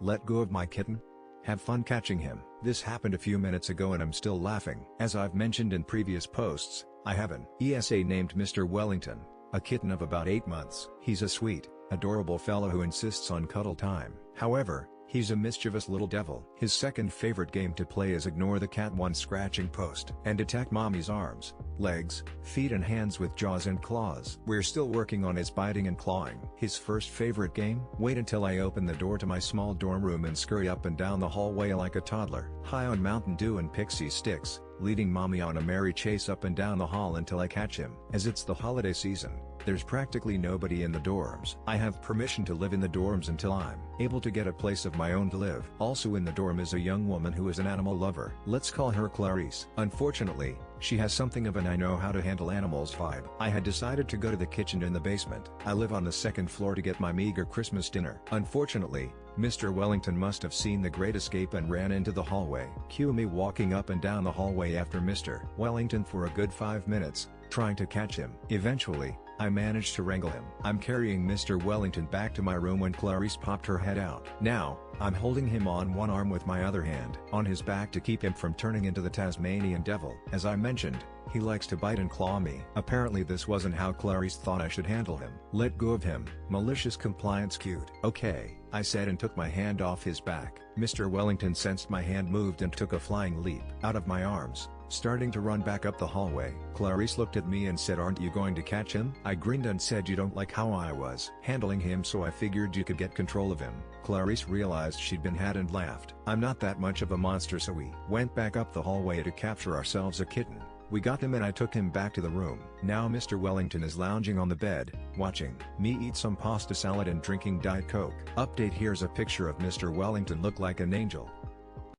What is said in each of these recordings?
Let go of my kitten? Have fun catching him. This happened a few minutes ago and I'm still laughing. As I've mentioned in previous posts, I have an ESA named Mr. Wellington, a kitten of about 8 months. He's a sweet, adorable fellow who insists on cuddle time. However, he's a mischievous little devil. His second favorite game to play is ignore the cat one scratching post and attack mommy's arms, legs, feet and hands with jaws and claws. We're still working on his biting and clawing. His first favorite game? Wait until I open the door to my small dorm room and scurry up and down the hallway like a toddler, high on Mountain Dew and Pixie Sticks, leading mommy on a merry chase up and down the hall until I catch him. As it's the holiday season, there's practically nobody in the dorms. I have permission to live in the dorms until I'm able to get a place of my own to live. Also in the dorm is a young woman who is an animal lover. Let's call her Clarice. Unfortunately, she has something of an I know how to handle animals vibe. I had decided to go to the kitchen in the basement. I live on the second floor to get my meager Christmas dinner. Unfortunately, Mr. Wellington must have seen The Great Escape and ran into the hallway. Cue me walking up and down the hallway after Mr. Wellington for a good 5 minutes, trying to catch him. Eventually, I managed to wrangle him. I'm carrying Mr. Wellington back to my room when Clarice popped her head out. Now, I'm holding him on one arm with my other hand on his back to keep him from turning into the Tasmanian devil. As I mentioned, he likes to bite and claw me. Apparently this wasn't how Clarice thought I should handle him. Let go of him. Malicious compliance cute. Okay, I said and took my hand off his back. Mr. Wellington sensed my hand moved and took a flying leap out of my arms, starting to run back up the hallway. Clarice looked at me and said, "Aren't you going to catch him?" I grinned and said, "You don't like how I was handling him, so I figured you could get control of him." Clarice realized she'd been had and laughed. "I'm not that much of a monster," so we went back up the hallway to capture ourselves a kitten. We got him and I took him back to the room. Now Mr. Wellington is lounging on the bed, watching me eat some pasta salad and drinking Diet Coke. Update: here's a picture of Mr. Wellington look like an angel.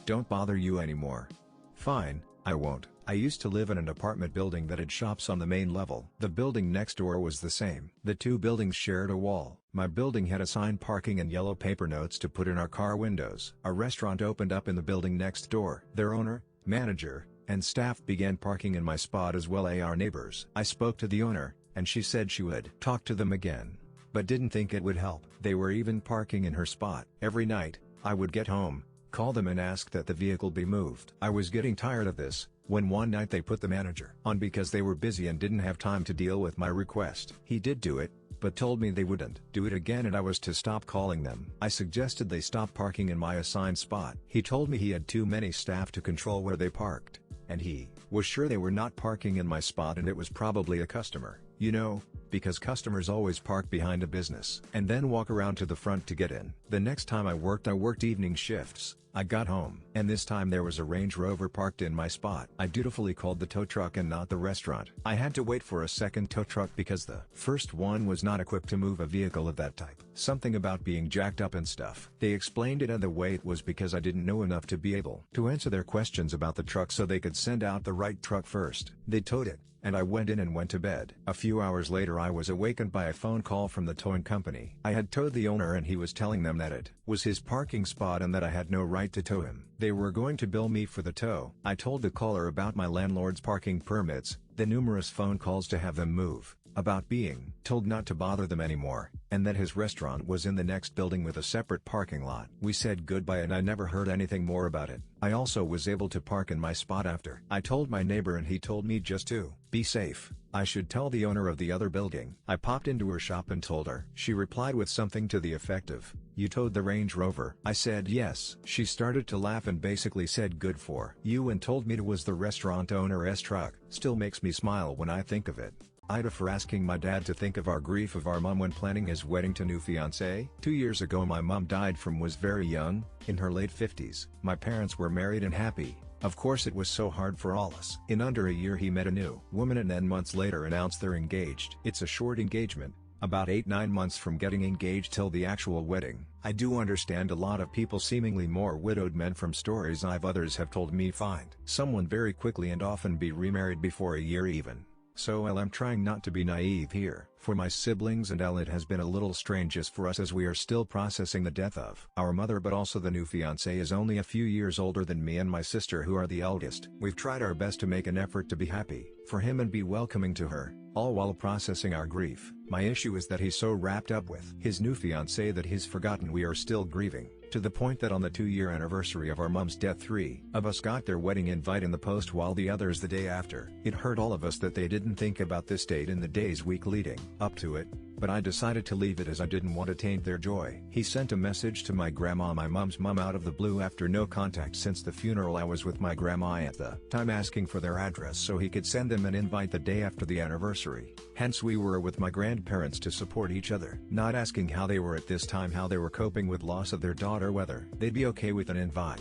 Don't bother you anymore. Fine, I won't. I used to live in an apartment building that had shops on the main level. The building next door was the same. The two buildings shared a wall. My building had assigned parking and yellow paper notes to put in our car windows. A restaurant opened up in the building next door. Their owner, manager, and staff began parking in my spot as well as our neighbors. I spoke to the owner, and she said she would talk to them again, but didn't think it would help. They were even parking in her spot. Every night, I would get home, call them and ask that the vehicle be moved. I was getting tired of this, when one night they put the manager on because they were busy and didn't have time to deal with my request. He did do it, but told me they wouldn't do it again and I was to stop calling them. I suggested they stop parking in my assigned spot. He told me he had too many staff to control where they parked, and he was sure they were not parking in my spot and it was probably a customer. You know, because customers always park behind a business and then walk around to the front to get in. The next time I worked evening shifts. I got home, and this time there was a Range Rover parked in my spot. I dutifully called the tow truck and not the restaurant. I had to wait for a second tow truck because the first one was not equipped to move a vehicle of that type. Something about being jacked up and stuff. They explained it and the wait was because I didn't know enough to be able to answer their questions about the truck so they could send out the right truck first. They towed it, and I went in and went to bed. A few hours later I was awakened by a phone call from the towing company. I had towed the owner and he was telling them that it was his parking spot and that I had no right to tow him. They were going to bill me for the tow. I told the caller about my landlord's parking permits, the numerous phone calls to have them move, about being told not to bother them anymore, and that his restaurant was in the next building with a separate parking lot. We said goodbye and I never heard anything more about it. I also was able to park in my spot after. I told my neighbor and he told me just to be safe. I should tell the owner of the other building. I popped into her shop and told her. She replied with something to the effect of, "You towed the Range Rover?" I said yes. She started to laugh and basically said good for you and told me it was the restaurant owner's truck. Still makes me smile when I think of it. AITA for asking my dad to think of our grief of our mom when planning his wedding to new fiancé. 2 years ago my mom died from was very young, in her late 50s. My parents were married and happy. Of course it was so hard for all us. In under a year he met a new woman and then months later announced they're engaged. It's a short engagement, about 8-9 months from getting engaged till the actual wedding. I do understand a lot of people seemingly more widowed men from stories others have told me find someone very quickly and often be remarried before a year even. So I'm trying not to be naive here. For my siblings and it has been a little strange as for us as we are still processing the death of our mother, but also the new fiancé is only a few years older than me and my sister who are the eldest. We've tried our best to make an effort to be happy for him and be welcoming to her, all while processing our grief. My issue is that he's so wrapped up with his new fiancé that he's forgotten we are still grieving. To the point that on the 2-year anniversary of our mom's death, 3 of us got their wedding invite in the post while the others the day after. It hurt all of us that they didn't think about this date in the days week leading up to it, but I decided to leave it as I didn't want to taint their joy. He sent a message to my grandma, my mom's mom, out of the blue after no contact since the funeral. I was with my grandma at the time, asking for their address so he could send them an invite the day after the anniversary. Hence we were with my grandparents to support each other. Not asking how they were at this time, how they were coping with loss of their daughter, whether they'd be okay with an invite.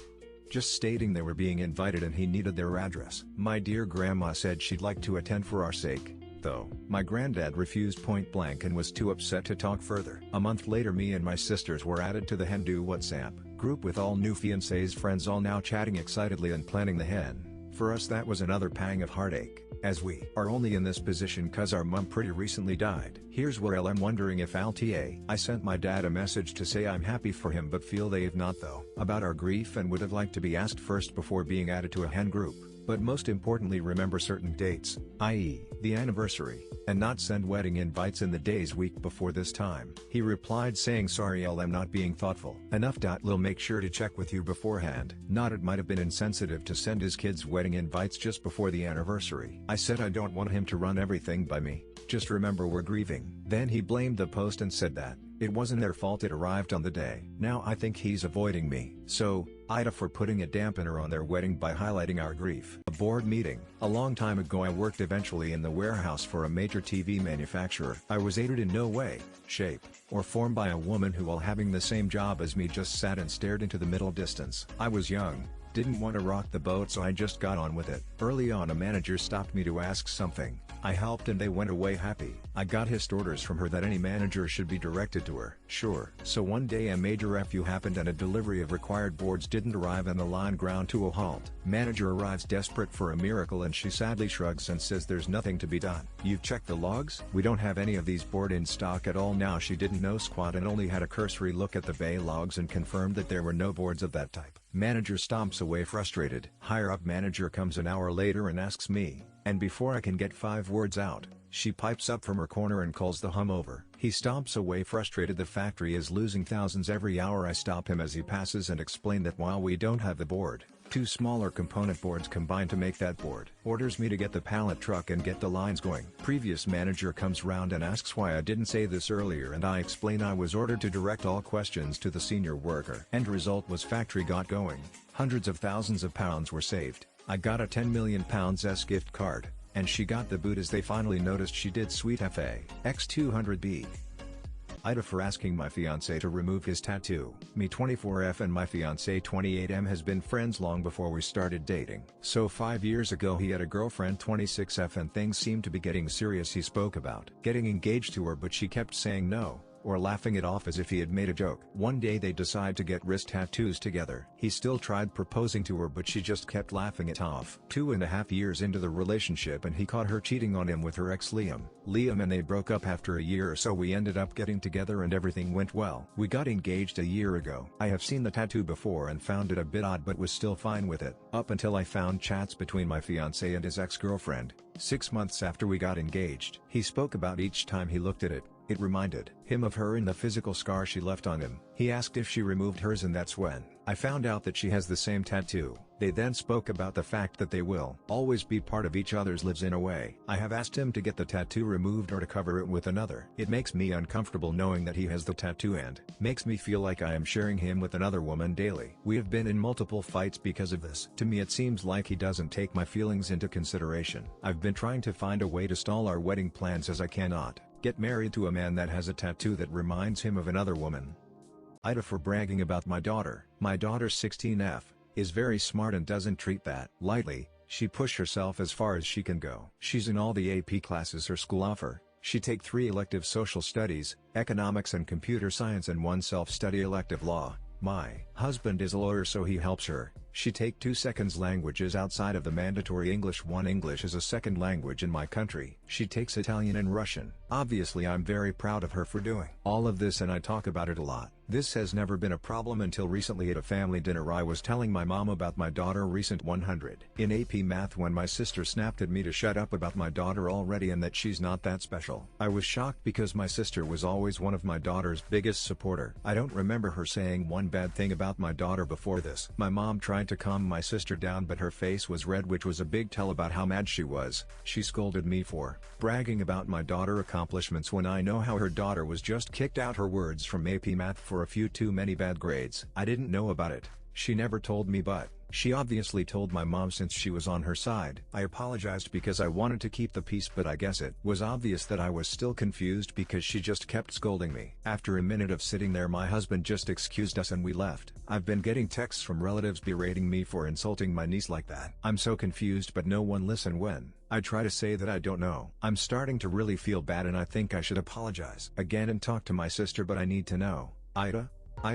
Just stating they were being invited and he needed their address. My dear grandma said she'd like to attend for our sake, though my granddad refused point blank and was too upset to talk further. A month later, me and my sisters were added to the Hindu WhatsApp group with all new fiancés' friends, all now chatting excitedly and planning the hen. For us that was another pang of heartache, as we are only in this position cause our mom pretty recently died. Here's where I'm wondering if AITA. I sent my dad a message to say I'm happy for him but feel they've not though about our grief and would have liked to be asked first before being added to a hen group. But most importantly, remember certain dates, i.e., the anniversary, and not send wedding invites in the days week before this time. He replied saying, sorry I'm not being thoughtful enough. We'll make sure to check with you beforehand. Not it might have been insensitive to send his kids wedding invites just before the anniversary. I said I don't want him to run everything by me, just remember we're grieving. Then he blamed the post and said that it wasn't their fault it arrived on the day. Now I think he's avoiding me. So, AITA for putting a dampener on their wedding by highlighting our grief. A board meeting. A long time ago I worked eventually in the warehouse for a major TV manufacturer. I was aided in no way, shape, or form by a woman who, while having the same job as me, just sat and stared into the middle distance. I was young, didn't want to rock the boat, so I just got on with it. Early on a manager stopped me to ask something. I helped and they went away happy. I got hissed orders from her that any manager should be directed to her. Sure. So one day a major FU happened and a delivery of required boards didn't arrive and the line ground to a halt. Manager arrives desperate for a miracle and she sadly shrugs and says there's nothing to be done. You've checked the logs? We don't have any of these board in stock at all. Now she didn't know squat and only had a cursory look at the bay logs and confirmed that there were no boards of that type. Manager stomps away frustrated. Higher up manager comes an hour later and asks me, and before I can get 5 words out, she pipes up from her corner and calls the hum over. He stomps away frustrated. The factory is losing thousands every hour. I stop him as he passes and explain that while we don't have the board, 2 smaller component boards combine to make that board. Orders me to get the pallet truck and get the lines going. Previous manager comes round and asks why I didn't say this earlier and I explain I was ordered to direct all questions to the senior worker. End result was factory got going. Hundreds of thousands of pounds were saved. I got a £10 million gift card, and she got the boot as they finally noticed she did sweet FA. X200B. AITA for asking my fiancé to remove his tattoo. Me 24F and my fiancé 28M has been friends long before we started dating. So 5 years ago he had a girlfriend 26F and things seemed to be getting serious. He spoke about getting engaged to her but she kept saying no, or laughing it off as if he had made a joke. One day they decide to get wrist tattoos together. He still tried proposing to her but she just kept laughing it off. 2.5 years into the relationship and he caught her cheating on him with her ex Liam and they broke up after a year or so. We ended up getting together and everything went well. We got engaged a year ago. I have seen the tattoo before and found it a bit odd but was still fine with it. Up until I found chats between my fiancé and his ex-girlfriend, 6 months after we got engaged. He spoke about each time he looked at it, it reminded him of her and the physical scar she left on him. He asked if she removed hers and that's when I found out that she has the same tattoo. They then spoke about the fact that they will always be part of each other's lives in a way. I have asked him to get the tattoo removed or to cover it with another. It makes me uncomfortable knowing that he has the tattoo and makes me feel like I am sharing him with another woman daily. We have been in multiple fights because of this. To me it seems like he doesn't take my feelings into consideration. I've been trying to find a way to stall our wedding plans as I cannot get married to a man that has a tattoo that reminds him of another woman. AITA for bragging about my daughter. My daughter 16F is very smart and doesn't treat that lightly. She pushed herself as far as she can go. She's in all the AP classes her school offer. She take 3 elective social studies, economics and computer science and 1 self-study elective law. My husband is a lawyer so he helps her. She take 2 seconds languages outside of the mandatory English 1. English is a second language in my country. She takes Italian and Russian. Obviously I'm very proud of her for doing all of this and I talk about it a lot. This has never been a problem until recently at a family dinner. I was telling my mom about my daughter recent 100 in AP Math when my sister snapped at me to shut up about my daughter already and that she's not that special. I was shocked because my sister was always one of my daughter's biggest supporter. I don't remember her saying one bad thing about my daughter before this. My mom tried to calm my sister down but her face was red, which was a big tell about how mad she was. She scolded me for bragging about my daughter accomplishments when I know how her daughter was just kicked out her words from AP Math for a few too many bad grades. I didn't know about it. She never told me, but she obviously told my mom since she was on her side. I apologized because I wanted to keep the peace, but I guess it was obvious that I was still confused because she just kept scolding me. After a minute of sitting there, my husband just excused us and we left. I've been getting texts from relatives berating me for insulting my niece like that. I'm so confused, but no one listen when I try to say that I don't know. I'm starting to really feel bad and I think I should apologize again and talk to my sister, but I need to know. AITA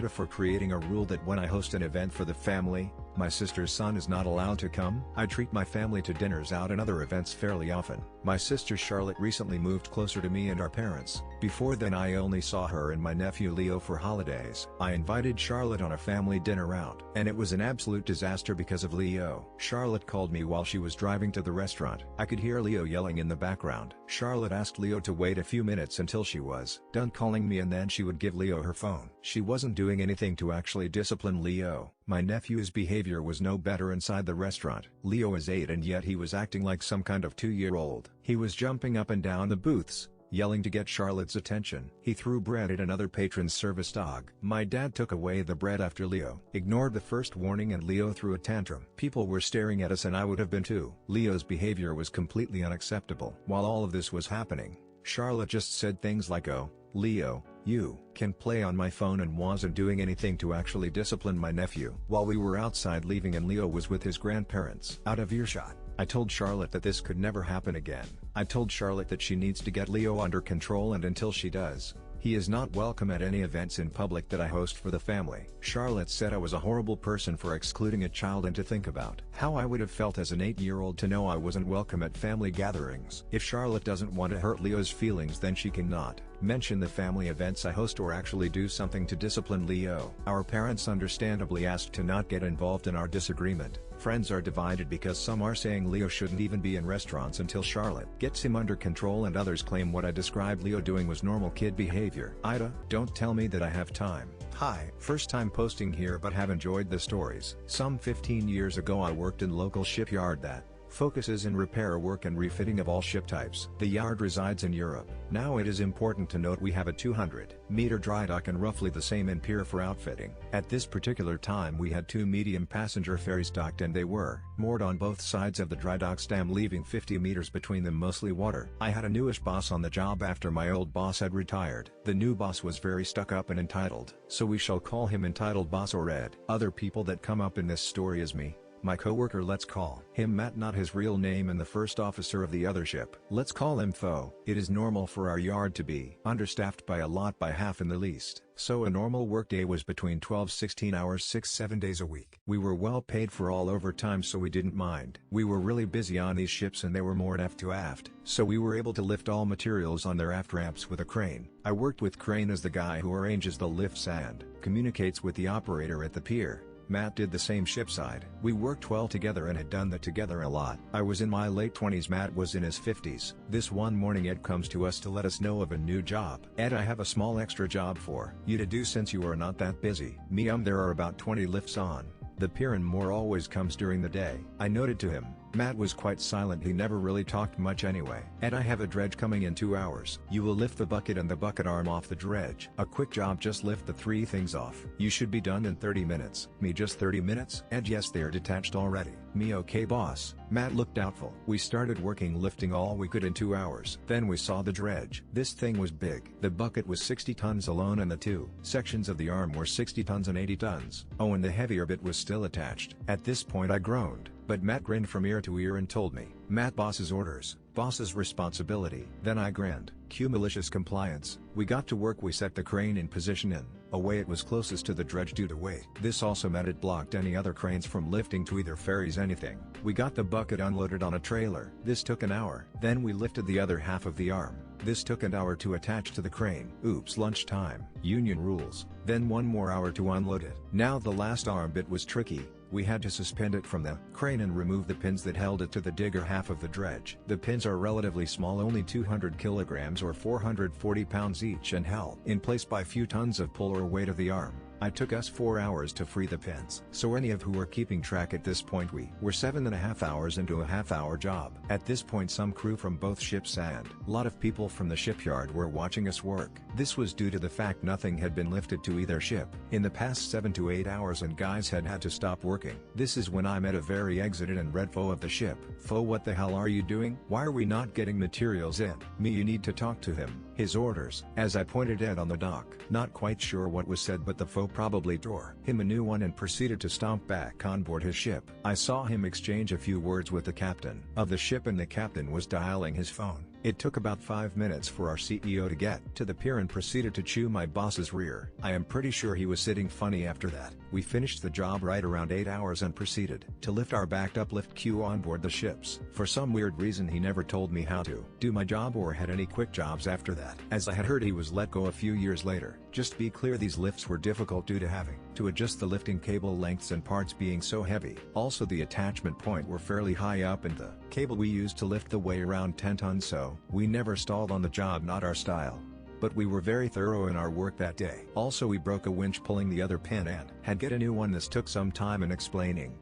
for creating a rule that when I host an event for the family, my sister's son is not allowed to come. I treat my family to dinners out and other events fairly often. My sister Charlotte recently moved closer to me and our parents. Before then I only saw her and my nephew Leo for holidays. I invited Charlotte on a family dinner out, and it was an absolute disaster because of Leo. Charlotte called me while she was driving to the restaurant. I could hear Leo yelling in the background. Charlotte asked Leo to wait a few minutes until she was done calling me and then she would give Leo her phone. She wasn't doing anything to actually discipline Leo. My nephew's behavior was no better inside the restaurant. Leo is 8 and yet he was acting like some kind of 2-year-old. He was jumping up and down the booths, yelling to get Charlotte's attention. He threw bread at another patron's service dog. My dad took away the bread after Leo ignored the first warning and Leo threw a tantrum. People were staring at us and I would have been too. Leo's behavior was completely unacceptable. While all of this was happening, Charlotte just said things like, "Oh, Leo, you can play on my phone," and wasn't doing anything to actually discipline my nephew. While we were outside leaving and Leo was with his grandparents out of earshot, I told Charlotte that this could never happen again. I told Charlotte that she needs to get Leo under control, and until she does, he is not welcome at any events in public that I host for the family. Charlotte said I was a horrible person for excluding a child, and to think about how I would have felt as an 8-year-old to know I wasn't welcome at family gatherings. If Charlotte doesn't want to hurt Leo's feelings, then she cannot mention the family events I host or actually do something to discipline Leo. Our parents understandably asked to not get involved in our disagreement. Friends are divided because some are saying Leo shouldn't even be in restaurants until Charlotte gets him under control, and others claim what I described Leo doing was normal kid behavior. AITA, don't tell me that I have time. Hi, first time posting here but have enjoyed the stories. Some 15 years ago I worked in local shipyard that focuses in repair work and refitting of all ship types. The yard resides in Europe. Now it is important to note we have a 200-meter dry dock and roughly the same in pier for outfitting. At this particular time we had 2 medium passenger ferries docked and they were moored on both sides of the dry dock stem, leaving 50 meters between them, mostly water. I had a newish boss on the job after my old boss had retired. The new boss was very stuck up and entitled, so we shall call him Entitled Boss or Ed. Other people that come up in this story is me, my coworker, let's call him Matt, not his real name, and the first officer of the other ship. Let's call him Tho. It is normal for our yard to be understaffed by a lot, by half in the least. So a normal workday was between 12-16 hours 6-7 days a week. We were well paid for all overtime, so we didn't mind. We were really busy on these ships and they were moored aft to aft, so we were able to lift all materials on their aft ramps with a crane. I worked with Crane as the guy who arranges the lifts and communicates with the operator at the pier. Matt did the same shipside. We worked well together and had done that together a lot. I was in my late 20s, Matt was in his 50s. This one morning Ed comes to us to let us know of a new job. "Ed, I have a small extra job for you to do since you are not that busy." Me, there are about 20 lifts on the pier and more always comes during the day. I noted to him. Matt was quite silent, he never really talked much anyway. "Ed, I have a dredge coming in 2 hours. You will lift the bucket and the bucket arm off the dredge. A quick job, just lift the 3 things off. You should be done in 30 minutes. Me, just 30 minutes? Ed, yes, they are detached already. Me, okay boss. Matt looked doubtful. We started working, lifting all we could in 2 hours. Then we saw the dredge. This thing was big. The bucket was 60 tons alone and the 2 sections of the arm were 60 tons and 80 tons. Oh, and the heavier bit was still attached. At this point I groaned, but Matt grinned from ear to ear and told me, "Matt, boss's orders, boss's responsibility." Then I grinned. Cue malicious compliance. We got to work. We set the crane in position and away it was closest to the dredge due to weight. This also meant it blocked any other cranes from lifting to either ferries anything. We got the bucket unloaded on a trailer. This took an hour. Then we lifted the other half of the arm. This took an hour to attach to the crane. Oops, lunchtime. Union rules. Then one more hour to unload it. Now the last arm bit was tricky. We had to suspend it from the crane and remove the pins that held it to the digger half of the dredge. The pins are relatively small, only 200 kilograms or 440 pounds each, and held in place by few tons of pull or weight of the arm. It took us 4 hours to free the pins. So any of who are keeping track at this point, we were 7.5 hours into a half-hour job. At this point some crew from both ships and a lot of people from the shipyard were watching us work. This was due to the fact nothing had been lifted to either ship in the past 7 to 8 hours and guys had to stop working. This is when I met a very exited and red foe of the ship. Foe, what the hell are you doing? Why are we not getting materials in? Me, you need to talk to him. His orders. As I pointed at on the dock. Not quite sure what was said, but the foe probably tore him a new one and proceeded to stomp back on board his ship. I saw him exchange a few words with the captain of the ship, and the captain was dialing his phone. It took about 5 minutes for our CEO to get to the pier and proceeded to chew my boss's rear. I am pretty sure he was sitting funny after that. We finished the job right around 8 hours and proceeded to lift our backed up lift queue on board the ships. For some weird reason he never told me how to do my job or had any quick jobs after that, as I had heard he was let go a few years later. Just to be clear, these lifts were difficult due to having to adjust the lifting cable lengths and parts being so heavy. Also the attachment point were fairly high up and the cable we used to lift the weigh around 10 tons, so we never stalled on the job, not our style. But we were very thorough in our work that day. Also we broke a winch pulling the other pin and had get a new one. This took some time and explaining.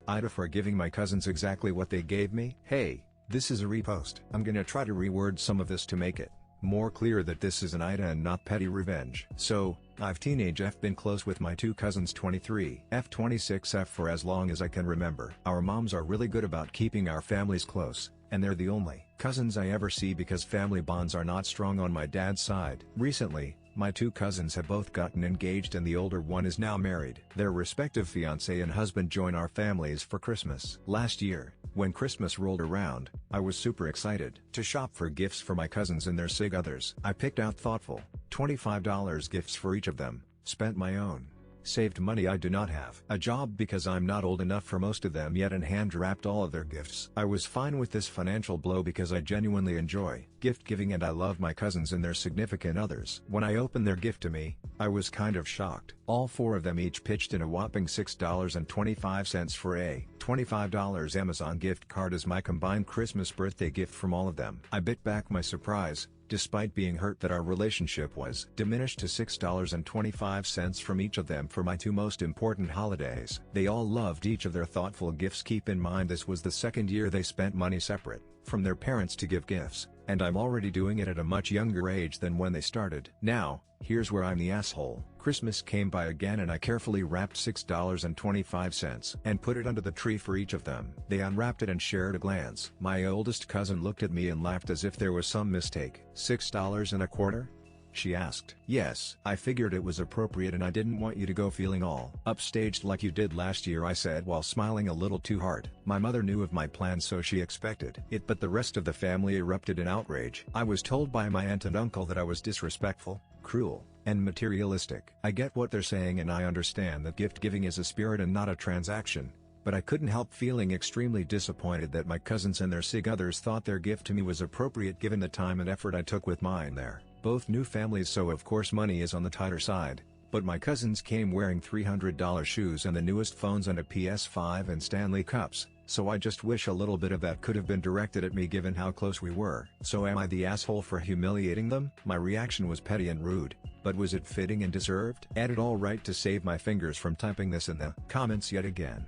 AITA for giving my cousins exactly what they gave me. Hey, this is a repost. I'm gonna try to reword some of this to make it more clear that this is an AITA and not petty revenge. So, I've teenage F been close with my two cousins 23 F 26 F for as long as I can remember. Our moms are really good about keeping our families close, and they're the only cousins I ever see because family bonds are not strong on my dad's side. Recently, my two cousins have both gotten engaged and the older one is now married. Their respective fiancé and husband join our families for Christmas. Last year, when Christmas rolled around, I was super excited to shop for gifts for my cousins and their sig others. I picked out thoughtful, $25 gifts for each of them, spent my own saved money. I do not have a job because I'm not old enough for most of them yet, and hand wrapped all of their gifts. I was fine with this financial blow because I genuinely enjoy gift giving and I love my cousins and their significant others. When I opened their gift to me, I was kind of shocked. All four of them each pitched in a whopping $6.25 for a $25 Amazon gift card as my combined Christmas birthday gift from all of them. I bit back my surprise, despite being hurt that our relationship was diminished to $6.25 from each of them for my two most important holidays. They all loved each of their thoughtful gifts. Keep in mind this was the second year they spent money separate from their parents to give gifts, and I'm already doing it at a much younger age than when they started. Now, here's where I'm the asshole. Christmas came by again and I carefully wrapped $6.25 and put it under the tree for each of them. They unwrapped it and shared a glance. My oldest cousin looked at me and laughed as if there was some mistake. $6.25? She asked. Yes, I figured it was appropriate and I didn't want you to go feeling all upstaged like you did last year, I said while smiling a little too hard. My mother knew of my plan so she expected it, but the rest of the family erupted in outrage. I was told by my aunt and uncle that I was disrespectful, cruel, and materialistic. I get what they're saying and I understand that gift giving is a spirit and not a transaction, but I couldn't help feeling extremely disappointed that my cousins and their sig others thought their gift to me was appropriate given the time and effort I took with mine. They're both new families, so of course money is on the tighter side, but my cousins came wearing $300 shoes and the newest phones and a PS5 and Stanley cups, so I just wish a little bit of that could have been directed at me given how close we were. So am I the asshole for humiliating them? My reaction was petty and rude, but was it fitting and deserved? Added all right to save my fingers from typing this in the comments yet again.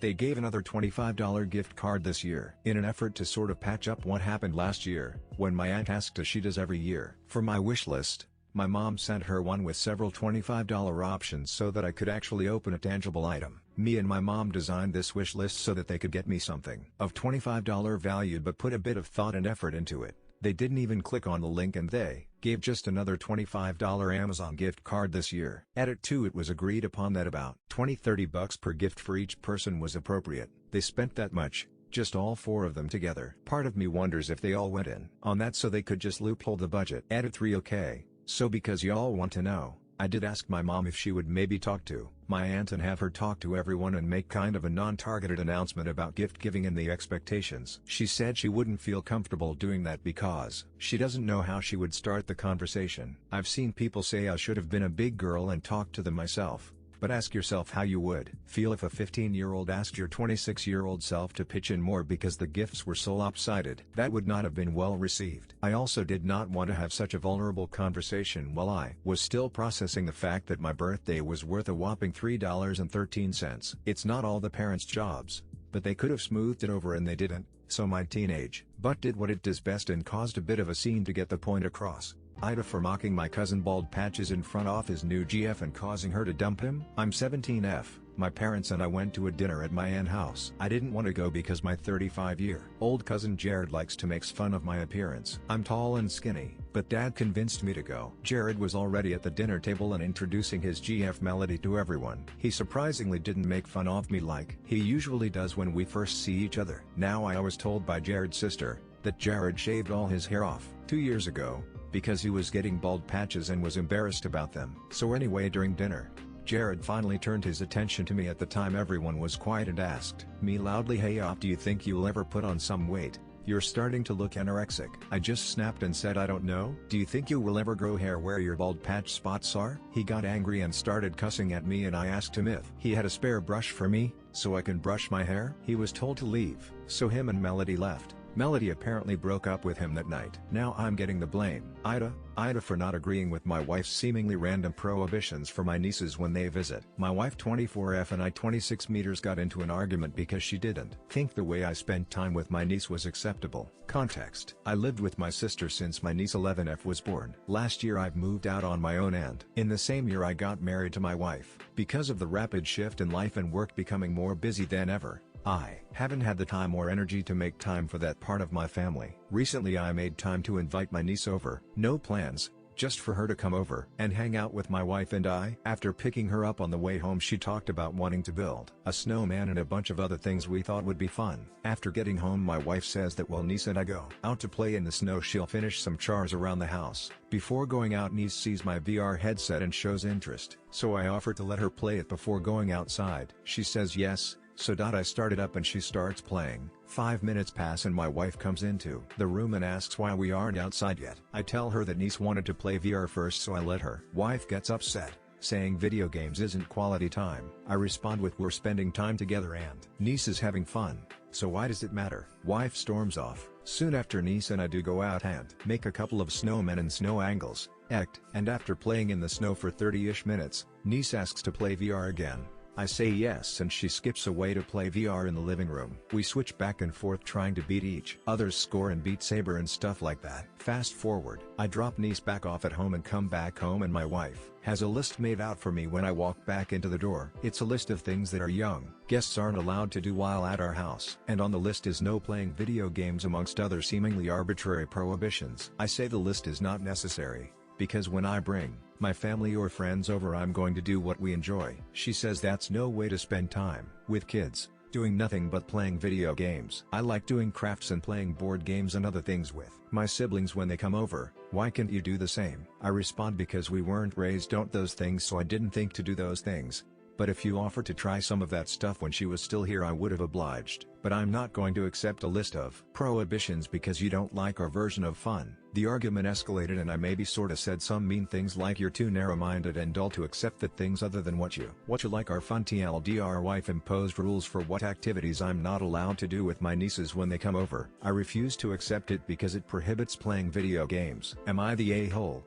They gave another $25 gift card this year in an effort to sort of patch up what happened last year, when my aunt asked, as she does every year, for my wish list. My mom sent her one with several $25 options so that I could actually open a tangible item. Me and my mom designed this wish list so that they could get me something of $25 value but put a bit of thought and effort into it. They didn't even click on the link and they gave just another $25 Amazon gift card this year. Added to it was agreed upon that about $20-30 per gift for each person was appropriate. They spent that much, just all four of them together. Part of me wonders if they all went in on that so they could just loophole the budget. Added 3. Okay, so because y'all want to know, I did ask my mom if she would maybe talk to my aunt and have her talk to everyone and make kind of a non-targeted announcement about gift giving and the expectations. She said she wouldn't feel comfortable doing that because she doesn't know how she would start the conversation. I've seen people say I should have been a big girl and talked to them myself. But ask yourself how you would feel if a 15-year-old asked your 26-year-old self to pitch in more because the gifts were so lopsided. That would not have been well received. I also did not want to have such a vulnerable conversation while I was still processing the fact that my birthday was worth a whopping $3.13. It's not all the parents' jobs, but they could have smoothed it over and they didn't, so my teenage butt did what it does best and caused a bit of a scene to get the point across. AITA for mocking my cousin Bald Patches in front of his new GF and causing her to dump him. I'm 17F, my parents and I went to a dinner at my aunt's house. I didn't want to go because my 35-year-old cousin Jared likes to make fun of my appearance. I'm tall and skinny, but dad convinced me to go. Jared was already at the dinner table and introducing his GF Melody to everyone. He surprisingly didn't make fun of me like he usually does when we first see each other. Now I was told by Jared's sister that Jared shaved all his hair off 2 years ago, because he was getting bald patches and was embarrassed about them. So anyway, during dinner, Jared finally turned his attention to me. At the time everyone was quiet and asked me loudly, "Hey op, do you think you'll ever put on some weight? You're starting to look anorexic." I just snapped and said, "I don't know." "Do you think you will ever grow hair where your bald patch spots are?" He got angry and started cussing at me and I asked him if he had a spare brush for me, so I can brush my hair. He was told to leave, so him and Melody left. Melody apparently broke up with him that night. Now I'm getting the blame. AITA for not agreeing with my wife's seemingly random prohibitions for my nieces when they visit. My wife 24F and I 26 meters got into an argument because she didn't think the way I spent time with my niece was acceptable. Context: I lived with my sister since my niece 11F was born. Last year I've moved out on my own and in the same year I got married to my wife. Because of the rapid shift in life and work becoming more busy than ever, I haven't had the time or energy to make time for that part of my family. Recently I made time to invite my niece over. No plans, just for her to come over and hang out with my wife and I. After picking her up on the way home, she talked about wanting to build a snowman and a bunch of other things we thought would be fun. After getting home, my wife says that while niece and I go out to play in the snow, she'll finish some chores around the house. Before going out, niece sees my VR headset and shows interest, so I offer to let her play it before going outside. She says yes. So I start it up and she starts playing. 5 minutes pass and my wife comes into the room and asks why we aren't outside yet. I tell her that niece wanted to play VR first, so I let her. Wife gets upset, saying video games isn't quality time. I respond with, "We're spending time together and niece is having fun, so why does it matter?" Wife storms off. Soon after, niece and I do go out and make a couple of snowmen and snow angles, and after playing in the snow for 30-ish minutes, niece asks to play VR again. I say yes and she skips away to play VR in the living room. We switch back and forth trying to beat each other's score and Beat Saber and stuff like that. Fast forward, I drop niece back off at home and come back home and my wife has a list made out for me when I walk back into the door. It's a list of things that our young guests aren't allowed to do while at our house. And on the list is no playing video games amongst other seemingly arbitrary prohibitions. I say the list is not necessary, because when I bring my family or friends over, I'm going to do what we enjoy. She says that's no way to spend time with kids, doing nothing but playing video games. I like doing crafts and playing board games and other things with my siblings when they come over. Why can't you do the same? I respond, because we weren't raised on those things, so I didn't think to do those things. But if you offered to try some of that stuff when she was still here, I would have obliged. But I'm not going to accept a list of prohibitions because you don't like our version of fun. The argument escalated and I maybe sorta said some mean things like, "You're too narrow-minded and dull to accept that things other than what you like are fun." TLDR: wife imposed rules for what activities I'm not allowed to do with my nieces when they come over. I refuse to accept it because it prohibits playing video games. Am I the a-hole?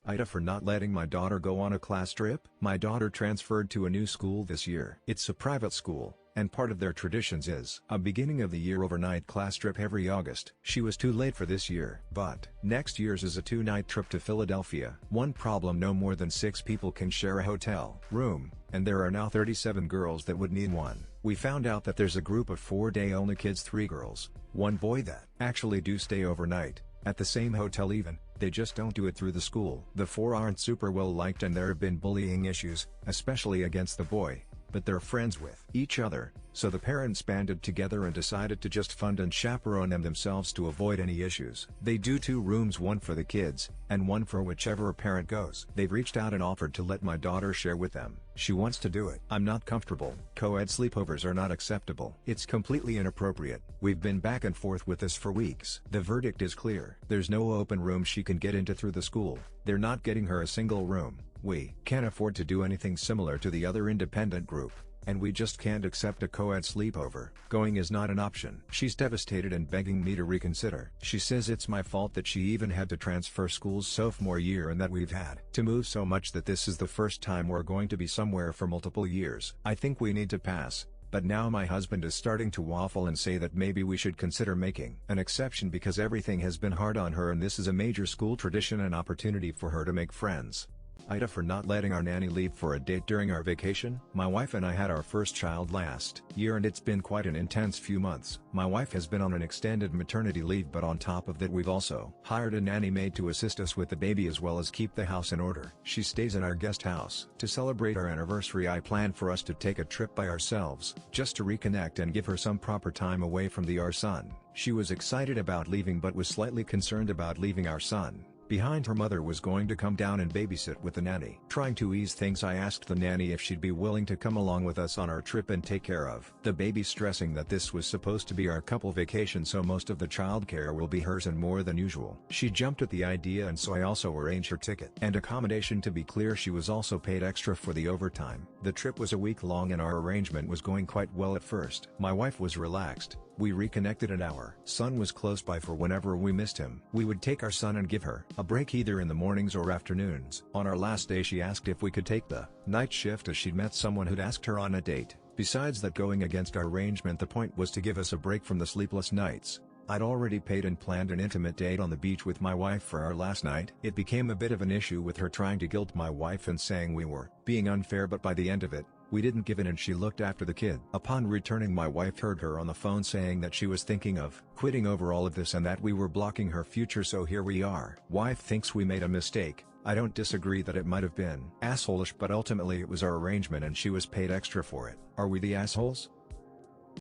AITA for not letting my daughter go on a class trip. My daughter transferred to a new school this year. It's a private school, and part of their traditions is a beginning of the year overnight class trip every August. She was too late for this year, but next year's is a 2-night trip to Philadelphia. One problem: no more than 6 people can share a hotel room, and there are now 37 girls that would need one. We found out that there's a group of 4-day-only kids, 3 girls, 1 boy, that actually do stay overnight at the same hotel. Even they just don't do it through the school. The 4 aren't super well liked and there have been bullying issues, especially against the boy, but they're friends with each other, so the parents banded together and decided to just fund and chaperone them themselves to avoid any issues. They do 2 rooms, one for the kids, and one for whichever parent goes. They've reached out and offered to let my daughter share with them. She wants to do it. I'm not comfortable. Co-ed sleepovers are not acceptable. It's completely inappropriate. We've been back and forth with this for weeks. The verdict is clear. There's no open room she can get into through the school. They're not getting her a single room. We can't afford to do anything similar to the other independent group, and we just can't accept a co-ed sleepover. Going is not an option. She's devastated and begging me to reconsider. She says it's my fault that she even had to transfer schools sophomore year and that we've had to move so much that this is the first time we're going to be somewhere for multiple years. I think we need to pass. But now my husband is starting to waffle and say that maybe we should consider making an exception because everything has been hard on her and this is a major school tradition and opportunity for her to make friends. AITA for not letting our nanny leave for a date during our vacation. My wife and I had our first child last year and it's been quite an intense few months. My wife has been on an extended maternity leave, but on top of that we've also hired a nanny maid to assist us with the baby as well as keep the house in order. She stays in our guest house. To celebrate our anniversary I planned for us to take a trip by ourselves, just to reconnect and give her some proper time away from our son. She was excited about leaving but was slightly concerned about leaving our son behind. Her mother was going to come down and babysit with the nanny. Trying to ease things, I asked the nanny if she'd be willing to come along with us on our trip and take care of the baby, stressing that this was supposed to be our couple vacation, so most of the childcare will be hers and more than usual. She jumped at the idea and so I also arranged her ticket and accommodation. To be clear, she was also paid extra for the overtime. The trip was a week long and our arrangement was going quite well at first. My wife was relaxed. We reconnected and our son was close by for whenever we missed him. We would take our son and give her a break either in the mornings or afternoons. On our last day she asked if we could take the night shift as she'd met someone who'd asked her on a date. Besides that going against our arrangement, the point was to give us a break from the sleepless nights. I'd already paid and planned an intimate date on the beach with my wife for our last night. It became a bit of an issue with her trying to guilt my wife and saying we were being unfair, but by the end of it, we didn't give in and she looked after the kid. Upon returning, my wife heard her on the phone saying that she was thinking of quitting over all of this and that we were blocking her future, so here we are. Wife thinks we made a mistake. I don't disagree that it might have been asshole-ish, but ultimately it was our arrangement and she was paid extra for it. Are we the assholes?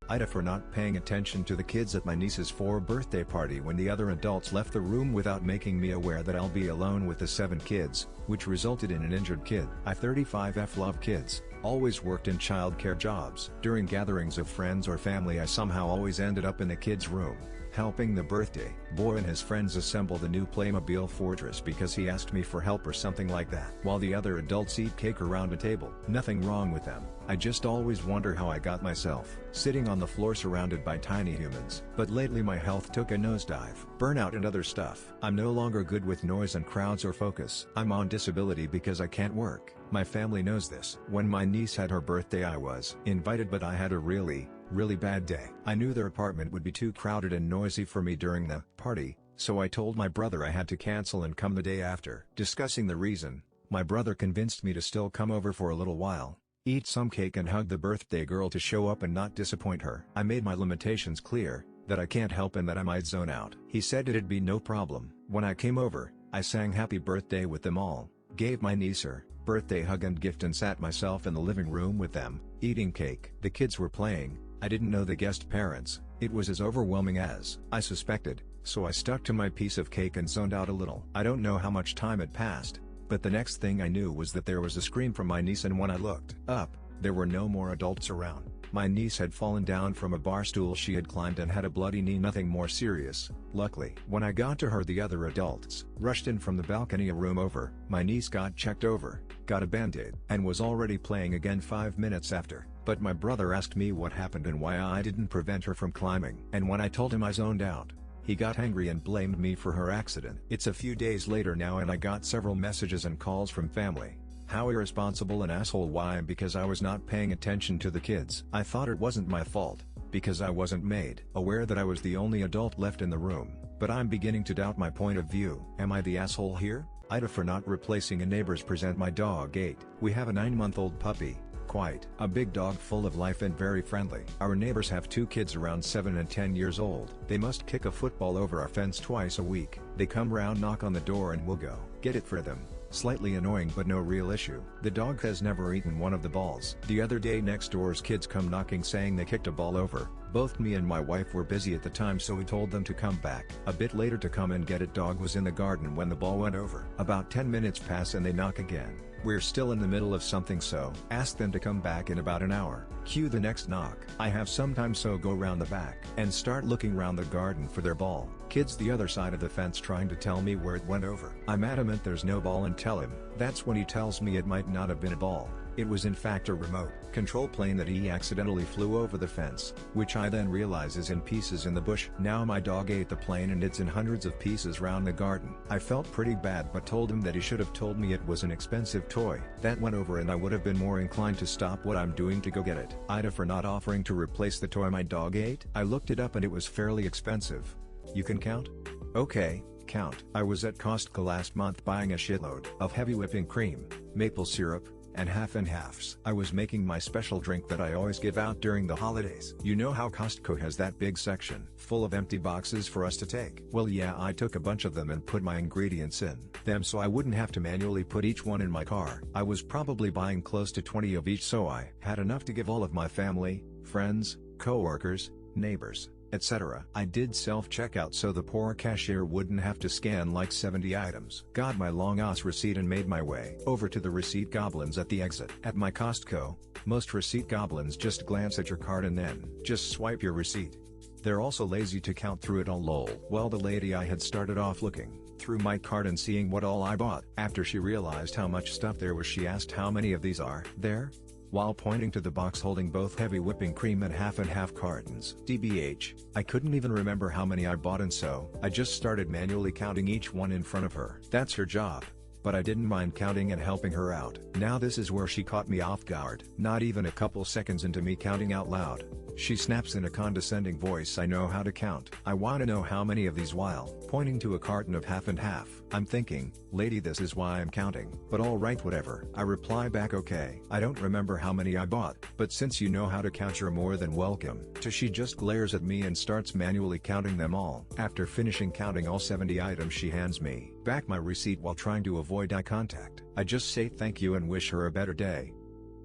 AITA for not paying attention to the kids at my niece's 4th birthday party when the other adults left the room without making me aware that I'll be alone with the 7 kids, which resulted in an injured kid. I 35F love kids, always worked in childcare jobs. During gatherings of friends or family I somehow always ended up in the kids' room, helping the birthday boy and his friends assemble the new Playmobil fortress because he asked me for help or something like that, while the other adults eat cake around a table. Nothing wrong with them. I just always wonder how I got myself sitting on the floor surrounded by tiny humans. But lately my health took a nosedive. Burnout and other stuff. I'm no longer good with noise and crowds or focus. I'm on disability because I can't work. My family knows this. When my niece had her birthday I was invited, but I had a really bad day. I knew their apartment would be too crowded and noisy for me during the party, so I told my brother I had to cancel and come the day after. Discussing the reason, my brother convinced me to still come over for a little while, eat some cake and hug the birthday girl to show up and not disappoint her. I made my limitations clear, that I can't help and that I might zone out. He said it'd be no problem. When I came over, I sang happy birthday with them all, gave my niece her birthday hug and gift and sat myself in the living room with them, eating cake. The kids were playing. I didn't know the guest parents. It was as overwhelming as I suspected, so I stuck to my piece of cake and zoned out a little. I don't know how much time had passed, but the next thing I knew was that there was a scream from my niece, and when I looked up, there were no more adults around. My niece had fallen down from a bar stool she had climbed and had a bloody knee, nothing more serious, luckily. When I got to her, the other adults rushed in from the balcony a room over. My niece got checked over, got a band-aid, and was already playing again 5 minutes after. But my brother asked me what happened and why I didn't prevent her from climbing. And when I told him I zoned out, he got angry and blamed me for her accident. It's a few days later now and I got several messages and calls from family. How irresponsible and asshole. Why? Because I was not paying attention to the kids. I thought it wasn't my fault, because I wasn't made aware that I was the only adult left in the room. But I'm beginning to doubt my point of view. Am I the asshole here? AITA for not replacing a neighbor's present. My dog ate. We have a 9-month-old puppy. Quite a big dog, full of life and very friendly. Our neighbors have 2 kids around 7 and 10 years old. They must kick a football over our fence twice a week. They come round, knock on the door, and we'll go get it for them. Slightly annoying but no real issue. The dog has never eaten one of the balls. The other day next door's kids come knocking saying they kicked a ball over. Both me and my wife were busy at the time, so we told them to come back a bit later to come and get it. Dog was in the garden when the ball went over. About 10 minutes pass and they knock again. We're still in the middle of something, so ask them to come back in about an hour. Cue the next knock. I have sometimes so go round the back and start looking round the garden for their ball. Kids the other side of the fence trying to tell me where it went over. I'm adamant there's no ball and tell him. That's when he tells me it might not have been a ball. It was in fact a remote control plane that he accidentally flew over the fence, which I then realize is in pieces in the bush. Now my dog ate the plane and it's in hundreds of pieces round the garden. I felt pretty bad but told him that he should have told me it was an expensive toy that went over, and I would have been more inclined to stop what I'm doing to go get it. AITA for not offering to replace the toy my dog ate. I looked it up and it was fairly expensive. You can count? Okay, count. I was at Costco last month buying a shitload of heavy whipping cream, maple syrup, and half and halves. I was making my special drink that I always give out during the holidays. You know how Costco has that big section full of empty boxes for us to take? Well, yeah, I took a bunch of them and put my ingredients in them so I wouldn't have to manually put each one in my car. I was probably buying close to 20 of each, so I had enough to give all of my family, friends, co-workers, neighbors, etc. I did self-checkout so the poor cashier wouldn't have to scan like 70 items. Got my long-ass receipt and made my way over to the receipt goblins at the exit. At my Costco, most receipt goblins just glance at your card and then just swipe your receipt. They're also lazy to count through it all, lol. Well, the lady I had started off looking through my card and seeing what all I bought. After she realized how much stuff there was, she asked how many of these are there, while pointing to the box holding both heavy whipping cream and half cartons. DBH, I couldn't even remember how many I bought, and so I just started manually counting each one in front of her. That's her job, but I didn't mind counting and helping her out. Now this is where she caught me off guard. Not even a couple seconds into me counting out loud, she snaps in a condescending voice, "I know how to count. I want to know how many of these," while pointing to a carton of half and half. I'm thinking, lady, this is why I'm counting, but alright, whatever. I reply back, okay. I don't remember how many I bought, but since you know how to count, you're more than welcome to. She just glares at me and starts manually counting them all. After finishing counting all 70 items, she hands me back my receipt while trying to avoid eye contact. I just say thank you and wish her a better day.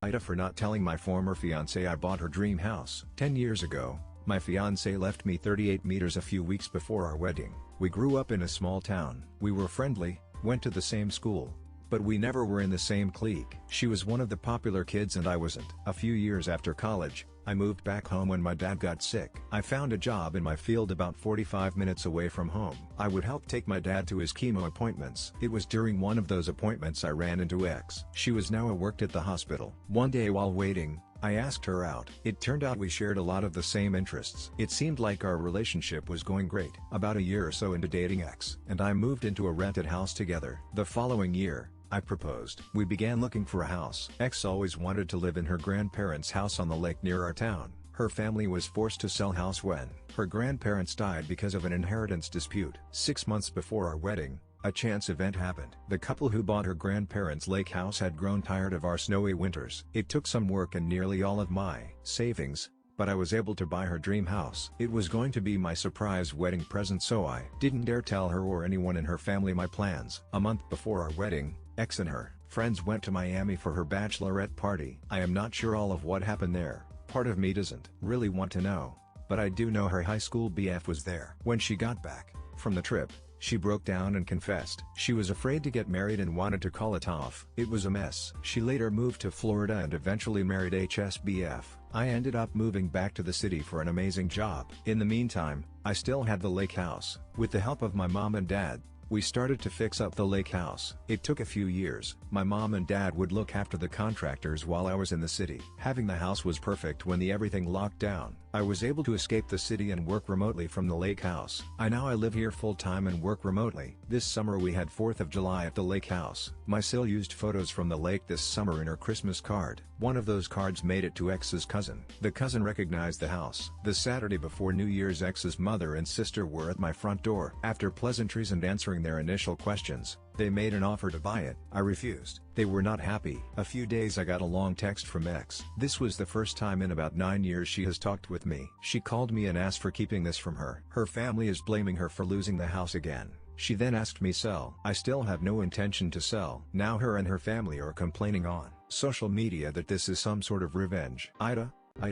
AITA for not telling my former fiancée I bought her dream house. 10 years ago, my fiancée left me 38 meters a few weeks before our wedding. We grew up in a small town. We were friendly, went to the same school, but we never were in the same clique. She was one of the popular kids and I wasn't. A few years after college, I moved back home when my dad got sick. I found a job in my field about 45 minutes away from home. I would help take my dad to his chemo appointments. It was during one of those appointments I ran into X. She was now worked at the hospital. One day while waiting, I asked her out. It turned out we shared a lot of the same interests. It seemed like our relationship was going great. About a year or so into dating, X and I moved into a rented house together. The following year, I proposed. We began looking for a house. X always wanted to live in her grandparents' house on the lake near our town. Her family was forced to sell house when her grandparents died because of an inheritance dispute. 6 months before our wedding, a chance event happened. The couple who bought her grandparents' lake house had grown tired of our snowy winters. It took some work and nearly all of my savings, but I was able to buy her dream house. It was going to be my surprise wedding present, so I didn't dare tell her or anyone in her family my plans. A month before our wedding, X and her friends went to Miami for her bachelorette party. I am not sure all of what happened there. Part of me doesn't really want to know, but I do know her high school BF was there. When she got back from the trip, she broke down and confessed she was afraid to get married and wanted to call it off. It was a mess. She later moved to Florida and eventually married HSBF. I ended up moving back to the city for an amazing job. In the meantime, I still had the lake house. With the help of my mom and dad, we started to fix up the lake house. It took a few years. My mom and dad would look after the contractors while I was in the city. Having the house was perfect when everything locked down. I was able to escape the city and work remotely from the lake house. I live here full time and work remotely. This summer we had 4th of July at the lake house. My sil used photos from the lake this summer in her Christmas card. One of those cards made it to X's cousin. The cousin recognized the house. The Saturday before New Year's, X's mother and sister were at my front door. After pleasantries and answering their initial questions, they made an offer to buy it. I refused. They were not happy. A few days I got a long text from X. This was the first time in about 9 years she has talked with me. She called me and asked for keeping this from her. Her family is blaming her for losing the house again. She then asked me sell. I still have no intention to sell. Now her and her family are complaining on social media that this is some sort of revenge. AITA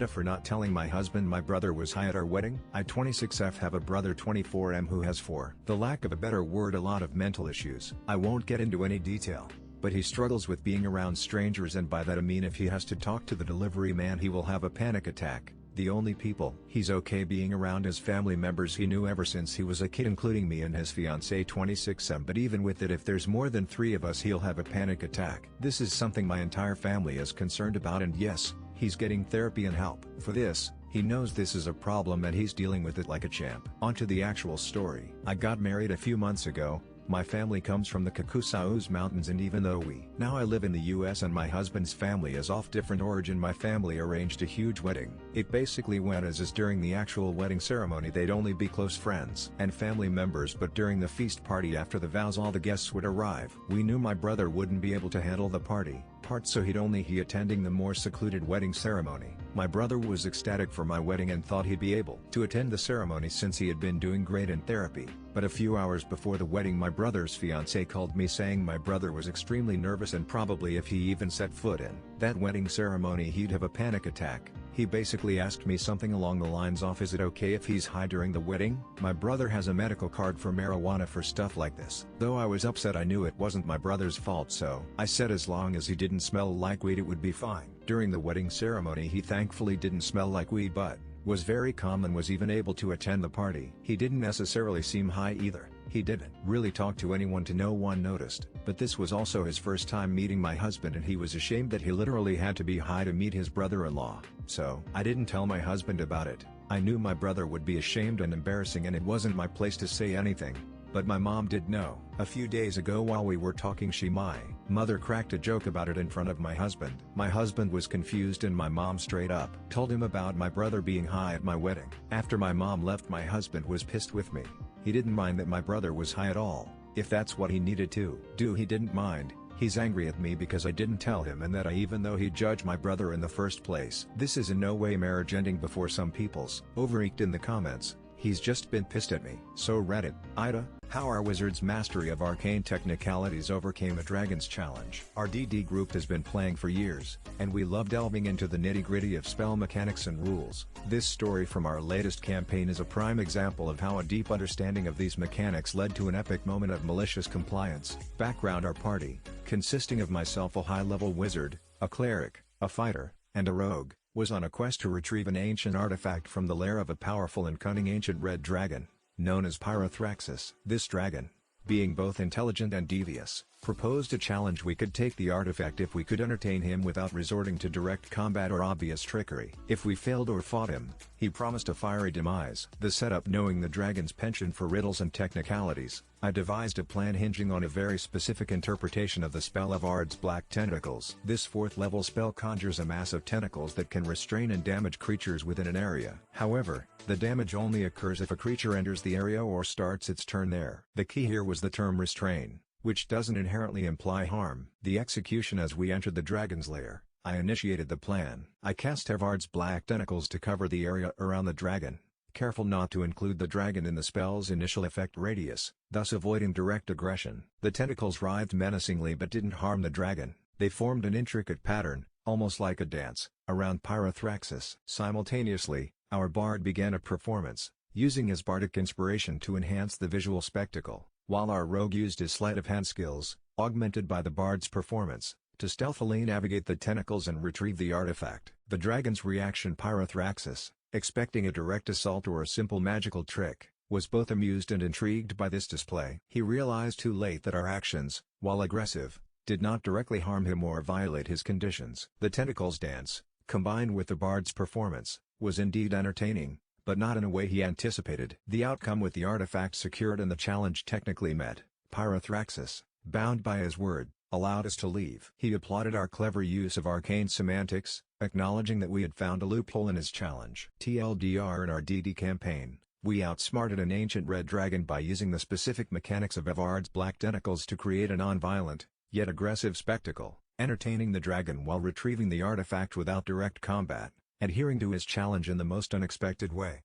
for not telling my husband my brother was high at our wedding. I 26F have a brother 24M who has for the lack of a better word a lot of mental issues. I won't get into any detail, but he struggles with being around strangers, and by that I mean if he has to talk to the delivery man he will have a panic attack. The only people he's okay being around is family members he knew ever since he was a kid, including me and his fiancée 26M, but even with it, if there's more than 3 of us he'll have a panic attack. This is something my entire family is concerned about, and yes, he's getting therapy and help for this. He knows this is a problem and he's dealing with it like a champ. On to the actual story. I got married a few months ago. My family comes from the Caucasus Mountains, and even though I live in the US and my husband's family is of different origin, my family arranged a huge wedding. It basically went as is. During the actual wedding ceremony they'd only be close friends and family members, but during the feast party after the vows all the guests would arrive. We knew my brother wouldn't be able to handle the party part, so he'd only be attending the more secluded wedding ceremony. My brother was ecstatic for my wedding and thought he'd be able to attend the ceremony since he had been doing great in therapy. But a few hours before the wedding my brother's fiancée called me saying my brother was extremely nervous and probably if he even set foot in that wedding ceremony he'd have a panic attack. He basically asked me something along the lines of, is it okay if he's high during the wedding? My brother has a medical card for marijuana for stuff like this. Though I was upset, I knew it wasn't my brother's fault, so I said as long as he didn't smell like weed it would be fine. During the wedding ceremony he thankfully didn't smell like weed but was very calm and was even able to attend the party. He didn't necessarily seem high either. He didn't really talk to anyone, to no one noticed. But this was also his first time meeting my husband and he was ashamed that he literally had to be high to meet his brother-in-law. So I didn't tell my husband about it. I knew my brother would be ashamed and embarrassing and it wasn't my place to say anything. But my mom did know. A few days ago while we were talking my mother cracked a joke about it in front of my husband. My husband was confused and my mom straight up told him about my brother being high at my wedding. After my mom left my husband was pissed with me. He didn't mind that my brother was high at all. If that's what he needed to do, he didn't mind. He's angry at me because I didn't tell him and that even though he judged my brother in the first place. This is in no way marriage ending before some people's overreached in the comments. He's just been pissed at me. So Reddit, AITA, how our wizard's mastery of arcane technicalities overcame a dragon's challenge. Our DD group has been playing for years, and we love delving into the nitty-gritty of spell mechanics and rules. This story from our latest campaign is a prime example of how a deep understanding of these mechanics led to an epic moment of malicious compliance. Background: our party, consisting of myself, a high-level wizard, a cleric, a fighter, and a rogue, was on a quest to retrieve an ancient artifact from the lair of a powerful and cunning ancient red dragon, known as Pyrothraxis. This dragon, being both intelligent and devious, proposed a challenge: we could take the artifact if we could entertain him without resorting to direct combat or obvious trickery. If we failed or fought him, he promised a fiery demise. The setup: knowing the dragon's penchant for riddles and technicalities, I devised a plan hinging on a very specific interpretation of the spell of Ard's Black Tentacles. This 4th level spell conjures a mass of tentacles that can restrain and damage creatures within an area. However, the damage only occurs if a creature enters the area or starts its turn there. The key here was the term restrain, which doesn't inherently imply harm. The execution: as we entered the dragon's lair, I initiated the plan. I cast Ard's Black Tentacles to cover the area around the dragon, careful not to include the dragon in the spell's initial effect radius, thus avoiding direct aggression. The tentacles writhed menacingly but didn't harm the dragon. They formed an intricate pattern, almost like a dance, around Pyrothraxis. Simultaneously, our bard began a performance, using his bardic inspiration to enhance the visual spectacle, while our rogue used his sleight of hand skills, augmented by the bard's performance, to stealthily navigate the tentacles and retrieve the artifact. The dragon's reaction: Pyrothraxis, expecting a direct assault or a simple magical trick, was both amused and intrigued by this display. He realized too late that our actions, while aggressive, did not directly harm him or violate his conditions. The tentacles dance, combined with the bard's performance, was indeed entertaining, but not in a way he anticipated. The outcome: with the artifact secured and the challenge technically met, Pyrothraxis, bound by his word, allowed us to leave. He applauded our clever use of arcane semantics, acknowledging that we had found a loophole in his challenge. TLDR: in our DD campaign, we outsmarted an ancient red dragon by using the specific mechanics of Ard's Black Tentacles to create a non-violent, yet aggressive spectacle, entertaining the dragon while retrieving the artifact without direct combat, adhering to his challenge in the most unexpected way.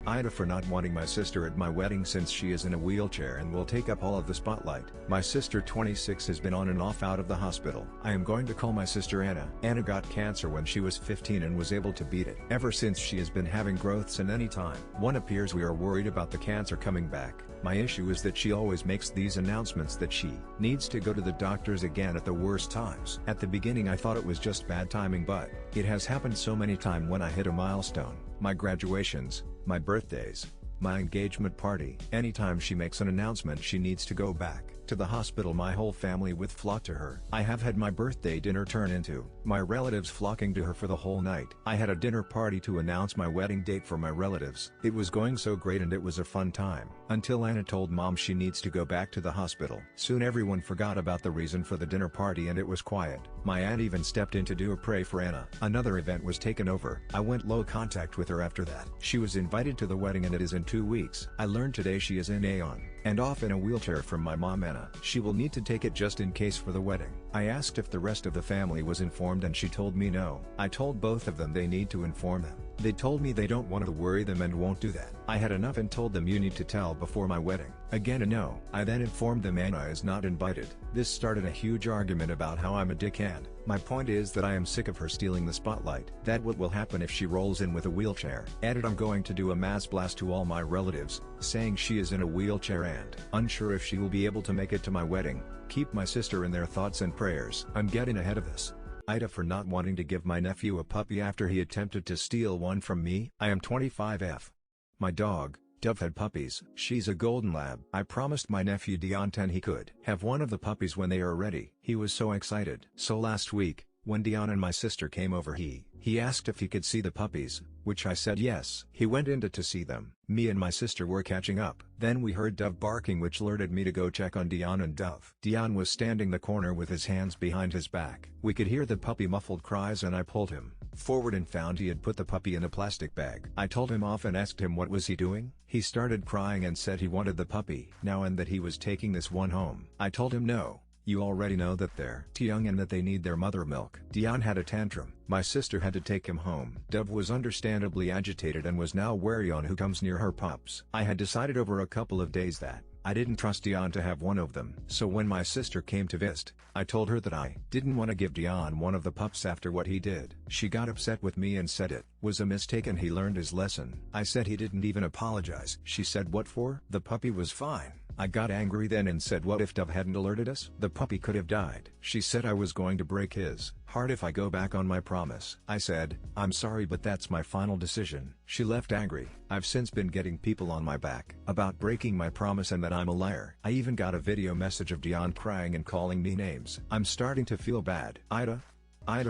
AITA for not wanting my sister at my wedding since she is in a wheelchair and will take up all of the spotlight. My sister 26 has been on and off out of the hospital. I am going to call my sister Anna. Anna got cancer when she was 15 and was able to beat it. Ever since she has been having growths in any time. One appears we are worried about the cancer coming back. My issue is that she always makes these announcements that she needs to go to the doctors again at the worst times. At the beginning I thought it was just bad timing, but it has happened so many times when I hit a milestone, my graduations, my birthdays, my engagement party. Anytime she makes an announcement she needs to go back to the hospital, my whole family would flock to her. I have had my birthday dinner turn into my relatives flocking to her for the whole night. I had a dinner party to announce my wedding date for my relatives. It was going so great and it was a fun time, until Anna told mom she needs to go back to the hospital. Soon everyone forgot about the reason for the dinner party and it was quiet. My aunt even stepped in to do a pray for Anna. Another event was taken over. I went low contact with her after that. She was invited to the wedding and it is in 2 weeks. I learned today she is in on and off in a wheelchair from my mom Anna. She will need to take it just in case for the wedding. I asked if the rest of the family was informed and she told me no. I told both of them they need to inform them. They told me they don't want to worry them and won't do that. I had enough and told them you need to tell before my wedding. Again a no. I then informed them Anna is not invited. This started a huge argument about how I'm a dickhand. My point is that I am sick of her stealing the spotlight. That what will happen if she rolls in with a wheelchair. Added I'm going to do a mass blast to all my relatives, saying she is in a wheelchair and unsure if she will be able to make it to my wedding. Keep my sister in their thoughts and prayers. I'm getting ahead of this. AITA for not wanting to give my nephew a puppy after he attempted to steal one from me. I am 25F. My dog, Dove, had puppies. She's a golden lab. I promised my nephew Dion 10 he could have one of the puppies when they are ready. He was so excited. So last week, when Dion and my sister came over he asked if he could see the puppies, which I said yes. He went in to see them. Me and my sister were catching up. Then we heard Dove barking which alerted me to go check on Dion and Dove. Dion was standing the corner with his hands behind his back. We could hear the puppy muffled cries and I pulled him forward and found he had put the puppy in a plastic bag. I told him off and asked him what was he doing. He started crying and said he wanted the puppy now and that he was taking this one home. I told him no. You already know that they're too young and that they need their mother milk. Dion had a tantrum. My sister had to take him home. Dove was understandably agitated and was now wary on who comes near her pups. I had decided over a couple of days that I didn't trust Dion to have one of them. So when my sister came to visit, I told her that I didn't want to give Dion one of the pups after what he did. She got upset with me and said it was a mistake and he learned his lesson. I said he didn't even apologize. She said what for? The puppy was fine. I got angry then and said what if Dove hadn't alerted us? The puppy could have died. She said I was going to break his heart if I go back on my promise. I said, I'm sorry but that's my final decision. She left angry. I've since been getting people on my back about breaking my promise and that I'm a liar. I even got a video message of Dion crying and calling me names. I'm starting to feel bad. AITA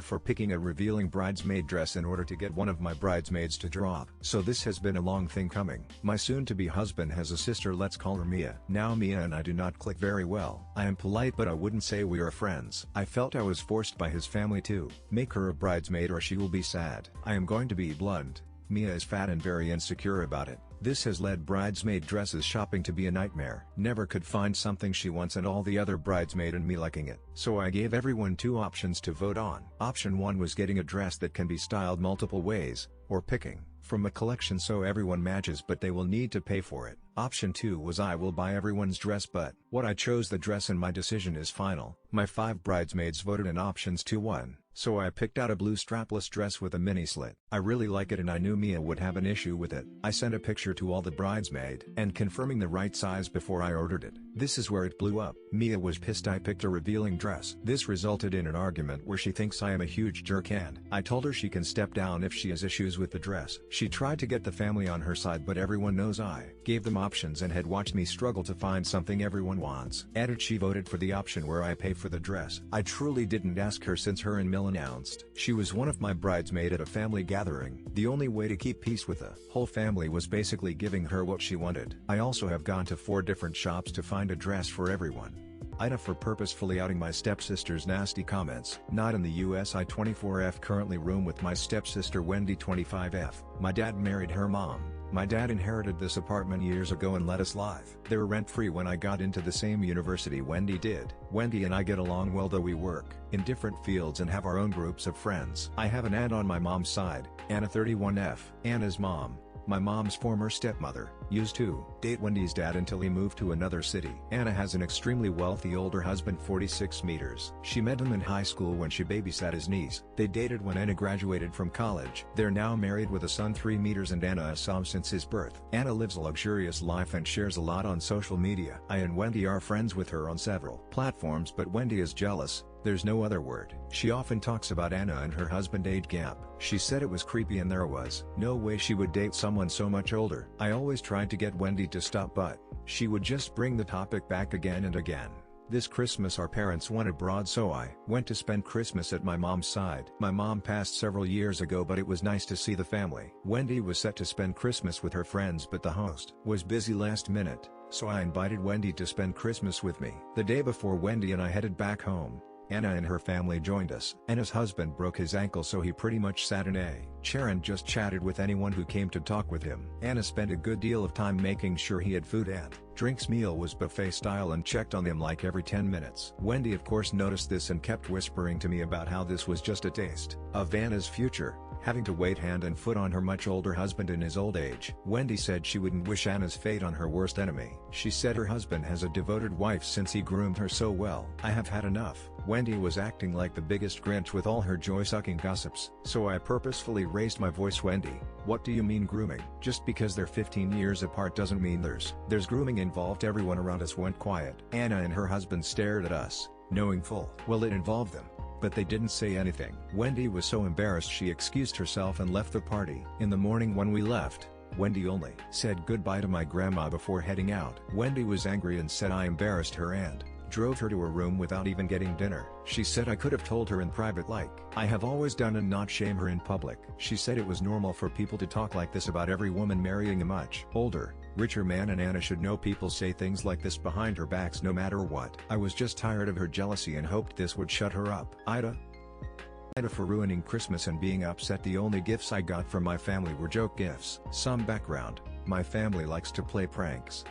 for picking a revealing bridesmaid dress in order to get one of my bridesmaids to drop. So this has been a long thing coming. My soon-to-be husband has a sister, let's call her Mia. Now Mia and I do not click very well. I am polite but I wouldn't say we are friends. I felt I was forced by his family to make her a bridesmaid or she will be sad. I am going to be blunt. Mia is fat and very insecure about it. This has led bridesmaid dresses shopping to be a nightmare. Never could find something she wants and all the other bridesmaid and me liking it. So I gave everyone 2 options to vote on. Option 1 was getting a dress that can be styled multiple ways, or picking from a collection so everyone matches but they will need to pay for it. Option 2 was I will buy everyone's dress but what I chose the dress and my decision is final. My 5 bridesmaids voted in options 2-1. So I picked out a blue strapless dress with a mini slit. I really like it and I knew Mia would have an issue with it. I sent a picture to all the bridesmaid and confirming the right size before I ordered it. This is where it blew up. Mia was pissed I picked a revealing dress. This resulted in an argument where she thinks I am a huge jerk and I told her she can step down if she has issues with the dress. She tried to get the family on her side but everyone knows I gave them options and had watched me struggle to find something everyone wants. Added she voted for the option where I pay for the dress. I truly didn't ask her since her and Mill announced she was one of my bridesmaid at a family gathering. The only way to keep peace with the whole family was basically giving her what she wanted. I also have gone to 4 different shops to find a dress for everyone. AITA for purposefully outing my stepsister's nasty comments. Not in the US. I 24F currently room with my stepsister Wendy 25F. My dad married her mom. My dad inherited this apartment years ago and let us live there rent-free when I got into the same university Wendy did. Wendy and I get along well though we work in different fields and have our own groups of friends. I have an aunt on my mom's side, Anna 31F. Anna's mom, my mom's former stepmother, used to date Wendy's dad until he moved to another city. Anna has an extremely wealthy older husband, 46 meters. She met him in high school when she babysat his niece. They dated when Anna graduated from college. They're now married with a son 3 meters and Anna has saw him since his birth. Anna lives a luxurious life and shares a lot on social media. I and Wendy are friends with her on several platforms, but Wendy is jealous. There's no other word. She often talks about Anna and her husband age gap. She said it was creepy and there was no way she would date someone so much older. I always tried to get Wendy to stop, but she would just bring the topic back again and again. This Christmas our parents went abroad, so I went to spend Christmas at my mom's side. My mom passed several years ago, but it was nice to see the family. Wendy was set to spend Christmas with her friends, but the host was busy last minute, so I invited Wendy to spend Christmas with me. The day before Wendy and I headed back home, Anna and her family joined us. Anna's husband broke his ankle, so he pretty much sat in a chair and just chatted with anyone who came to talk with him. Anna spent a good deal of time making sure he had food and drinks. Meal was buffet style and checked on him like every 10 minutes. Wendy of course noticed this and kept whispering to me about how this was just a taste of Anna's future, having to wait hand and foot on her much older husband in his old age. Wendy said she wouldn't wish Anna's fate on her worst enemy. She said her husband has a devoted wife since he groomed her so well. I have had enough. Wendy was acting like the biggest Grinch with all her joy-sucking gossips, so I purposefully raised my voice. Wendy, what do you mean grooming? Just because they're 15 years apart doesn't mean there's grooming involved. Everyone around us went quiet. Anna and her husband stared at us, knowing full well it involved them, but they didn't say anything. Wendy was so embarrassed she excused herself and left the party. In the morning when we left, Wendy only said goodbye to my grandma before heading out. Wendy was angry and said I embarrassed her and drove her to her room without even getting dinner. She said I could have told her in private like I have always done and not shame her in public. She said it was normal for people to talk like this about every woman marrying a much older, richer man, and Anna should know people say things like this behind her backs no matter what. I was just tired of her jealousy and hoped this would shut her up. AITA for ruining Christmas and being upset. The only gifts I got from my family were joke gifts. Some background: my family likes to play pranks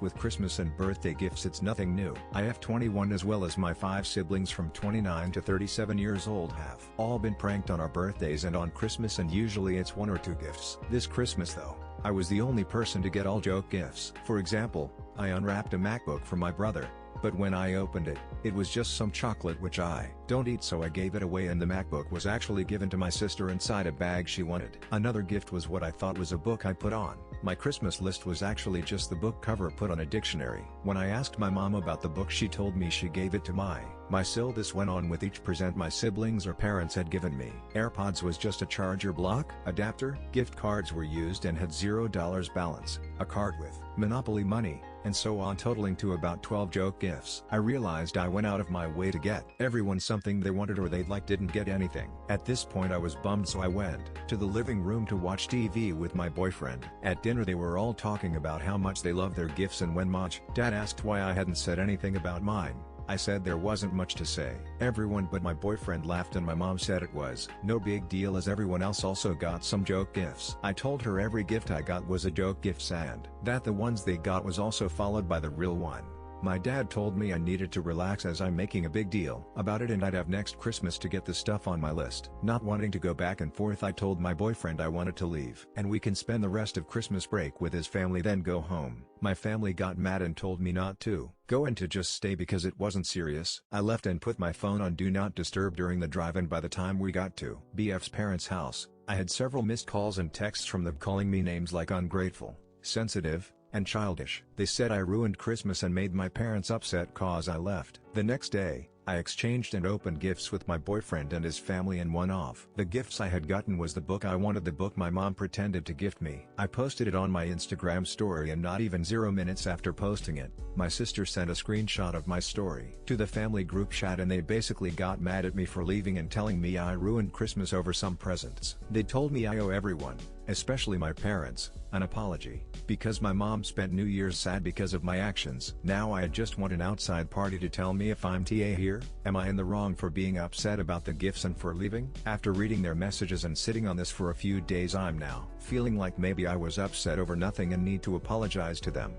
with Christmas and birthday gifts. It's nothing new. I have 21 as well as my 5 siblings from 29 to 37 years old have all been pranked on our birthdays and on Christmas, and usually it's 1 or 2 gifts. This Christmas though, I was the only person to get all joke gifts. For example, I unwrapped a MacBook from my brother, but when I opened it, it was just some chocolate which I don't eat, so I gave it away, and the MacBook was actually given to my sister inside a bag she wanted. Another gift was what I thought was a book I put on my Christmas list was actually just the book cover put on a dictionary. When I asked my mom about the book, she told me she gave it to my sil. This went on with each present my siblings or parents had given me. AirPods was just a charger block adapter. Gift cards were used and had $0 balance, a card with Monopoly money, and so on, totaling to about 12 joke gifts. I realized I went out of my way to get everyone something they wanted or they'd like didn't get anything. At this point I was bummed, so I went to the living room to watch TV with my boyfriend. At dinner they were all talking about how much they love their gifts, and when Dad asked why I hadn't said anything about mine, I said there wasn't much to say. Everyone but my boyfriend laughed and my mom said it was no big deal as everyone else also got some joke gifts. I told her every gift I got was a joke gift and that the ones they got was also followed by the real one. My dad told me I needed to relax as I'm making a big deal about it and I'd have next Christmas to get the stuff on my list. Not wanting to go back and forth, I told my boyfriend I wanted to leave and we can spend the rest of Christmas break with his family then go home. My family got mad and told me not to go and to just stay because it wasn't serious. I left and put my phone on Do Not Disturb during the drive, and by the time we got to BF's parents' house, I had several missed calls and texts from them calling me names like ungrateful, sensitive, and childish. They said I ruined Christmas and made my parents upset cause I left. The next day, I exchanged and opened gifts with my boyfriend and his family, and one of the gifts I had gotten was the book I wanted, the book my mom pretended to gift me. I posted it on my Instagram story, and not even 0 minutes after posting it, my sister sent a screenshot of my story to the family group chat, and they basically got mad at me for leaving and telling me I ruined Christmas over some presents. They told me I owe everyone, especially my parents, an apology, because my mom spent New Year's sad because of my actions. Now I just want an outside party to tell me if I'm TA here. Am I in the wrong for being upset about the gifts and for leaving? After reading their messages and sitting on this for a few days, I'm now feeling like maybe I was upset over nothing and need to apologize to them.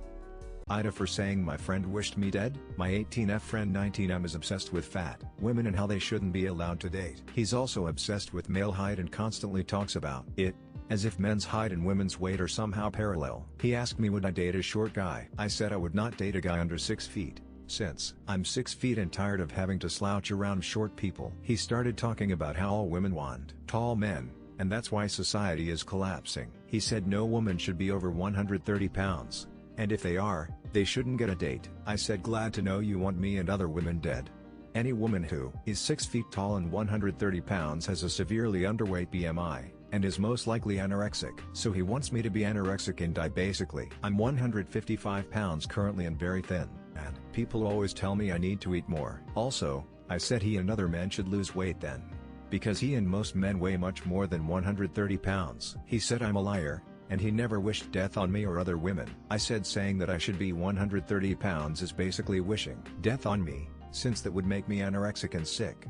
AITA for saying my friend wished me dead. My 18F friend 19M is obsessed with fat women and how they shouldn't be allowed to date. He's also obsessed with male height and constantly talks about it. as if men's height and women's weight are somehow parallel. He asked me would I date a short guy. I said I would not date a guy under 6 feet, since I'm 6 feet and tired of having to slouch around short people. He started talking about how all women want tall men, and that's why society is collapsing. He said no woman should be over 130 pounds, and if they are, they shouldn't get a date. I said glad to know you want me and other women dead. Any woman who is 6 feet tall and 130 pounds has a severely underweight BMI, and is most likely anorexic. So he wants me to be anorexic and die basically. I'm 155 pounds currently and very thin, and people always tell me I need to eat more. Also, I said he and other men should lose weight then, because he and most men weigh much more than 130 pounds. He said I'm a liar, and he never wished death on me or other women. I said saying that I should be 130 pounds is basically wishing death on me, since that would make me anorexic and sick.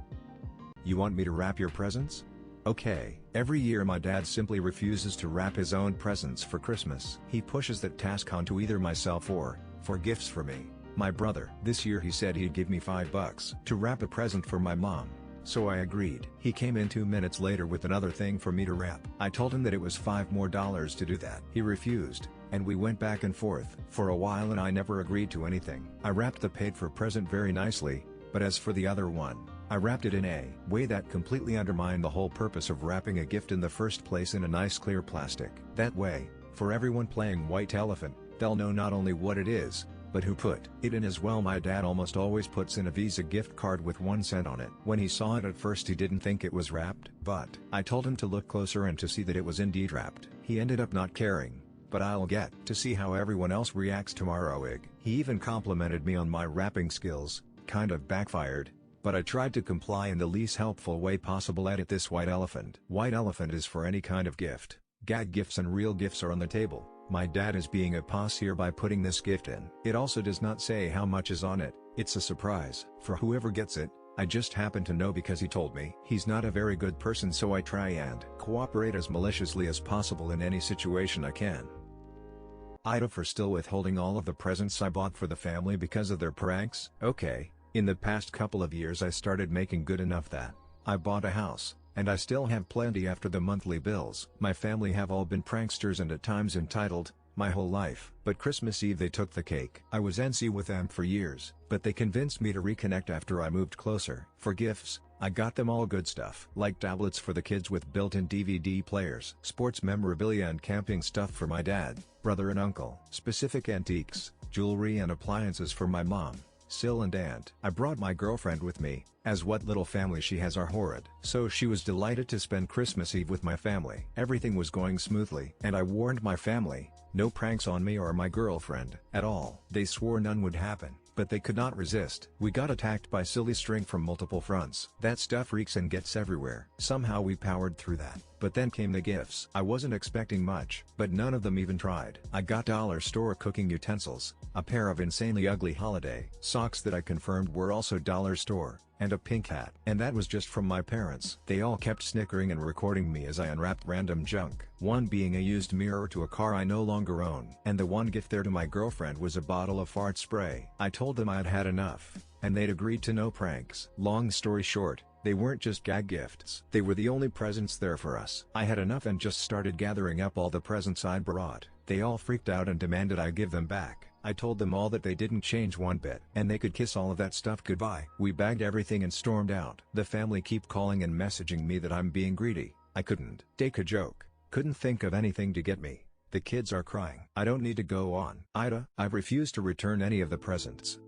You want me to wrap your presents? Okay. Every year my dad simply refuses to wrap his own presents for Christmas. He pushes that task onto either myself or, for gifts for me, my brother. This year he said he'd give me $5 to wrap a present for my mom. So I agreed. He came in 2 minutes later with another thing for me to wrap. I told him that it was $5 more to do that. He refused, and we went back and forth for a while and I never agreed to anything. I wrapped the paid for present very nicely, but as for the other one, I wrapped it in a way that completely undermined the whole purpose of wrapping a gift in the first place in a nice clear plastic. That way, for everyone playing white elephant, they'll know not only what it is, but who put it in as well. My dad almost always puts in a Visa gift card with 1 cent on it. When he saw it at first he didn't think it was wrapped, but I told him to look closer and to see that it was indeed wrapped. He ended up not caring, but I'll get to see how everyone else reacts tomorrow. He even complimented me on my wrapping skills, kind of backfired, but I tried to comply in the least helpful way possible. Edit this white elephant. White elephant is for any kind of gift. Gag gifts and real gifts are on the table. My dad is being a boss here by putting this gift in. It also does not say how much is on it. It's a surprise for whoever gets it. I just happen to know because he told me. He's not a very good person, so I try and cooperate as maliciously as possible in any situation I can. AITA for still withholding all of the presents I bought for the family because of their pranks. Okay, in the past couple of years I started making good enough that I bought a house, and I still have plenty after the monthly bills. My family have all been pranksters and at times entitled, my whole life. But Christmas Eve they took the cake. I was NC with them for years, but they convinced me to reconnect after I moved closer. For gifts, I got them all good stuff, like tablets for the kids with built-in DVD players, sports memorabilia and camping stuff for my dad, brother and uncle, specific antiques, jewelry and appliances for my mom, Sil and aunt. I brought my girlfriend with me, as what little family she has are horrid. So she was delighted to spend Christmas Eve with my family. Everything was going smoothly, and I warned my family, no pranks on me or my girlfriend at all. They swore none would happen, but they could not resist. We got attacked by silly string from multiple fronts. That stuff reeks and gets everywhere. Somehow we powered through that. But then came the gifts. I wasn't expecting much, but none of them even tried. I got dollar store cooking utensils, a pair of insanely ugly holiday socks that I confirmed were also dollar store, and a pink hat. And that was just from my parents. They all kept snickering and recording me as I unwrapped random junk, one being a used mirror to a car I no longer own. And the one gift there to my girlfriend was a bottle of fart spray. I told them I'd had enough, and they'd agreed to no pranks. Long story short, they weren't just gag gifts. They were the only presents there for us. I had enough and just started gathering up all the presents I'd brought. They all freaked out and demanded I give them back. I told them all that they didn't change one bit, and they could kiss all of that stuff goodbye. We bagged everything and stormed out. The family keep calling and messaging me that I'm being greedy. I couldn't take a joke. Couldn't think of anything to get me. The kids are crying. I don't need to go on. AITA, I've refused to return any of the presents.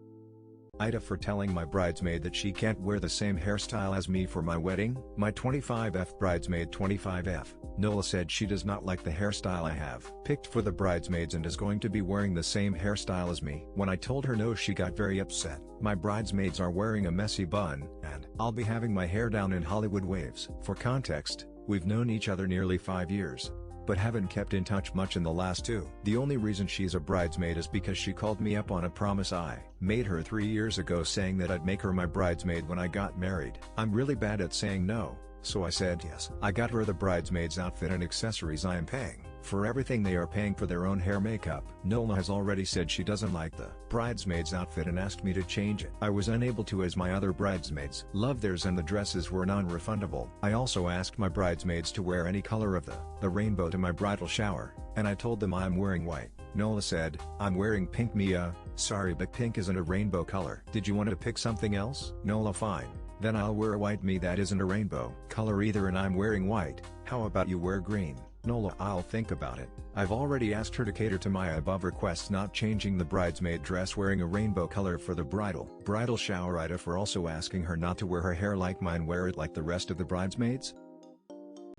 AITA for telling my bridesmaid that she can't wear the same hairstyle as me for my wedding. My 25F bridesmaid 25F, Nola said she does not like the hairstyle I have picked for the bridesmaids and is going to be wearing the same hairstyle as me. When I told her no, she got very upset. My bridesmaids are wearing a messy bun, and I'll be having my hair down in Hollywood waves. For context, we've known each other nearly 5 years, but haven't kept in touch much in the last 2. The only reason she's a bridesmaid is because she called me up on a promise I made her 3 years ago saying that I'd make her my bridesmaid when I got married. I'm really bad at saying no, so I said yes. I got her the bridesmaid's outfit and accessories I am paying for everything they are paying for their own hair makeup. Nola has already said she doesn't like the bridesmaid's outfit and asked me to change it. I was unable to as my other bridesmaids loved theirs and the dresses were non-refundable. I also asked my bridesmaids to wear any color of the rainbow to my bridal shower, and I told them I'm wearing white. Nola said, "I'm wearing pink." Mia, "Sorry but pink isn't a rainbow color. Did you want to pick something else?" Nola, "Fine. Then I'll wear white." Me, "That isn't a rainbow color either and I'm wearing white. How about you wear green?" Nola, "I'll think about it. I've already asked her to cater to my above requests, not changing the bridesmaid dress wearing a rainbow color for the bridal shower. AITA, for also asking her not to wear her hair like mine, wear it like the rest of the bridesmaids.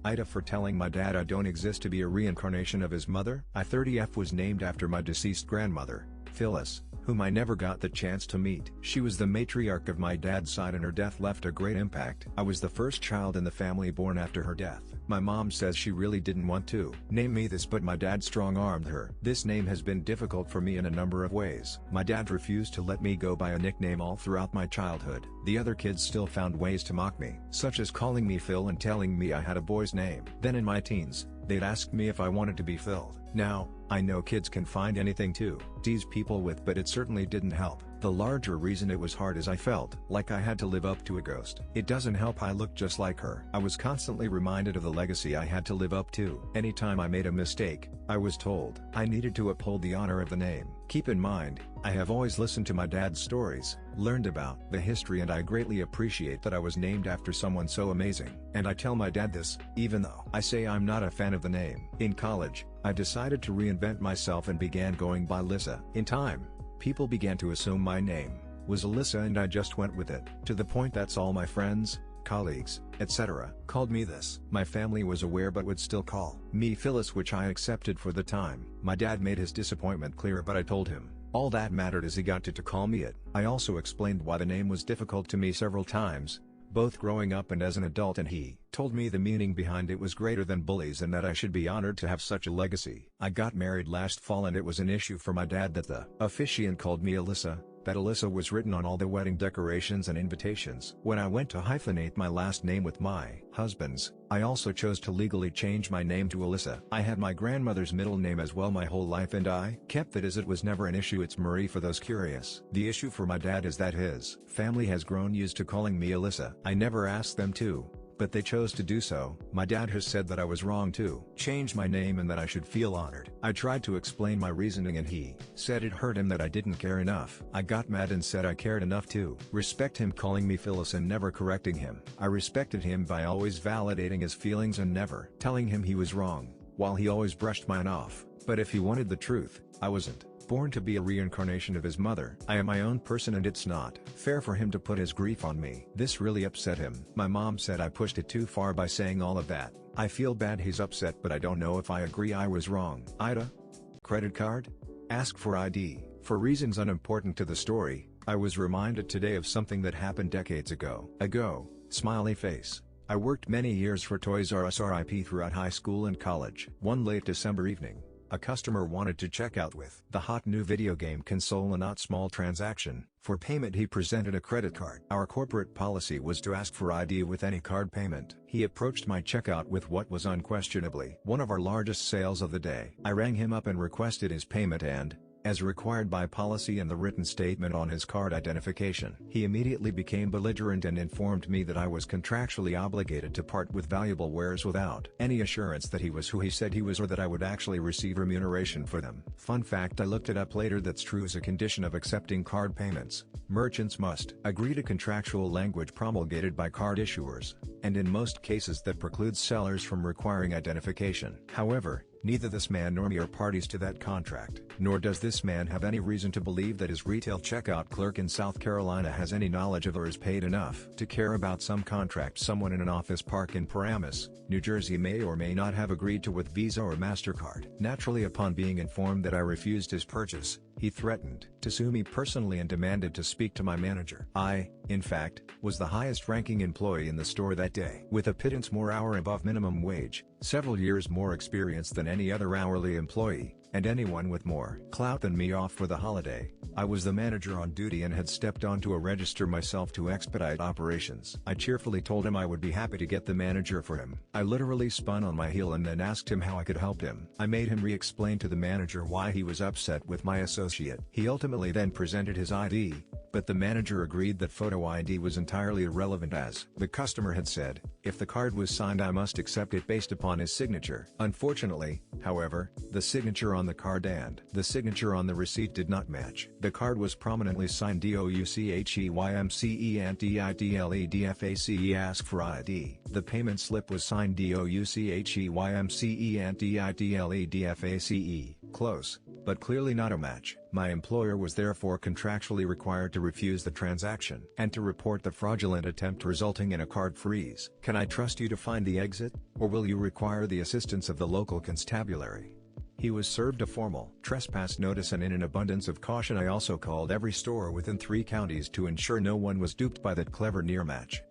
AITA, for telling my dad I don't exist to be a reincarnation of his mother. I-30F was named after my deceased grandmother, Phyllis, whom I never got the chance to meet. She was the matriarch of my dad's side and her death left a great impact. I was the first child in the family born after her death. My mom says she really didn't want to name me this, but my dad strong-armed her. This name has been difficult for me in a number of ways. My dad refused to let me go by a nickname all throughout my childhood. The other kids still found ways to mock me, such as calling me Phil and telling me I had a boy's name. Then in my teens, they'd ask me if I wanted to be Phil. Now, I know kids can find anything to tease people with, but it certainly didn't help. The larger reason it was hard is I felt like I had to live up to a ghost. It doesn't help I look just like her. I was constantly reminded of the legacy I had to live up to. Anytime I made a mistake, I was told I needed to uphold the honor of the name. Keep in mind, I have always listened to my dad's stories, learned about the history, and I greatly appreciate that I was named after someone so amazing. And I tell my dad this, even though I say I'm not a fan of the name. In college, I decided to reinvent myself and began going by Lissa. In time, people began to assume my name was Alyssa and I just went with it, to the point that's all my friends, colleagues, etc. called me this. My family was aware but would still call me Phyllis, which I accepted for the time. My dad made his disappointment clear, but I told him all that mattered is he got to call me it. I also explained why the name was difficult to me several times, both growing up and as an adult, and he told me the meaning behind it was greater than bullies and that I should be honored to have such a legacy. I got married last fall and it was an issue for my dad that the officiant called me Alyssa, that Alyssa was written on all the wedding decorations and invitations. When I went to hyphenate my last name with my husband's, I also chose to legally change my name to Alyssa. I had my grandmother's middle name as well my whole life and I kept it as it was never an issue. It's Marie for those curious. The issue for my dad is that his family has grown used to calling me Alyssa. I never asked them to, but they chose to do so. My dad has said that I was wrong to change my name and that I should feel honored. I tried to explain my reasoning and he said it hurt him that I didn't care enough. I got mad and said I cared enough to respect him calling me Phyllis and never correcting him. I respected him by always validating his feelings and never telling him he was wrong, while he always brushed mine off. But if he wanted the truth, I wasn't born to be a reincarnation of his mother. I am my own person and it's not fair for him to put his grief on me. This really upset him. My mom said I pushed it too far by saying all of that. I feel bad he's upset, but I don't know if I agree I was wrong. AITA? Credit card? Ask for ID. For reasons unimportant to the story, I was reminded today of something that happened decades ago. Smiley face. I worked many years for Toys R Us RIP throughout high school and college. One late December evening, a customer wanted to check out with the hot new video game console, a not small transaction. For payment he presented a credit card. Our corporate policy was to ask for ID with any card payment. He approached my checkout with what was unquestionably one of our largest sales of the day. I rang him up and requested his payment and, as required by policy and the written statement on his card identification, he immediately became belligerent and informed me that I was contractually obligated to part with valuable wares without any assurance that he was who he said he was or that I would actually receive remuneration for them. Fun fact, I looked it up later, that's true. As a condition of accepting card payments, merchants must agree to contractual language promulgated by card issuers, and in most cases that precludes sellers from requiring identification. However, neither this man nor me are parties to that contract, nor does this man have any reason to believe that his retail checkout clerk in South Carolina has any knowledge of or is paid enough to care about some contract someone in an office park in Paramus, New Jersey may or may not have agreed to with Visa or MasterCard. Naturally, upon being informed that I refused his purchase, he threatened to sue me personally and demanded to speak to my manager. I, in fact, was the highest ranking employee in the store that day, with a pittance more hour above minimum wage, several years more experience than any other hourly employee, and anyone with more clout than me off for the holiday. I was the manager on duty and had stepped onto a register myself to expedite operations. I cheerfully told him I would be happy to get the manager for him. I literally spun on my heel and then asked him how I could help him. I made him re-explain to the manager why he was upset with my associate. He ultimately then presented his ID, but the manager agreed that photo ID was entirely irrelevant as the customer had said, if the card was signed I must accept it based upon his signature. Unfortunately, however, the signature on the card and the signature on the receipt did not match. The card was prominently signed DOUCHEYMCE and DITLEDFACE ask for ID. The payment slip was signed DOUCHEYMCE and DITLEDFACE, close, but clearly not a match. My employer was therefore contractually required to refuse the transaction and to report the fraudulent attempt resulting in a card freeze. Can I trust you to find the exit, or will you require the assistance of the local constabulary? He was served a formal trespass notice, and in an abundance of caution I also called every store within 3 counties to ensure no one was duped by that clever near match.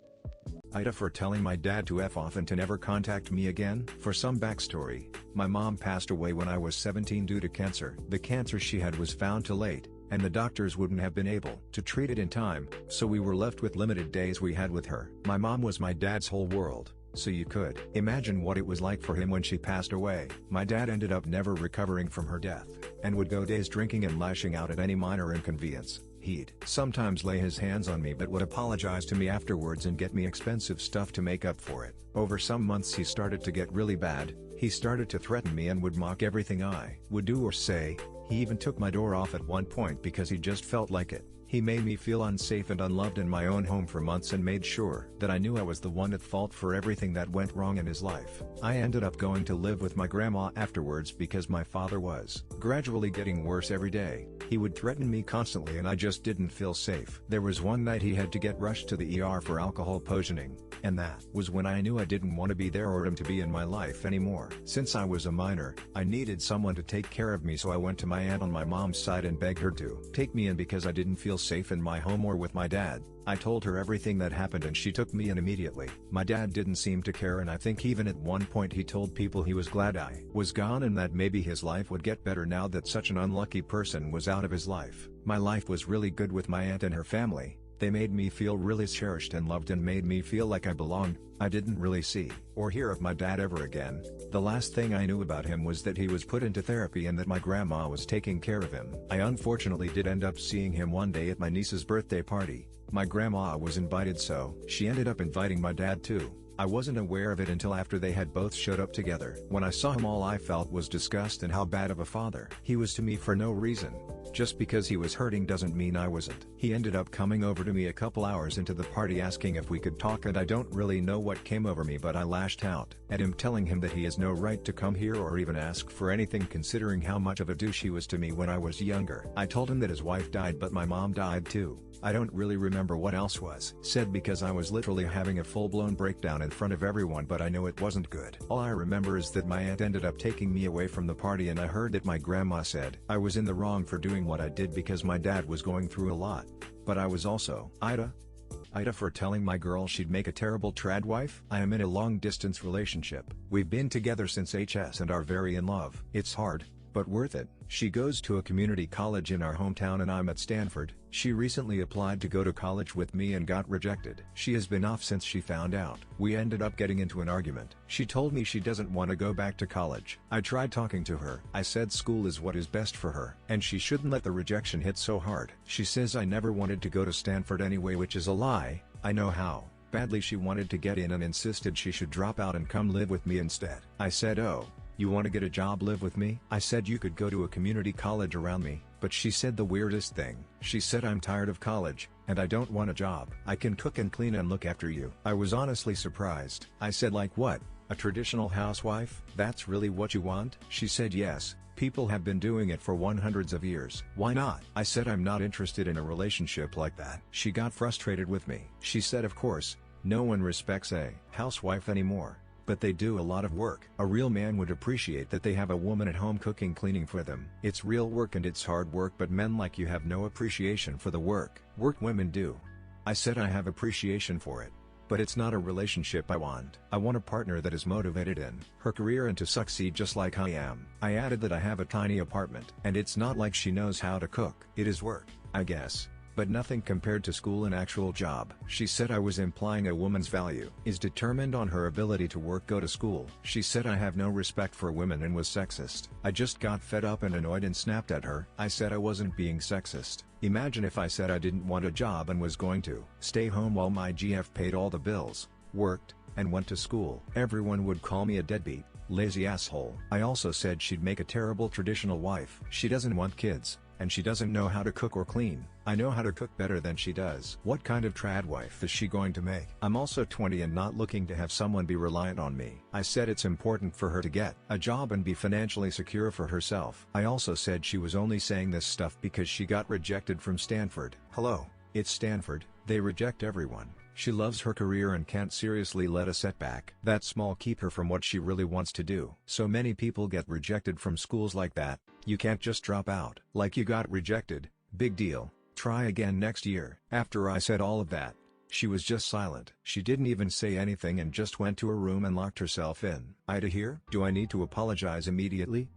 AITA for telling my dad to F off and to never contact me again. For some backstory, my mom passed away when I was 17 due to cancer. The cancer she had was found too late, and the doctors wouldn't have been able to treat it in time, so we were left with limited days we had with her. My mom was my dad's whole world, so you could imagine what it was like for him when she passed away. My dad ended up never recovering from her death, and would go days drinking and lashing out at any minor inconvenience. He'd sometimes lay his hands on me but would apologize to me afterwards and get me expensive stuff to make up for it. Over some months he started to get really bad. He started to threaten me and would mock everything I would do or say. He even took my door off at one point because he just felt like it. He made me feel unsafe and unloved in my own home for months and made sure that I knew I was the one at fault for everything that went wrong in his life. I ended up going to live with my grandma afterwards because my father was gradually getting worse every day. He would threaten me constantly and I just didn't feel safe. There was one night he had to get rushed to the ER for alcohol poisoning, and that was when I knew I didn't want to be there or him to be in my life anymore. Since I was a minor, I needed someone to take care of me, so I went to my aunt on my mom's side and begged her to take me in because I didn't feel safe in my home or with my dad. I told her everything that happened and she took me in immediately. My dad didn't seem to care, and I think even at one point he told people he was glad I was gone and that maybe his life would get better now that such an unlucky person was out of his life. My life was really good with my aunt and her family. They made me feel really cherished and loved and made me feel like I belonged. I didn't really see or hear of my dad ever again. The last thing I knew about him was that he was put into therapy and that my grandma was taking care of him. I unfortunately did end up seeing him one day at my niece's birthday party. My grandma was invited, so she ended up inviting my dad too. I wasn't aware of it until after they had both showed up together. When I saw him, all I felt was disgust and how bad of a father he was to me for no reason. Just because he was hurting doesn't mean I wasn't. He ended up coming over to me a couple hours into the party asking if we could talk, and I don't really know what came over me, but I lashed out at him, telling him that he has no right to come here or even ask for anything considering how much of a douche he was to me when I was younger. I told him that his wife died but my mom died too. I don't really remember what else was said because I was literally having a full-blown breakdown in front of everyone, but I know it wasn't good. All I remember is that my aunt ended up taking me away from the party, and I heard that my grandma said I was in the wrong for doing what I did because my dad was going through a lot. But I was also AITA for telling my girl she'd make a terrible trad wife. I am in a long-distance relationship. We've been together since HS and are very in love. It's hard, but worth it. She goes to a community college in our hometown and I'm at Stanford. She recently applied to go to college with me and got rejected. She has been off since she found out. We ended up getting into an argument. She told me she doesn't want to go back to college. I tried talking to her. I said school is what is best for her, and she shouldn't let the rejection hit so hard. She says I never wanted to go to Stanford anyway, which is a lie. I know how badly she wanted to get in and insisted she should drop out and come live with me instead. I said, "Oh, you want to get a job, live with me?" I said you could go to a community college around me, but she said the weirdest thing. She said I'm tired of college, and I don't want a job. I can cook and clean and look after you. I was honestly surprised. I said, like what? A traditional housewife? That's really what you want? She said yes. People have been doing it for hundreds of years. Why not? I said I'm not interested in a relationship like that. She got frustrated with me. She said of course, no one respects a housewife anymore, but they do a lot of work. A real man would appreciate that they have a woman at home cooking, cleaning for them. It's real work and it's hard work, but men like you have no appreciation for the work women do. I said I have appreciation for it. But it's not a relationship I want. I want a partner that is motivated in her career and to succeed just like I am. I added that I have a tiny apartment, and it's not like she knows how to cook. It is work, I guess, but nothing compared to school and actual job. She said I was implying a woman's value is determined on her ability to work, go to school. She said I have no respect for women and was sexist. I just got fed up and annoyed and snapped at her. I said I wasn't being sexist. Imagine if I said I didn't want a job and was going to stay home while my GF paid all the bills, worked, and went to school. Everyone would call me a deadbeat, lazy asshole. I also said she'd make a terrible traditional wife. She doesn't want kids, and she doesn't know how to cook or clean. I know how to cook better than she does. What kind of trad wife is she going to make? I'm also 20 and not looking to have someone be reliant on me. I said it's important for her to get a job and be financially secure for herself. I also said she was only saying this stuff because she got rejected from Stanford. Hello, it's Stanford, they reject everyone. She loves her career and can't seriously let a setback that small keep her from what she really wants to do. So many people get rejected from schools like that. You can't just drop out. Like you got rejected, big deal, try again next year. After I said all of that, she was just silent. She didn't even say anything and just went to her room and locked herself in. AITA here? Do I need to apologize immediately?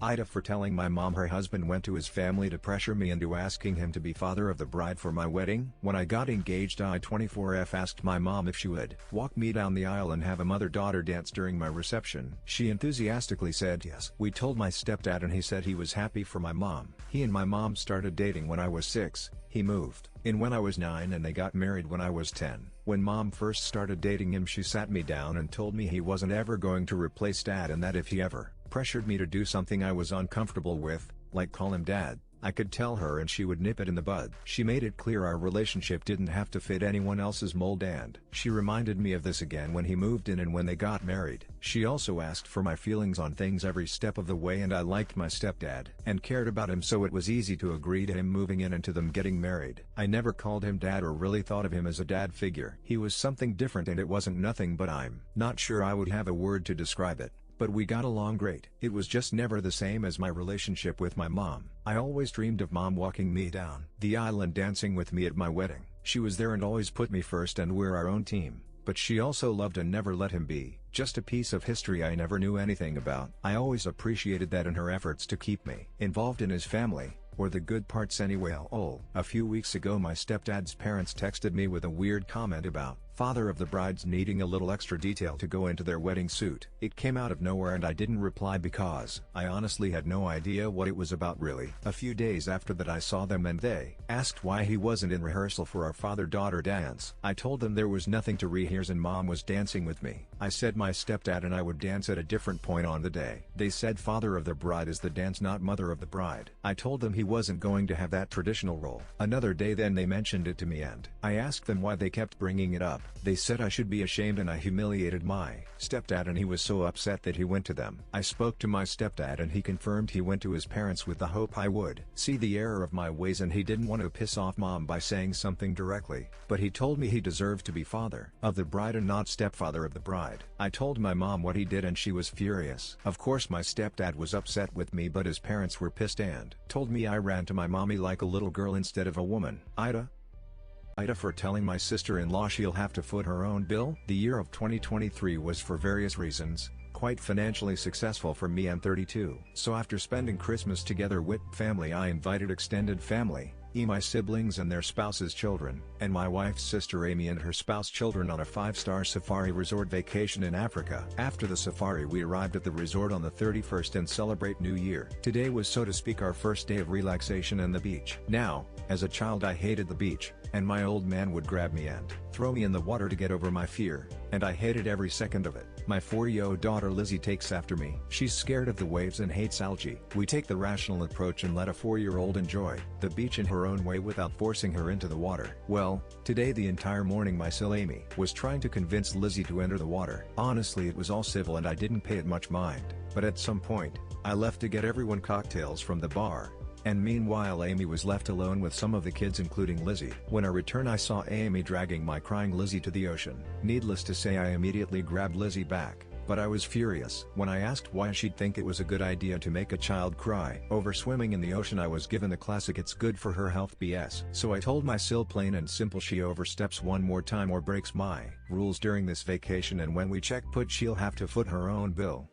AITA for telling my mom her husband went to his family to pressure me into asking him to be father of the bride for my wedding. When I got engaged, I-24F asked my mom if she would walk me down the aisle and have a mother-daughter dance during my reception. She enthusiastically said yes. We told my stepdad and he said he was happy for my mom. He and my mom started dating when I was 6, he moved in when I was 9 and they got married when I was 10. When mom first started dating him, she sat me down and told me he wasn't ever going to replace dad and that if he ever pressured me to do something I was uncomfortable with, like call him dad, I could tell her and she would nip it in the bud. She made it clear our relationship didn't have to fit anyone else's mold, and she reminded me of this again when he moved in and when they got married. She also asked for my feelings on things every step of the way, and I liked my stepdad and cared about him, so it was easy to agree to him moving in and to them getting married. I never called him dad or really thought of him as a dad figure. He was something different and it wasn't nothing, but I'm not sure I would have a word to describe it. But we got along great. It was just never the same as my relationship with my mom. I always dreamed of mom walking me down the aisle and dancing with me at my wedding. She was there and always put me first, and we're our own team. But she also loved and never let him be just a piece of history I never knew anything about. I always appreciated that in her efforts to keep me involved in his family, or the good parts anyway. A few weeks ago my stepdad's parents texted me with a weird comment about father of the brides needing a little extra detail to go into their wedding suit. It came out of nowhere and I didn't reply because I honestly had no idea what it was about really. A few days after that I saw them and they asked why he wasn't in rehearsal for our father-daughter dance. I told them there was nothing to rehearse and mom was dancing with me. I said my stepdad and I would dance at a different point on the day. They said father of the bride is the dance, not mother of the bride. I told them he wasn't going to have that traditional role. Another day then they mentioned it to me and I asked them why they kept bringing it up. They said I should be ashamed and I humiliated my stepdad and he was so upset that he went to them. I spoke to my stepdad and he confirmed he went to his parents with the hope I would see the error of my ways, and he didn't want to piss off mom by saying something directly, but he told me he deserved to be father of the bride and not stepfather of the bride. I told my mom what he did and she was furious. Of course my stepdad was upset with me, but his parents were pissed and told me I ran to my mommy like a little girl instead of a woman. AITA for telling my sister-in-law she'll have to foot her own bill. The year of 2023 was, for various reasons, quite financially successful for me. I'm 32. So after spending Christmas together with family, I invited extended family, my siblings and their spouses' children, and my wife's sister Amy and her spouse children on a 5-star safari resort vacation in Africa. After the safari we arrived at the resort on the 31st and celebrate New Year. Today was, so to speak, our first day of relaxation and the beach. Now, as a child I hated the beach, and my old man would grab me and throw me in the water to get over my fear, and I hated every second of it. My 4-year-old daughter Lizzie takes after me. She's scared of the waves and hates algae. We take the rational approach and let a 4-year-old enjoy the beach in her own way without forcing her into the water. Well, today the entire morning my sil Amy was trying to convince Lizzie to enter the water. Honestly, it was all civil and I didn't pay it much mind, but at some point, I left to get everyone cocktails from the bar. And meanwhile Amy was left alone with some of the kids including Lizzie. When I returned I saw Amy dragging my crying Lizzie to the ocean. Needless to say I immediately grabbed Lizzie back, but I was furious. When I asked why she'd think it was a good idea to make a child cry over swimming in the ocean, I was given the classic "it's good for her health" BS. So I told my sil plain and simple, she oversteps one more time or breaks my rules during this vacation, and when we check put, she'll have to foot her own bill.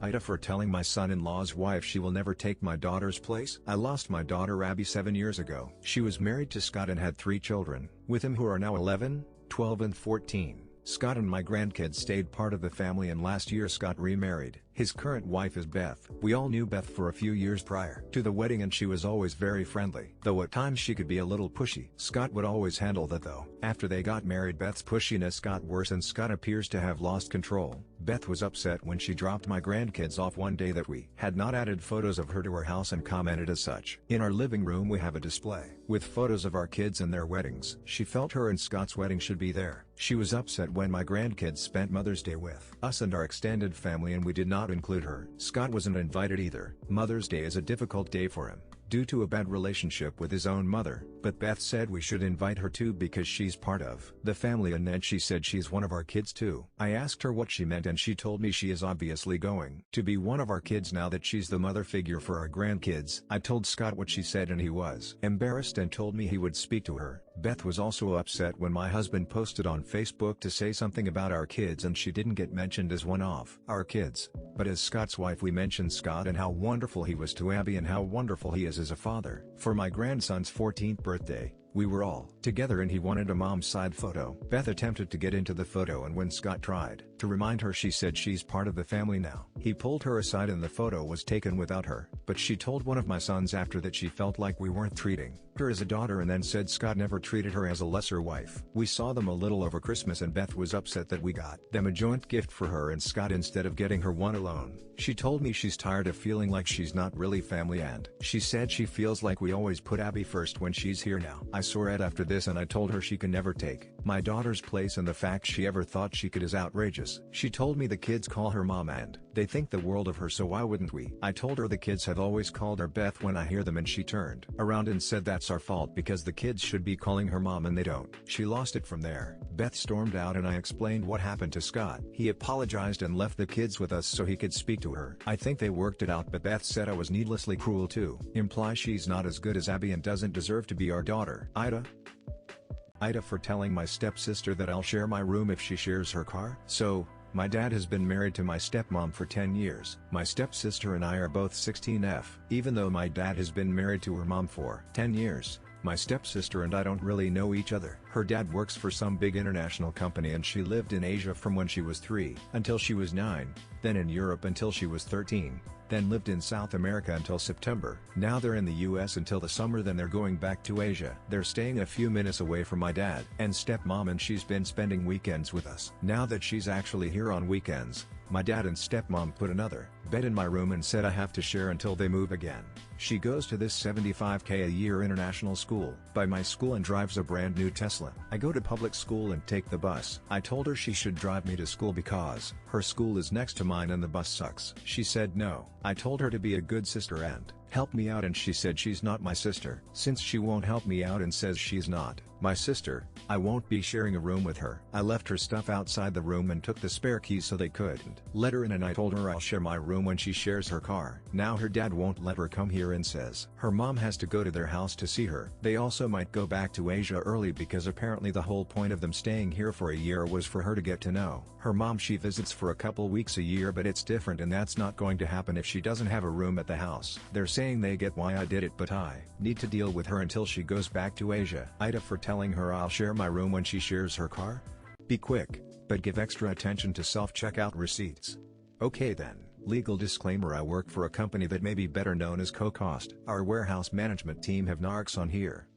AITA for telling my son-in-law's wife she will never take my daughter's place. I lost my daughter Abby 7 years ago. She was married to Scott and had 3 children with him who are now 11, 12 and 14. Scott and my grandkids stayed part of the family, and last year Scott remarried. His current wife is Beth. We all knew Beth for a few years prior to the wedding, and she was always very friendly, though at times she could be a little pushy. Scott would always handle that though. After they got married, Beth's pushiness got worse and Scott appears to have lost control. Beth was upset when she dropped my grandkids off one day that we had not added photos of her to her house and commented as such. In our living room we have a display with photos of our kids and their weddings. She felt her and Scott's wedding should be there. She was upset when my grandkids spent Mother's Day with us and our extended family and we did not include her. Scott wasn't invited either. Mother's Day is a difficult day for him due to a bad relationship with his own mother, but Beth said we should invite her too because she's part of the family, and then she said she's one of our kids too. I asked her what she meant and she told me she is obviously going to be one of our kids now that she's the mother figure for our grandkids. I told Scott what she said and he was embarrassed and told me he would speak to her. Beth was also upset when my husband posted on Facebook to say something about our kids and she didn't get mentioned as one of our kids, but as Scott's wife we mentioned Scott and how wonderful he was to Abby and how wonderful he is as a father. For my grandson's 14th birthday, we were all together and he wanted a mom's side photo. Beth attempted to get into the photo and when Scott tried to remind her, she said she's part of the family now. He pulled her aside and the photo was taken without her, but she told one of my sons after that she felt like we weren't treating her as a daughter and then said Scott never treated her as a lesser wife. We saw them a little over Christmas and Beth was upset that we got them a joint gift for her and Scott instead of getting her one alone. She told me she's tired of feeling like she's not really family and she said she feels like we always put Abby first when she's here now. I saw Ed after this and I told her she can never take my daughter's place and the fact she ever thought she could is outrageous. She told me the kids call her mom and they think the world of her, so why wouldn't we? I told her the kids have always called her Beth when I hear them and she turned around and said that's our fault because the kids should be calling her mom and they don't. She lost it from there. Beth stormed out and I explained what happened to Scott. He apologized and left the kids with us so he could speak to her. I think they worked it out, but Beth said I was needlessly cruel too. Imply she's not as good as Abby and doesn't deserve to be our daughter. AITA for telling my stepsister that I'll share my room if she shares her car. So, my dad has been married to my stepmom for 10 years. My stepsister and I are both 16F. Even though my dad has been married to her mom for 10 years, my stepsister and I don't really know each other. Her dad works for some big international company and she lived in Asia from when she was 3 until she was 9, then in Europe until she was 13, then lived in South America until September. Now they're in the US until the summer, then they're going back to Asia. They're staying a few minutes away from my dad and stepmom and she's been spending weekends with us. Now that she's actually here on weekends, my dad and stepmom put another bed in my room and said I have to share until they move again. She goes to this $75K a year international school by my school and drives a brand new Tesla. I go to public school and take the bus. I told her she should drive me to school because her school is next to mine and the bus sucks. She said no. I told her to be a good sister and help me out and she said she's not my sister. Since she won't help me out and says she's not my sister, I won't be sharing a room with her. I left her stuff outside the room and took the spare keys so they couldn't let her in, and I told her I'll share my room when she shares her car. Now her dad won't let her come here and says her mom has to go to their house to see her. They also might go back to Asia early because apparently the whole point of them staying here for a year was for her to get to know her mom. She visits for a couple weeks a year, but it's different and that's not going to happen if she doesn't have a room at the house. They're saying they get why I did it, but I need to deal with her until she goes back to Asia. AITA for telling her I'll share my room when she shares her car. Be quick, but give extra attention to self-checkout receipts. Okay then. Legal disclaimer: I work for a company that may be better known as CoCost. Our warehouse management team have narcs on here,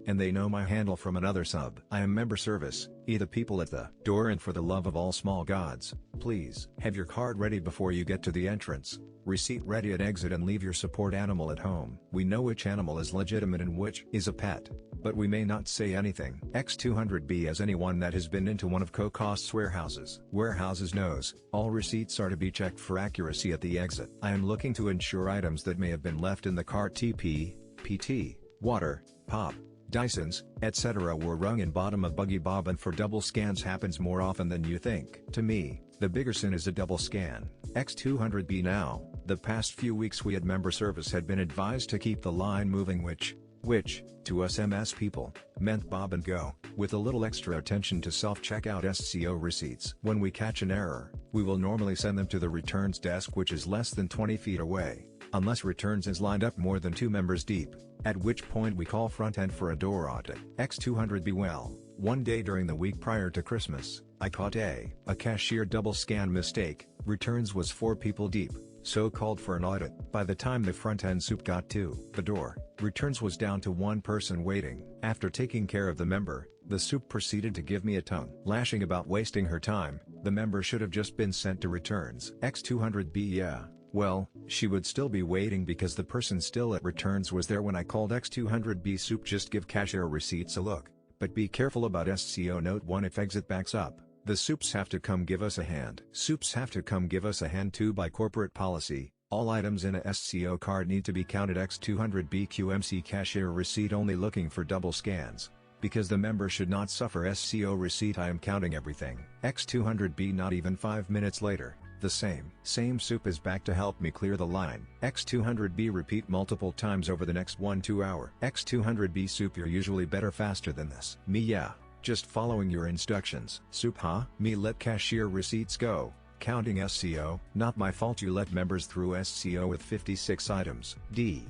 and they know my handle from another sub. I am member service, the people at the door, and for the love of all small gods, please have your card ready before you get to the entrance, receipt ready at exit, and leave your support animal at home. We know which animal is legitimate and which is a pet, but we may not say anything. X200B as anyone that has been into one of CoCost's warehouses. Warehouses knows, all receipts are to be checked for accuracy at the exit. I am looking to ensure items that may have been left in the cart, TP, PT, water, pop, Dysons, etc. were rung in bottom of buggy bob, and for double scans happens more often than you think. To me, The bigger sin is a double scan. X200B now, the past few weeks we at member service had been advised to keep the line moving which, to us MS people, meant bob and go, with a little extra attention to self-checkout SCO receipts. When we catch an error, we will normally send them to the returns desk which is less than 20 feet away, unless returns is lined up more than 2 members deep, at which point we call front end for a door audit. X200B well, one day during the week prior to Christmas, I caught a cashier double scan mistake. Returns was 4 people deep, so called for an audit. By the time the front end soup got to the door, returns was down to 1 person waiting. After taking care of the member, the soup proceeded to give me a tongue lashing about wasting her time. The member should have just been sent to returns. X200B yeah, well, she would still be waiting because the person still at returns was there when I called. X200B soup just give cashier receipts a look, but be careful about SCO note 1 if exit backs up. The soups have to come give us a hand. Soups have to come give us a hand too by corporate policy. All items in a SCO card need to be counted. X200B QMC cashier receipt only looking for double scans. Because the member should not suffer SCO receipt I am counting everything. X200B not even 5 minutes later, the same soup is back to help me clear the line. X200B repeat multiple times over the next 1-2 hour. X200B soup you're usually better faster than this. Me yeah. Just following your instructions. Soup huh? Me let cashier receipts go, counting SCO, not my fault you let members through SCO with 56 items. D.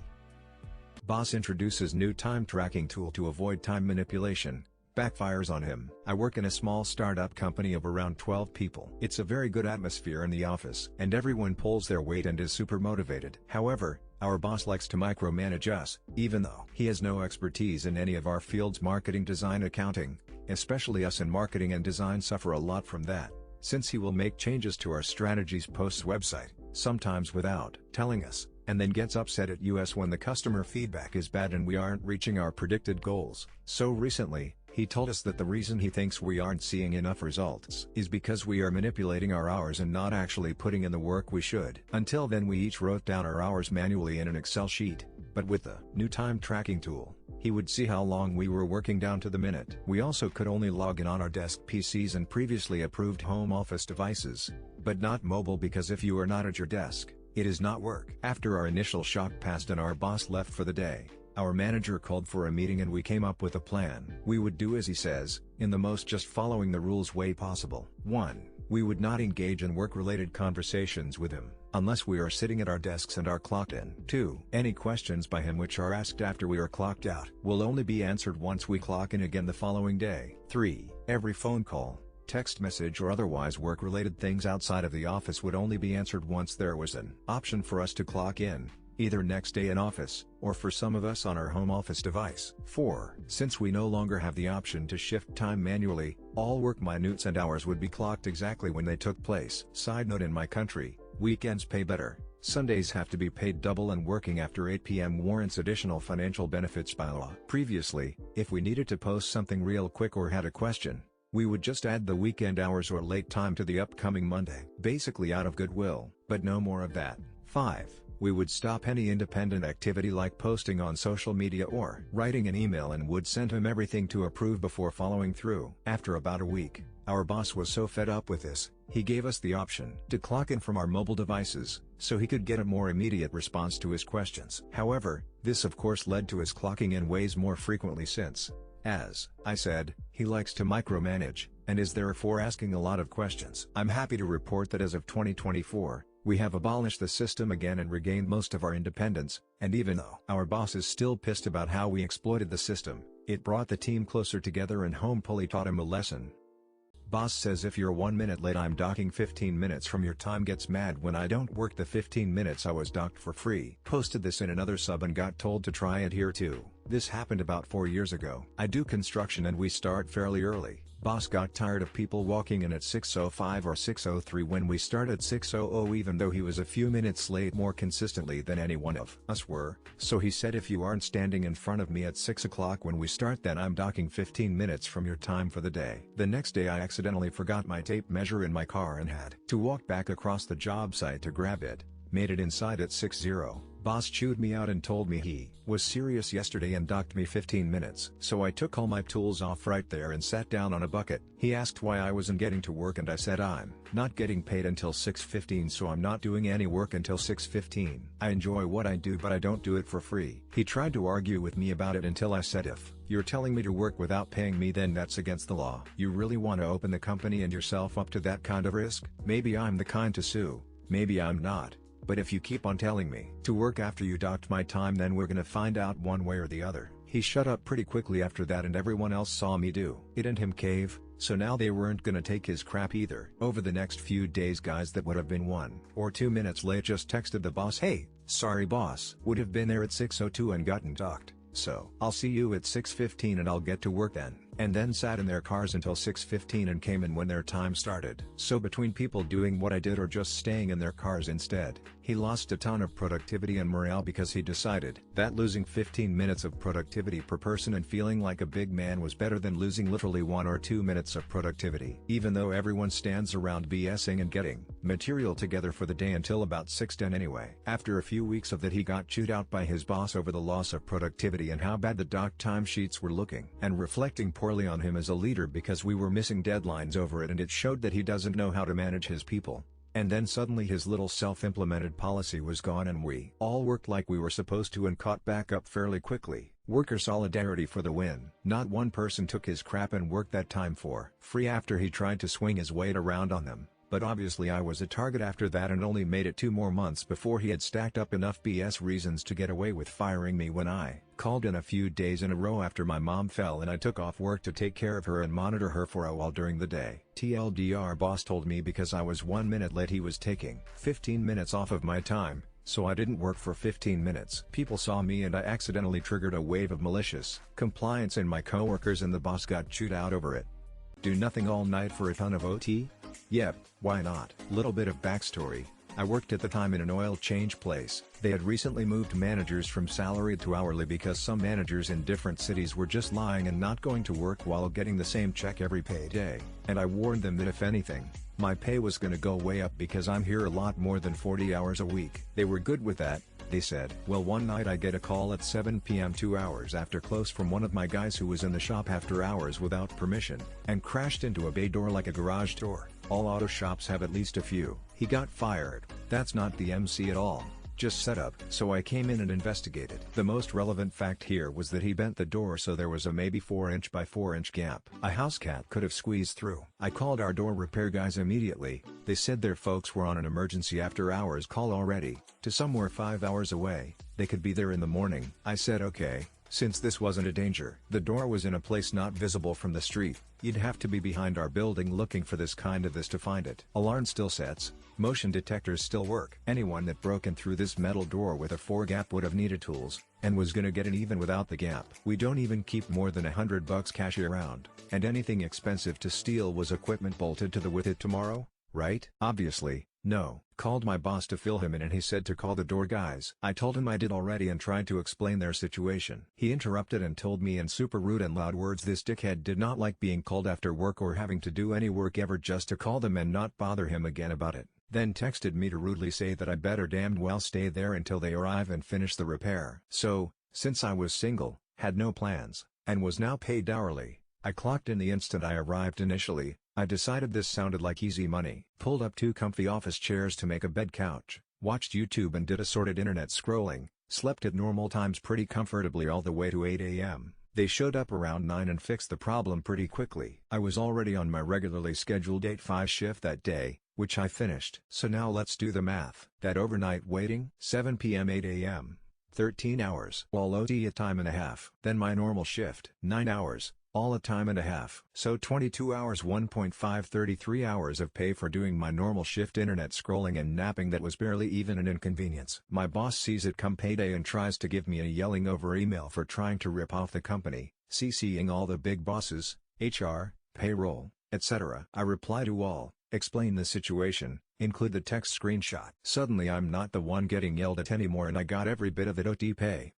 Boss introduces new time tracking tool to avoid time manipulation, backfires on him. I work in a small startup company of around 12 people. It's a very good atmosphere in the office and everyone pulls their weight and is super motivated. However, our boss likes to micromanage us, even though he has no expertise in any of our fields. Marketing, design, accounting, especially us in marketing and design suffer a lot from that, since he will make changes to our strategies post website, sometimes without telling us, and then gets upset at us when the customer feedback is bad and we aren't reaching our predicted goals. So recently, he told us that the reason he thinks we aren't seeing enough results is because we are manipulating our hours and not actually putting in the work we should. Until then we each wrote down our hours manually in an Excel sheet, but with the new time tracking tool, he would see how long we were working down to the minute. We also could only log in on our desk PCs and previously approved home office devices, but not mobile because if you are not at your desk, it is not work. After our initial shock passed and our boss left for the day, our manager called for a meeting and we came up with a plan. We would do as he says, in the most just following the rules way possible. 1. We would not engage in work-related conversations with him, unless we are sitting at our desks and are clocked in. 2. Any questions by him which are asked after we are clocked out will only be answered once we clock in again the following day. 3. Every phone call, text message or otherwise work-related things outside of the office would only be answered once there was an option for us to clock in, either next day in office, or for some of us on our home office device. 4. Since we no longer have the option to shift time manually, all work minutes and hours would be clocked exactly when they took place. Side note, in my country, weekends pay better, Sundays have to be paid double, and working after 8 p.m. warrants additional financial benefits by law. Previously, if we needed to post something real quick or had a question, we would just add the weekend hours or late time to the upcoming Monday, basically out of goodwill, but no more of that. 5. We would stop any independent activity like posting on social media or writing an email and would send him everything to approve before following through. After about a week, our boss was so fed up with this, he gave us the option to clock in from our mobile devices, so he could get a more immediate response to his questions. However, this of course led to his clocking in ways more frequently since, as I said, he likes to micromanage, and is therefore asking a lot of questions. I'm happy to report that as of 2024, we have abolished the system again and regained most of our independence, and even though our boss is still pissed about how we exploited the system, it brought the team closer together and hopefully taught him a lesson. Boss says if you're 1 minute late I'm docking 15 minutes from your time, gets mad when I don't work the 15 minutes I was docked for free. Posted this in another sub and got told to try it here too. This happened about 4 years ago. I do construction and we start fairly early. Boss got tired of people walking in at 6:05 or 6:03 when we start at 6:00, even though he was a few minutes late more consistently than any one of us were, so he said if you aren't standing in front of me at 6 o'clock when we start, then I'm docking 15 minutes from your time for the day. The next day I accidentally forgot my tape measure in my car and had to walk back across the job site to grab it, made it inside at 6:00. Boss chewed me out and told me he was serious yesterday and docked me 15 minutes. So I took all my tools off right there and sat down on a bucket. He asked why I wasn't getting to work and I said I'm not getting paid until 6:15, so I'm not doing any work until 6:15. I enjoy what I do but I don't do it for free. He tried to argue with me about it until I said, if you're telling me to work without paying me, then that's against the law. You really want to open the company and yourself up to that kind of risk? Maybe I'm the kind to sue, maybe I'm not. But if you keep on telling me to work after you docked my time, then we're gonna find out one way or the other. He shut up pretty quickly after that and everyone else saw me do it and him cave, so now they weren't gonna take his crap either. Over the next few days, guys that would have been 1 or 2 minutes late just texted the boss, "Hey, sorry boss, would have been there at 6:02 and gotten docked. So I'll see you at 6:15 and I'll get to work then," and then sat in their cars until 6:15 and came in when their time started. So between people doing what I did or just staying in their cars instead, he lost a ton of productivity and morale because he decided that losing 15 minutes of productivity per person and feeling like a big man was better than losing literally 1 or 2 minutes of productivity. Even though everyone stands around BSing and getting material together for the day until about 6:10 anyway. After a few weeks of that, he got chewed out by his boss over the loss of productivity and how bad the doc timesheets were looking, and reflecting poorly on him as a leader because we were missing deadlines over it and it showed that he doesn't know how to manage his people. And then suddenly his little self-implemented policy was gone and we all worked like we were supposed to and caught back up fairly quickly. Worker solidarity for the win. Not one person took his crap and worked that time for free after he tried to swing his weight around on them. But obviously I was a target after that and only made it 2 more months before he had stacked up enough BS reasons to get away with firing me when I called in a few days in a row after my mom fell and I took off work to take care of her and monitor her for a while during the day. TLDR, boss told me because I was 1 minute late he was taking 15 minutes off of my time, so I didn't work for 15 minutes. People saw me and I accidentally triggered a wave of malicious compliance in my coworkers and the boss got chewed out over it. Do nothing all night for a ton of OT? Yep, why not? Little bit of backstory. I worked at the time in an oil change place. They had recently moved managers from salaried to hourly because some managers in different cities were just lying and not going to work while getting the same check every payday. And I warned them that if anything, my pay was gonna go way up because I'm here a lot more than 40 hours a week. They were good with that. They said, well, one night I get a call at 7 p.m. 2 hours after close from one of my guys who was in the shop after hours without permission, and crashed into a bay door like a garage door. All auto shops have at least a few. He got fired. That's not the MC at all. Just set up. So I came in and investigated. The most relevant fact here was that he bent the door so there was a maybe 4-inch by 4-inch gap. A house cat could have squeezed through. I called our door repair guys immediately. They said their folks were on an emergency after hours call already, to somewhere 5 hours away. They could be there in the morning. I said okay, since this wasn't a danger. The door was in a place not visible from the street. You'd have to be behind our building looking for this to find it. Alarm still sets. Motion detectors still work. Anyone that broke in through this metal door with a 4-gap would have needed tools, and was gonna get in even without the gap. We don't even keep more than $100 cash around, and anything expensive to steal was equipment bolted to the with it tomorrow, right? Obviously, no. Called my boss to fill him in and he said to call the door guys. I told him I did already and tried to explain their situation. He interrupted and told me in super rude and loud words this dickhead did not like being called after work or having to do any work ever, just to call them and not bother him again about it. Then texted me to rudely say that I better damned well stay there until they arrive and finish the repair. So, since I was single, had no plans, and was now paid hourly, I clocked in the instant I arrived initially. I decided this sounded like easy money. Pulled up 2 comfy office chairs to make a bed couch, watched YouTube and did assorted internet scrolling, slept at normal times pretty comfortably all the way to 8 a.m. They showed up around 9 and fixed the problem pretty quickly. I was already on my regularly scheduled 8-5 shift that day, which I finished. So now let's do the math. That overnight waiting, 7 p.m. 8 a.m., 13 hours. All OT a time and a half. Then my normal shift, 9 hours. All a time and a half. So 22 hours 1.5 33 hours of pay for doing my normal shift internet scrolling and napping that was barely even an inconvenience. My boss sees it come payday and tries to give me a yelling over email for trying to rip off the company, CCing all the big bosses, HR, payroll, etc. I reply to all, explain the situation, include the text screenshot. Suddenly I'm not the one getting yelled at anymore and I got every bit of it OT pay.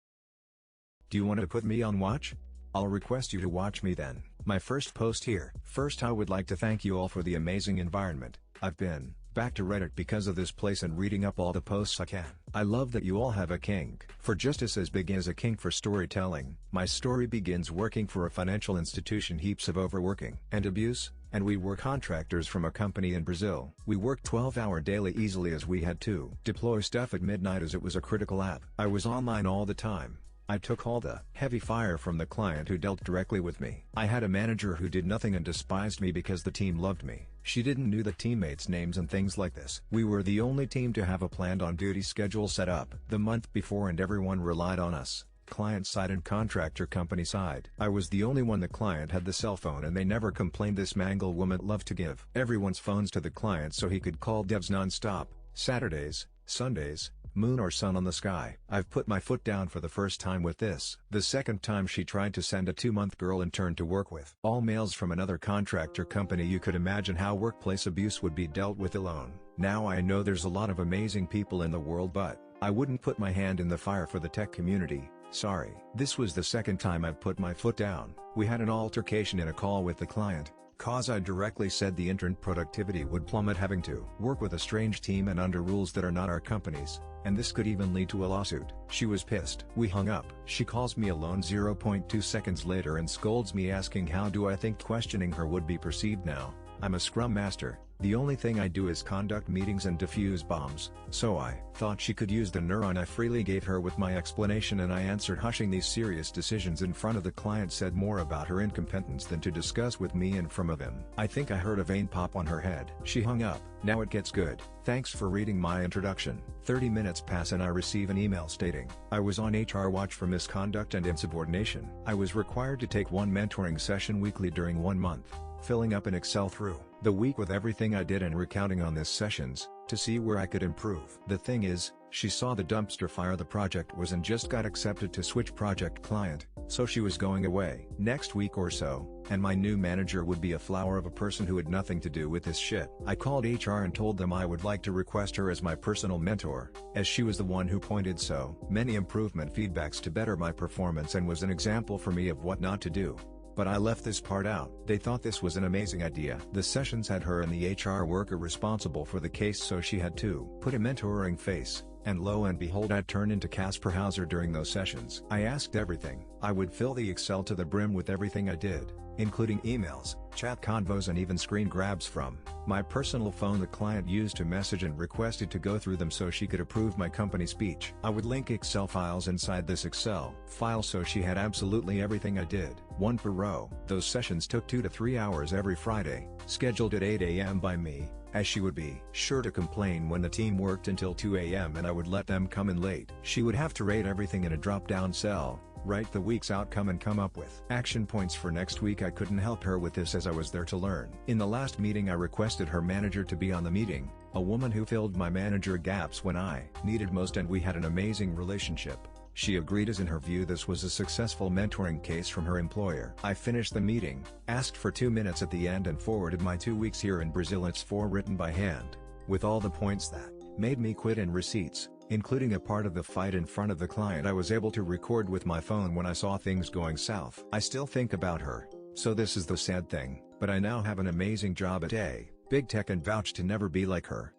Do you want to put me on watch? I'll request you to watch me then. My first post here. First, I would like to thank you all for the amazing environment I've been back to Reddit because of this place and reading up all the posts I can. I love that you all have a kink for justice as big as a kink for storytelling. My story begins working for a financial institution, heaps of overworking and abuse, and we were contractors from a company in Brazil. We worked 12-hour daily easily as we had to deploy stuff at midnight as it was a critical app. I was online all the time. I took all the heavy fire from the client who dealt directly with me. I had a manager who did nothing and despised me because the team loved me. She didn't know the teammates' names and things like this. We were the only team to have a planned on-duty schedule set up the month before, and everyone relied on us, client side and contractor company side. I was the only one the client had the cell phone, and they never complained. This mangle woman loved to give everyone's phones to the client so he could call devs non-stop, Saturdays, Sundays, moon or sun on the sky. I've put my foot down for the first time with this. The second time she tried to send a 2-month girl intern to work with all males from another contractor company. You could imagine how workplace abuse would be dealt with alone. Now I know there's a lot of amazing people in the world, but I wouldn't put my hand in the fire for the tech community. Sorry. This was the second time I've put my foot down. We had an altercation in a call with the client, cause I directly said the intern productivity would plummet having to work with a strange team and under rules that are not our company's, and this could even lead to a lawsuit. She was pissed. We hung up. She calls me alone 0.2 seconds later and scolds me, asking how do I think questioning her would be perceived now. I'm a scrum master. The only thing I do is conduct meetings and defuse bombs, so I thought she could use the neuron I freely gave her with my explanation, and I answered, hushing these serious decisions in front of the client said more about her incompetence than to discuss with me in front of him. I think I heard a vein pop on her head. She hung up. Now it gets good. Thanks for reading my introduction. 30 minutes pass and I receive an email stating I was on HR watch for misconduct and insubordination. I was required to take one mentoring session weekly during 1 month, filling up an Excel through the week with everything I did and recounting on these sessions, to see where I could improve. The thing is, she saw the dumpster fire the project was and just got accepted to switch project client, so she was going away next week or so, and my new manager would be a flower of a person who had nothing to do with this shit. I called HR and told them I would like to request her as my personal mentor, as she was the one who pointed so many improvement feedbacks to better my performance and was an example for me of what not to do. But I left this part out. They thought this was an amazing idea. The sessions had her and the HR worker responsible for the case, so she had to put a mentoring face, and lo and behold I turned into Casper Hauser during those sessions. I asked everything. I would fill the Excel to the brim with everything I did, including emails, chat convos and even screen grabs from my personal phone the client used to message and requested to go through them so she could approve my company speech. I would link Excel files inside this Excel file so she had absolutely everything I did, one per row. Those sessions took 2 to 3 hours every Friday, scheduled at 8 a.m. by me, as she would be sure to complain when the team worked until 2 a.m. and I would let them come in late. She would have to rate everything in a drop-down cell, write the week's outcome and come up with action points for next week. I couldn't help her with this as I was there to learn. In the last meeting I requested her manager to be on the meeting, a woman who filled my manager gaps when I needed most, and we had an amazing relationship. She agreed as in her view this was a successful mentoring case from her employer. I finished the meeting, asked for 2 minutes at the end and forwarded my 2 weeks here in Brazil. It's 4 written by hand, with all the points that made me quit and receipts, including a part of the fight in front of the client I was able to record with my phone when I saw things going south. I still think about her, so this is the sad thing, but I now have an amazing job at a big tech and vouch to never be like her.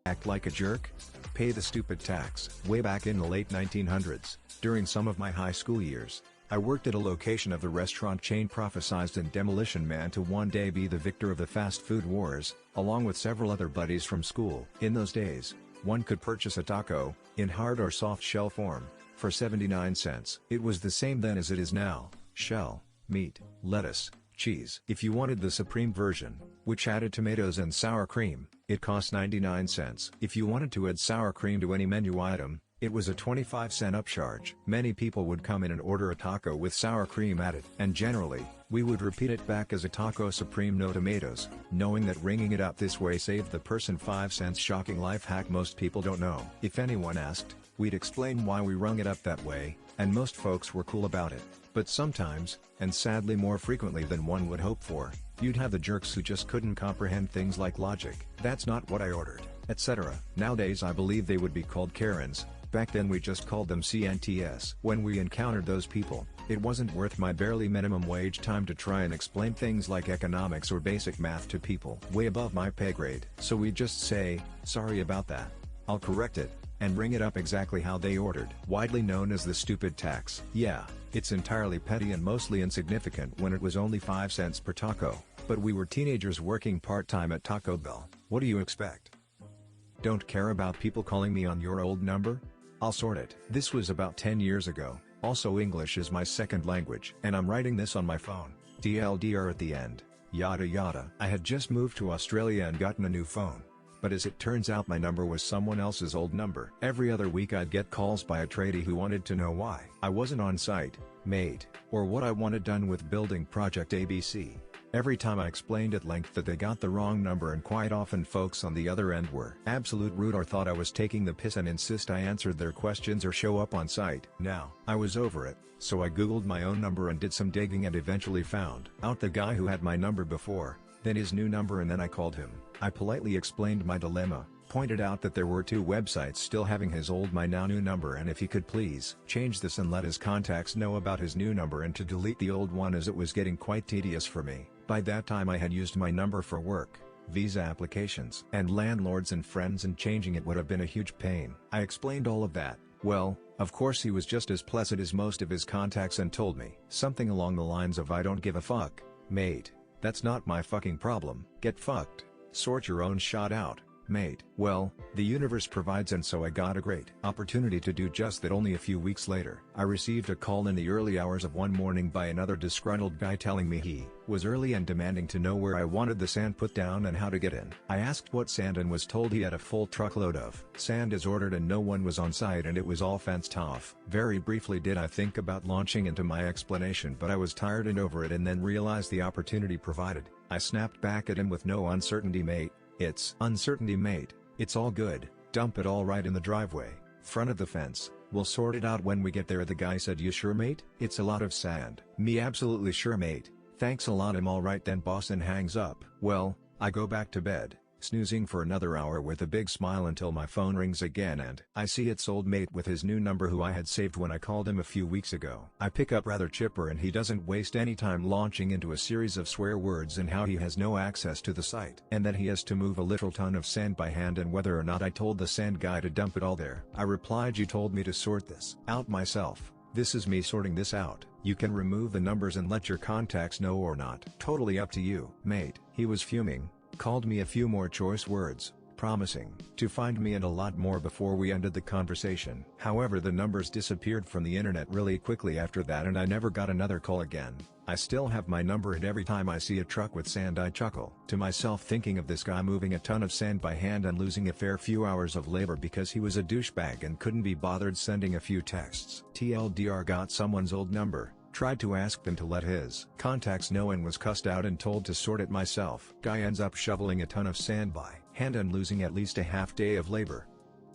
Act like a jerk? Pay the stupid tax. Way back in the late 1900s, during some of my high school years, I worked at a location of the restaurant chain prophesized in Demolition Man to one day be the victor of the fast food wars, along with several other buddies from school. In those days, one could purchase a taco, in hard or soft shell form, for 79 cents. It was the same then as it is now: shell, meat, lettuce, cheese. If you wanted the supreme version, which added tomatoes and sour cream, it cost 99 cents. If you wanted to add sour cream to any menu item, it was a 25-cent upcharge. Many people would come in and order a taco with sour cream added, and generally, we would repeat it back as a taco supreme no tomatoes, knowing that ringing it up this way saved the person 5 cents. Shocking life hack most people don't know. If anyone asked, we'd explain why we rung it up that way, and most folks were cool about it. But sometimes, and sadly more frequently than one would hope for, you'd have the jerks who just couldn't comprehend things like logic. That's not what I ordered, etc. Nowadays I believe they would be called Karens, Back then we just called them CNTS. When we encountered those people, it wasn't worth my barely minimum wage time to try and explain things like economics or basic math to people way above my pay grade. So we just say, sorry about that. I'll correct it, and bring it up exactly how they ordered. Widely known as the stupid tax. Yeah, it's entirely petty and mostly insignificant when it was only 5 cents per taco, but we were teenagers working part-time at Taco Bell. What do you expect? Don't care about people calling me on your old number? I'll sort it. This was about 10 years ago. Also, English is my second language, and I'm writing this on my phone. TLDR at the end. Yada yada. I had just moved to Australia and gotten a new phone. But as it turns out, my number was someone else's old number. Every other week I'd get calls by a tradie who wanted to know why I wasn't on site, mate, or what I wanted done with building project ABC. Every time I explained at length that they got the wrong number, and quite often folks on the other end were absolute rude or thought I was taking the piss and insist I answered their questions or show up on site. Now, I was over it, so I googled my own number and did some digging and eventually found out the guy who had my number before, then his new number, and then I called him. I politely explained my dilemma, pointed out that there were 2 websites still having his old my now new number, and if he could please change this and let his contacts know about his new number and to delete the old one as it was getting quite tedious for me. By that time I had used my number for work, visa applications, and landlords and friends, and changing it would have been a huge pain. I explained all of that. Well, of course he was just as pleasant as most of his contacts and told me something along the lines of, I don't give a fuck, mate. That's not my fucking problem. Get fucked. Sort your own shot out, mate. Well, the universe provides, and so I got a great opportunity to do just that. Only a few weeks later, I received a call in the early hours of one morning by another disgruntled guy telling me he was early and demanding to know where I wanted the sand put down and how to get in. I asked what sand and was told he had a full truckload of sand as ordered and no one was on site and it was all fenced off. Very briefly did I think about launching into my explanation, but I was tired and over it, and then realized the opportunity provided. I snapped back at him with, no uncertainty, mate. It's uncertainty, mate. It's all good. Dump it all right in the driveway, front of the fence. We'll sort it out when we get there. The guy said, you sure, mate? It's a lot of sand. Me, absolutely sure, mate. Thanks a lot. I'm all right then, boss, and hangs up. Well, I go back to bed, snoozing for another hour with a big smile until my phone rings again and I see it's old mate with his new number who I had saved when I called him a few weeks ago. I pick up rather chipper, and he doesn't waste any time launching into a series of swear words and how he has no access to the site and that he has to move a literal ton of sand by hand and whether or not I told the sand guy to dump it all there. I replied, you told me to sort this out myself. This is me sorting this out. You can remove the numbers and let your contacts know or not. Totally up to you, mate. He was fuming, called me a few more choice words, promising to find me and a lot more before we ended the conversation. However, the numbers disappeared from the internet really quickly after that and I never got another call again. I still have my number, and every time I see a truck with sand I chuckle to myself, thinking of this guy moving a ton of sand by hand and losing a fair few hours of labor because he was a douchebag and couldn't be bothered sending a few texts. TLDR, got someone's old number, tried to ask them to let his contacts know and was cussed out and told to sort it myself. Guy ends up shoveling a ton of sand by hand and losing at least a half day of labor.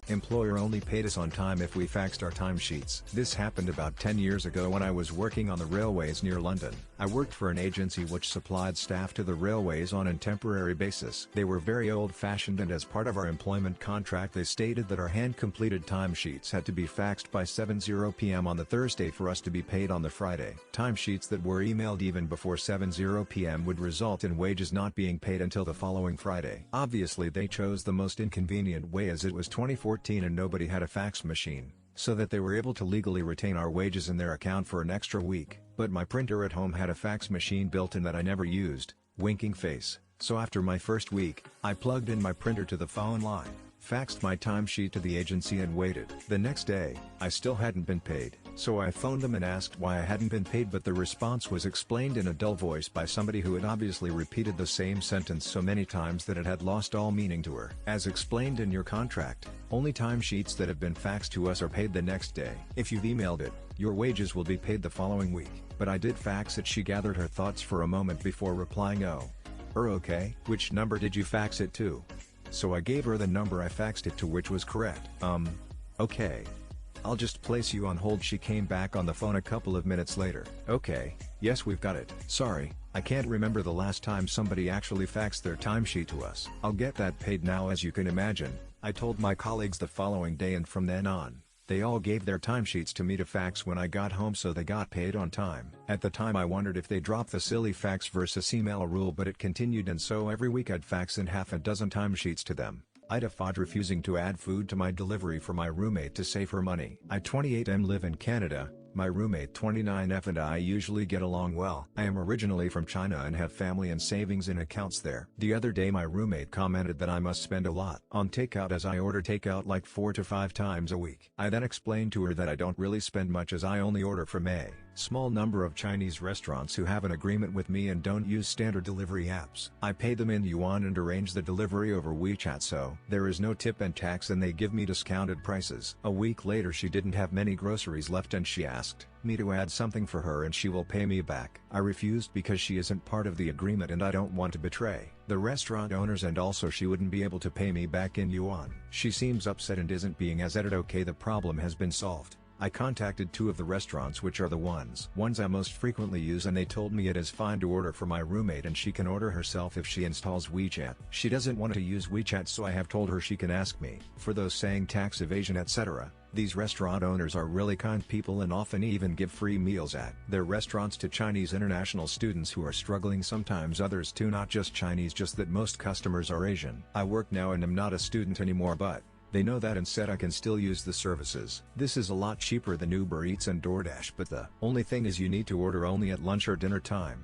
Employer only paid us on time if we faxed our timesheets. This happened about 10 years ago when I was working on the railways near London. I worked for an agency which supplied staff to the railways on a temporary basis. They were very old-fashioned, and as part of our employment contract they stated that our hand-completed timesheets had to be faxed by 7:00 p.m. on the Thursday for us to be paid on the Friday. Timesheets that were emailed even before 7:00 p.m. would result in wages not being paid until the following Friday. Obviously they chose the most inconvenient way, as it was 2014 and nobody had a fax machine, so that they were able to legally retain our wages in their account for an extra week. But my printer at home had a fax machine built in that I never used, winking face. So after my first week, I plugged in my printer to the phone line, faxed my timesheet to the agency and waited. The next day, I still hadn't been paid, so I phoned them and asked why I hadn't been paid, but the response was explained in a dull voice by somebody who had obviously repeated the same sentence so many times that it had lost all meaning to her. As explained in your contract, only timesheets that have been faxed to us are paid the next day. If you've emailed it, your wages will be paid the following week. But I did fax it. She gathered her thoughts for a moment before replying, oh. Okay. Which number did you fax it to? So I gave her the number I faxed it to, which was correct. Okay. I'll just place you on hold. She came back on the phone a couple of minutes later. Okay, yes, we've got it. Sorry, I can't remember the last time somebody actually faxed their timesheet to us. I'll get that paid now. As you can imagine, I told my colleagues the following day, and from then on, They all gave their timesheets to me to fax when I got home, so they got paid on time. At the time I wondered if they dropped the silly fax versus email rule, but it continued, and so every week I'd fax in half a dozen timesheets to them. AITA fought refusing to add food to my delivery for my roommate to save her money. I 28M live in Canada. My roommate 29F and I usually get along well. I am originally from China and have family and savings in accounts there. The other day my roommate commented that I must spend a lot on takeout, as I order takeout like 4 to 5 times a week. I then explained to her that I don't really spend much, as I only order from a small number of Chinese restaurants who have an agreement with me and don't use standard delivery apps. I pay them in yuan and arrange the delivery over WeChat, so there is no tip and tax, and they give me discounted prices. A week later she didn't have many groceries left and she asked me to add something for her and she will pay me back. I refused because she isn't part of the agreement and I don't want to betray the restaurant owners, and also she wouldn't be able to pay me back in yuan. She seems upset and isn't being as edited. Okay, the problem has been solved. I contacted 2 of the restaurants, which are the ones I most frequently use, and they told me it is fine to order for my roommate and she can order herself if she installs WeChat. She doesn't want to use WeChat, so I have told her she can ask me. For those saying tax evasion etc., these restaurant owners are really kind people and often even give free meals at their restaurants to Chinese international students who are struggling, sometimes others too, not just Chinese, just that most customers are Asian. I work now and am not a student anymore, but they know that and said I can still use the services. This is a lot cheaper than Uber Eats and DoorDash, but the only thing is you need to order only at lunch or dinner time.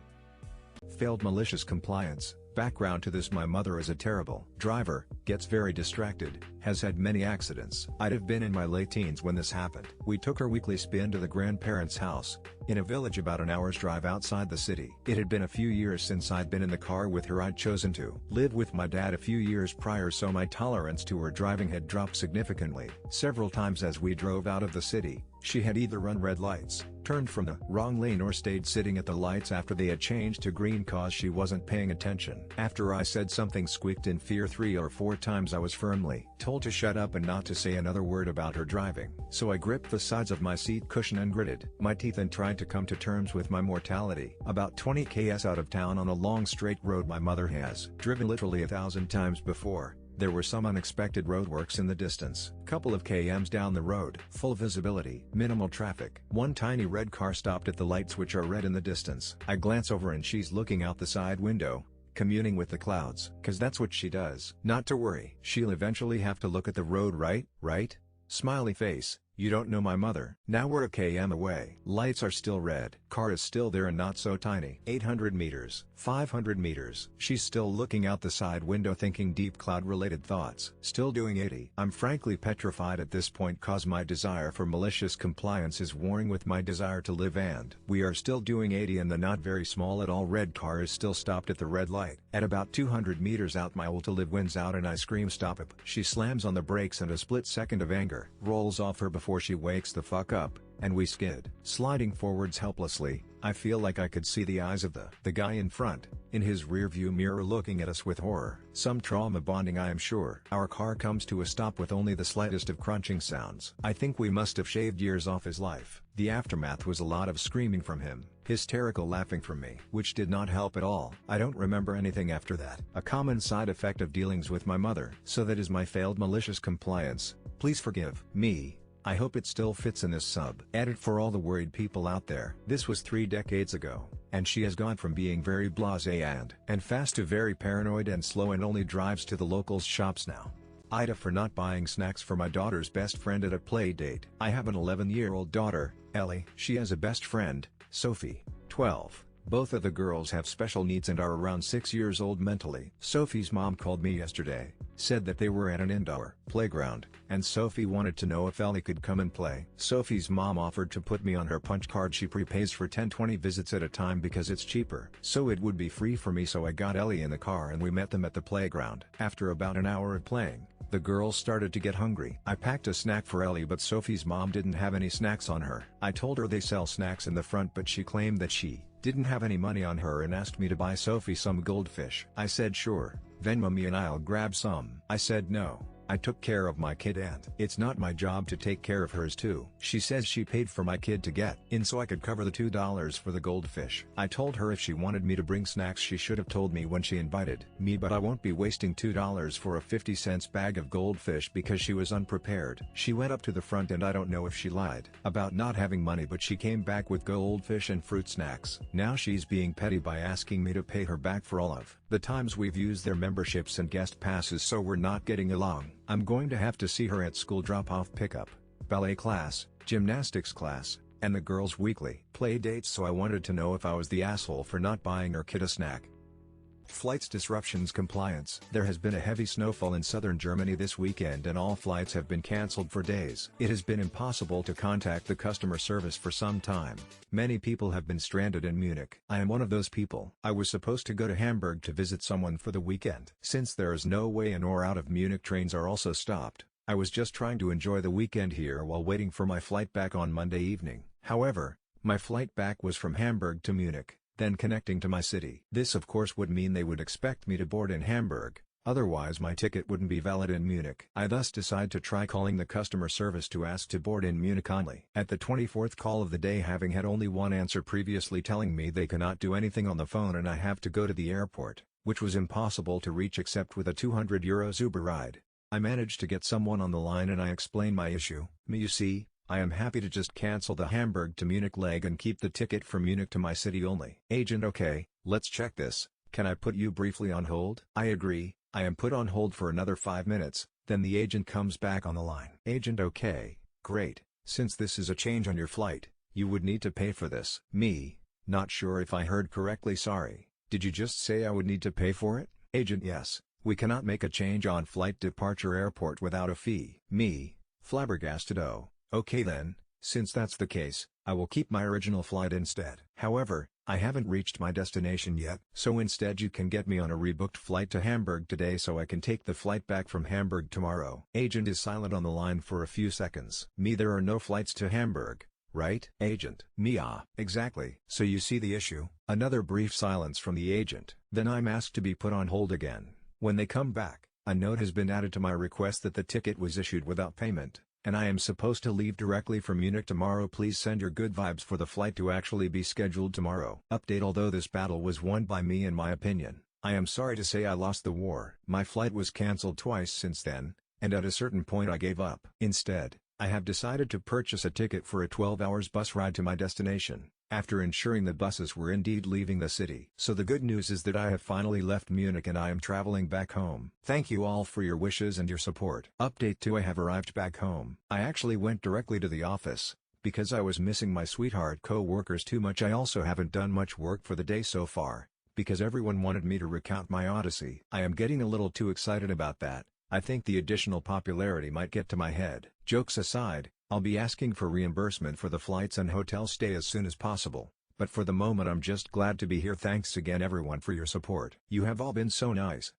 Failed malicious compliance. Background to this: my mother is a terrible driver, gets very distracted, has had many accidents. I'd have been in my late teens when this happened. We took her weekly spin to the grandparents' house, in a village about an hour's drive outside the city. It had been a few years since I'd been in the car with her. I'd chosen to live with my dad a few years prior, so my tolerance to her driving had dropped significantly. Several times as we drove out of the city, she had either run red lights, turned from the wrong lane, or stayed sitting at the lights after they had changed to green cause she wasn't paying attention. After I said something squeaked in fear 3 or 4 times, I was firmly told to shut up and not to say another word about her driving. So I gripped the sides of my seat cushion and gritted my teeth and tried to come to terms with my mortality. About 20 km out of town on a long straight road my mother has driven literally 1,000 times before, there were some unexpected roadworks in the distance. Couple of kms down the road, full visibility, minimal traffic. One tiny red car stopped at the lights, which are red in the distance. I glance over and she's looking out the side window, communing with the clouds, cause that's what she does. Not to worry, she'll eventually have to look at the road, right? Smiley face. You don't know my mother. Now we're a km away. Lights are still red. Car is still there and not so tiny. 800 meters. 500 meters. She's still looking out the side window thinking deep cloud-related thoughts. Still doing 80. I'm frankly petrified at this point, cause my desire for malicious compliance is warring with my desire to live, and we are still doing 80 and the not very small at all red car is still stopped at the red light. At about 200 meters out my will to live wins out and I scream stop it. She slams on the brakes and a split second of anger rolls off her before she wakes the fuck up, and we skid. Sliding forwards helplessly, I feel like I could see the eyes of the guy in front, in his rearview mirror, looking at us with horror. Some trauma bonding, I am sure. Our car comes to a stop with only the slightest of crunching sounds. I think we must have shaved years off his life. The aftermath was a lot of screaming from him, hysterical laughing from me, which did not help at all. I don't remember anything after that. A common side effect of dealings with my mother. So that is my failed malicious compliance. Please forgive me. I hope it still fits in this sub. Edit for all the worried people out there. This was 3 decades ago, and she has gone from being very blasé and fast to very paranoid and slow and only drives to the locals shops now. AITA for not buying snacks for my daughter's best friend at a play date. I have an 11-year-old daughter, Ellie. She has a best friend, Sophie, 12. Both of the girls have special needs and are around 6 years old mentally. Sophie's mom called me yesterday, said that they were at an indoor playground, and Sophie wanted to know if Ellie could come and play. Sophie's mom offered to put me on her punch card. She prepays for 10-20 visits at a time because it's cheaper. So it would be free for me, so I got Ellie in the car and we met them at the playground. After about an hour of playing, the girls started to get hungry. I packed a snack for Ellie, but Sophie's mom didn't have any snacks on her. I told her they sell snacks in the front, but she claimed that she didn't have any money on her and asked me to buy Sophie some goldfish. I said sure, Venmo me and I'll grab some. I said no, I took care of my kid and it's not my job to take care of hers too. She says she paid for my kid to get in so I could cover the $2 for the goldfish. I told her if she wanted me to bring snacks she should have told me when she invited me, but I won't be wasting $2 for a 50-cent bag of goldfish because she was unprepared. She went up to the front and I don't know if she lied about not having money, but she came back with goldfish and fruit snacks. Now she's being petty by asking me to pay her back for all of the times we've used their memberships and guest passes, so we're not getting along. I'm going to have to see her at school drop-off pickup, ballet class, gymnastics class, and the girls' weekly play dates, so I wanted to know if I was the asshole for not buying her kid a snack. Flights disruptions compliance. There has been a heavy snowfall in southern Germany this weekend and all flights have been cancelled for days. It has been impossible to contact the customer service for some time. Many people have been stranded in Munich. I am one of those people. I was supposed to go to Hamburg to visit someone for the weekend. Since there is no way in or out of Munich, trains are also stopped. I was just trying to enjoy the weekend here while waiting for my flight back on Monday evening. However, my flight back was from Hamburg to Munich, then connecting to my city. This of course would mean they would expect me to board in Hamburg, otherwise my ticket wouldn't be valid in Munich. I thus decide to try calling the customer service to ask to board in Munich only. At the 24th call of the day, having had only one answer previously telling me they cannot do anything on the phone and I have to go to the airport, which was impossible to reach except with a €200 Uber ride, I managed to get someone on the line and I explained my issue. You see, I am happy to just cancel the Hamburg to Munich leg and keep the ticket from Munich to my city only. Agent: okay, let's check this. Can I put you briefly on hold? I agree. I am put on hold for another 5 minutes, then the agent comes back on the line. Agent: okay, great. Since this is a change on your flight, you would need to pay for this. Me: not sure if I heard correctly, sorry. Did you just say I would need to pay for it? Agent: yes, we cannot make a change on flight departure airport without a fee. Me: flabbergasted. Oh. Okay then, since that's the case, I will keep my original flight instead. However, I haven't reached my destination yet, so instead you can get me on a rebooked flight to Hamburg today so I can take the flight back from Hamburg tomorrow. Agent is silent on the line for a few seconds. Me: there are no flights to Hamburg, right? Agent: me: ah, exactly. So you see the issue? Another brief silence from the agent. Then I'm asked to be put on hold again. When they come back, a note has been added to my request that the ticket was issued without payment, and I am supposed to leave directly from Munich tomorrow. Please send your good vibes for the flight to actually be scheduled tomorrow. Update: although this battle was won by me in my opinion, I am sorry to say I lost the war. My flight was cancelled twice since then, and at a certain point I gave up. Instead, I have decided to purchase a ticket for a 12-hour bus ride to my destination, after ensuring the buses were indeed leaving the city. So the good news is that I have finally left Munich and I am traveling back home. Thank you all for your wishes and your support. Update 2: I have arrived back home. I actually went directly to the office, because I was missing my sweetheart co-workers too much. I also haven't done much work for the day so far, because everyone wanted me to recount my odyssey. I am getting a little too excited about that. I think the additional popularity might get to my head. Jokes aside, I'll be asking for reimbursement for the flights and hotel stay as soon as possible, but for the moment I'm just glad to be here. Thanks again everyone for your support. You have all been so nice.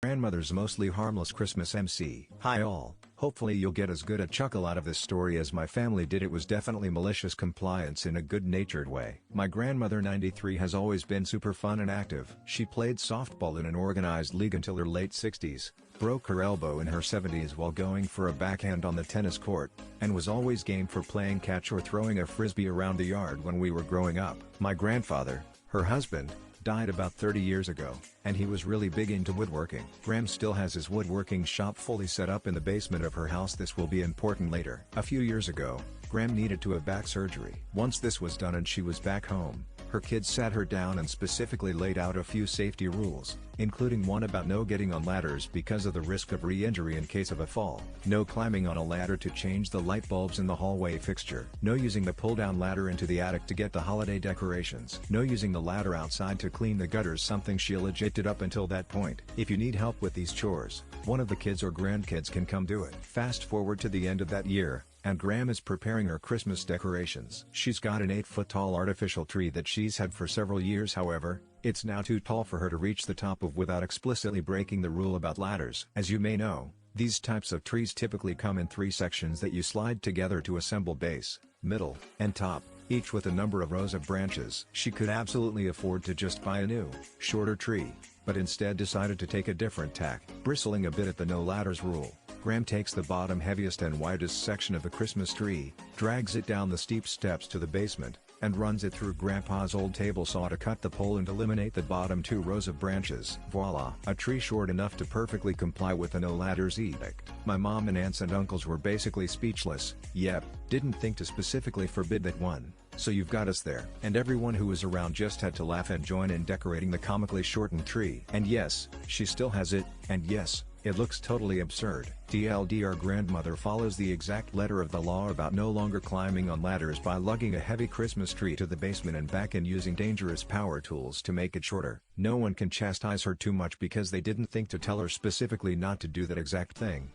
Grandmother's mostly harmless Christmas MC. Hi all, hopefully you'll get as good a chuckle out of this story as my family did. It was definitely malicious compliance in a good-natured way. My grandmother, 93, has always been super fun and active. She played softball in an organized league until her late 60s, broke her elbow in her 70s while going for a backhand on the tennis court, and was always game for playing catch or throwing a frisbee around the yard when we were growing up. My grandfather, her husband, died about 30 years ago, and he was really big into woodworking. Graham still has his woodworking shop fully set up in the basement of her house. This will be important later. A few years ago, Graham needed to have back surgery. Once this was done and she was back home, her kids sat her down and specifically laid out a few safety rules, including one about no getting on ladders because of the risk of re-injury in case of a fall, no climbing on a ladder to change the light bulbs in the hallway fixture, no using the pull-down ladder into the attic to get the holiday decorations, no using the ladder outside to clean the gutters, something she legit did up until that point. If you need help with these chores, one of the kids or grandkids can come do it. Fast forward to the end of that year, and Graham is preparing her Christmas decorations. She's got an 8-foot-tall artificial tree that she's had for several years. However, it's now too tall for her to reach the top of without explicitly breaking the rule about ladders. As you may know, these types of trees typically come in 3 sections that you slide together to assemble base, middle, and top, each with a number of rows of branches. She could absolutely afford to just buy a new, shorter tree, but instead decided to take a different tack. Bristling a bit at the no ladders rule, Graham takes the bottom heaviest and widest section of the Christmas tree, drags it down the steep steps to the basement, and runs it through Grandpa's old table saw to cut the pole and eliminate the bottom 2 rows of branches. Voila! A tree short enough to perfectly comply with the no ladders edict. My mom and aunts and uncles were basically speechless. Yep, didn't think to specifically forbid that one. So you've got us there. And everyone who was around just had to laugh and join in decorating the comically shortened tree. And yes, she still has it, and yes, it looks totally absurd. TLD, our grandmother follows the exact letter of the law about no longer climbing on ladders by lugging a heavy Christmas tree to the basement and back and using dangerous power tools to make it shorter. No one can chastise her too much because they didn't think to tell her specifically not to do that exact thing.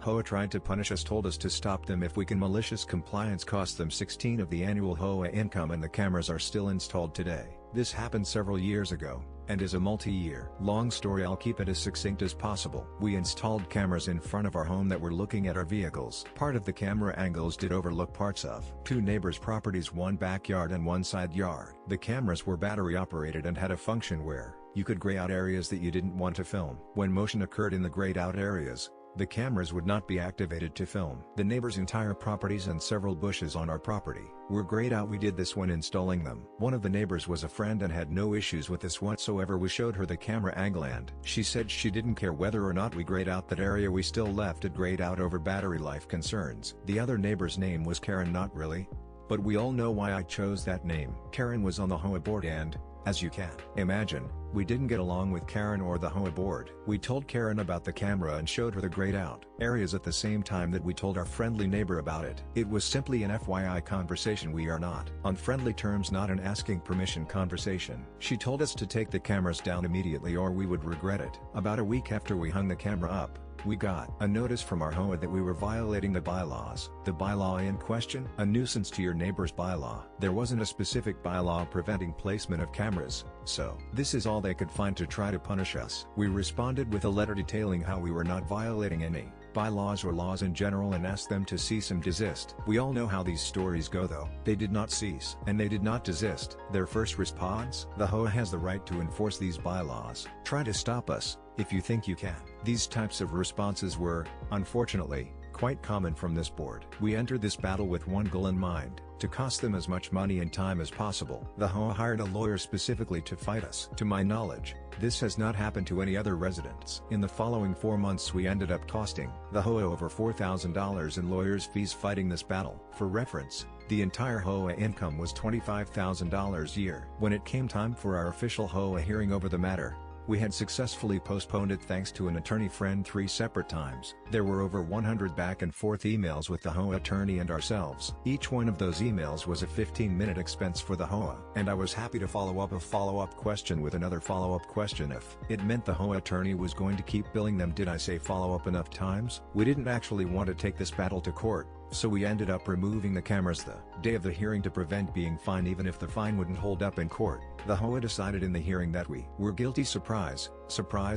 HOA tried to punish us, told us to stop them if we can. Malicious compliance cost them 16 of the annual HOA income, and the cameras are still installed today. This happened several years ago, and is a multi-year long story. I'll keep it as succinct as possible. We installed cameras in front of our home that were looking at our vehicles. Part of the camera angles did overlook parts of 2 neighbors' properties, one backyard and one side yard. The cameras were battery operated and had a function where you could gray out areas that you didn't want to film. When motion occurred in the grayed out areas, the cameras would not be activated to film. The neighbor's entire properties and several bushes on our property were grayed out. We did this when installing them. One of the neighbors was a friend and had no issues with this whatsoever. We showed her the camera angle and she said she didn't care whether or not we grayed out that area. We still left it grayed out over battery life concerns. The other neighbor's name was Karen. Not really, but we all know why I chose that name. Karen was on the HOA board and, as you can imagine, we didn't get along with Karen or the HOA board. We told Karen about the camera and showed her the grayed out areas at the same time that we told our friendly neighbor about it. It was simply an FYI conversation. We are not on friendly terms, not an asking permission conversation. She told us to take the cameras down immediately or we would regret it. About a week after we hung the camera up, we got a notice from our HOA that we were violating the bylaws. The bylaw in question? A nuisance to your neighbor's bylaw. There wasn't a specific bylaw preventing placement of cameras, so this is all they could find to try to punish us. We responded with a letter detailing how we were not violating any bylaws or laws in general and asked them to cease and desist. We all know how these stories go though. They did not cease and they did not desist. Their first response? The HOA has the right to enforce these bylaws. Try to stop us if you think you can. These types of responses were, unfortunately, quite common from this board. We entered this battle with one goal in mind: to cost them as much money and time as possible. The HOA hired a lawyer specifically to fight us. To my knowledge, this has not happened to any other residents. In the following 4 months we ended up costing the HOA over $4,000 in lawyers' fees fighting this battle. For reference, the entire HOA income was $25,000 a year. When it came time for our official HOA hearing over the matter, we had successfully postponed it thanks to an attorney friend 3 separate times. There were over 100 back and forth emails with the HOA attorney and ourselves. Each one of those emails was a 15-minute expense for the HOA, and I was happy to follow up a follow-up question with another follow-up question if it meant the HOA attorney was going to keep billing them. Did I say follow up enough times? We didn't actually want to take this battle to court, so we ended up removing the cameras the day of the hearing to prevent being fined even if the fine wouldn't hold up in court. The HOA decided in the hearing that we were guilty, surprise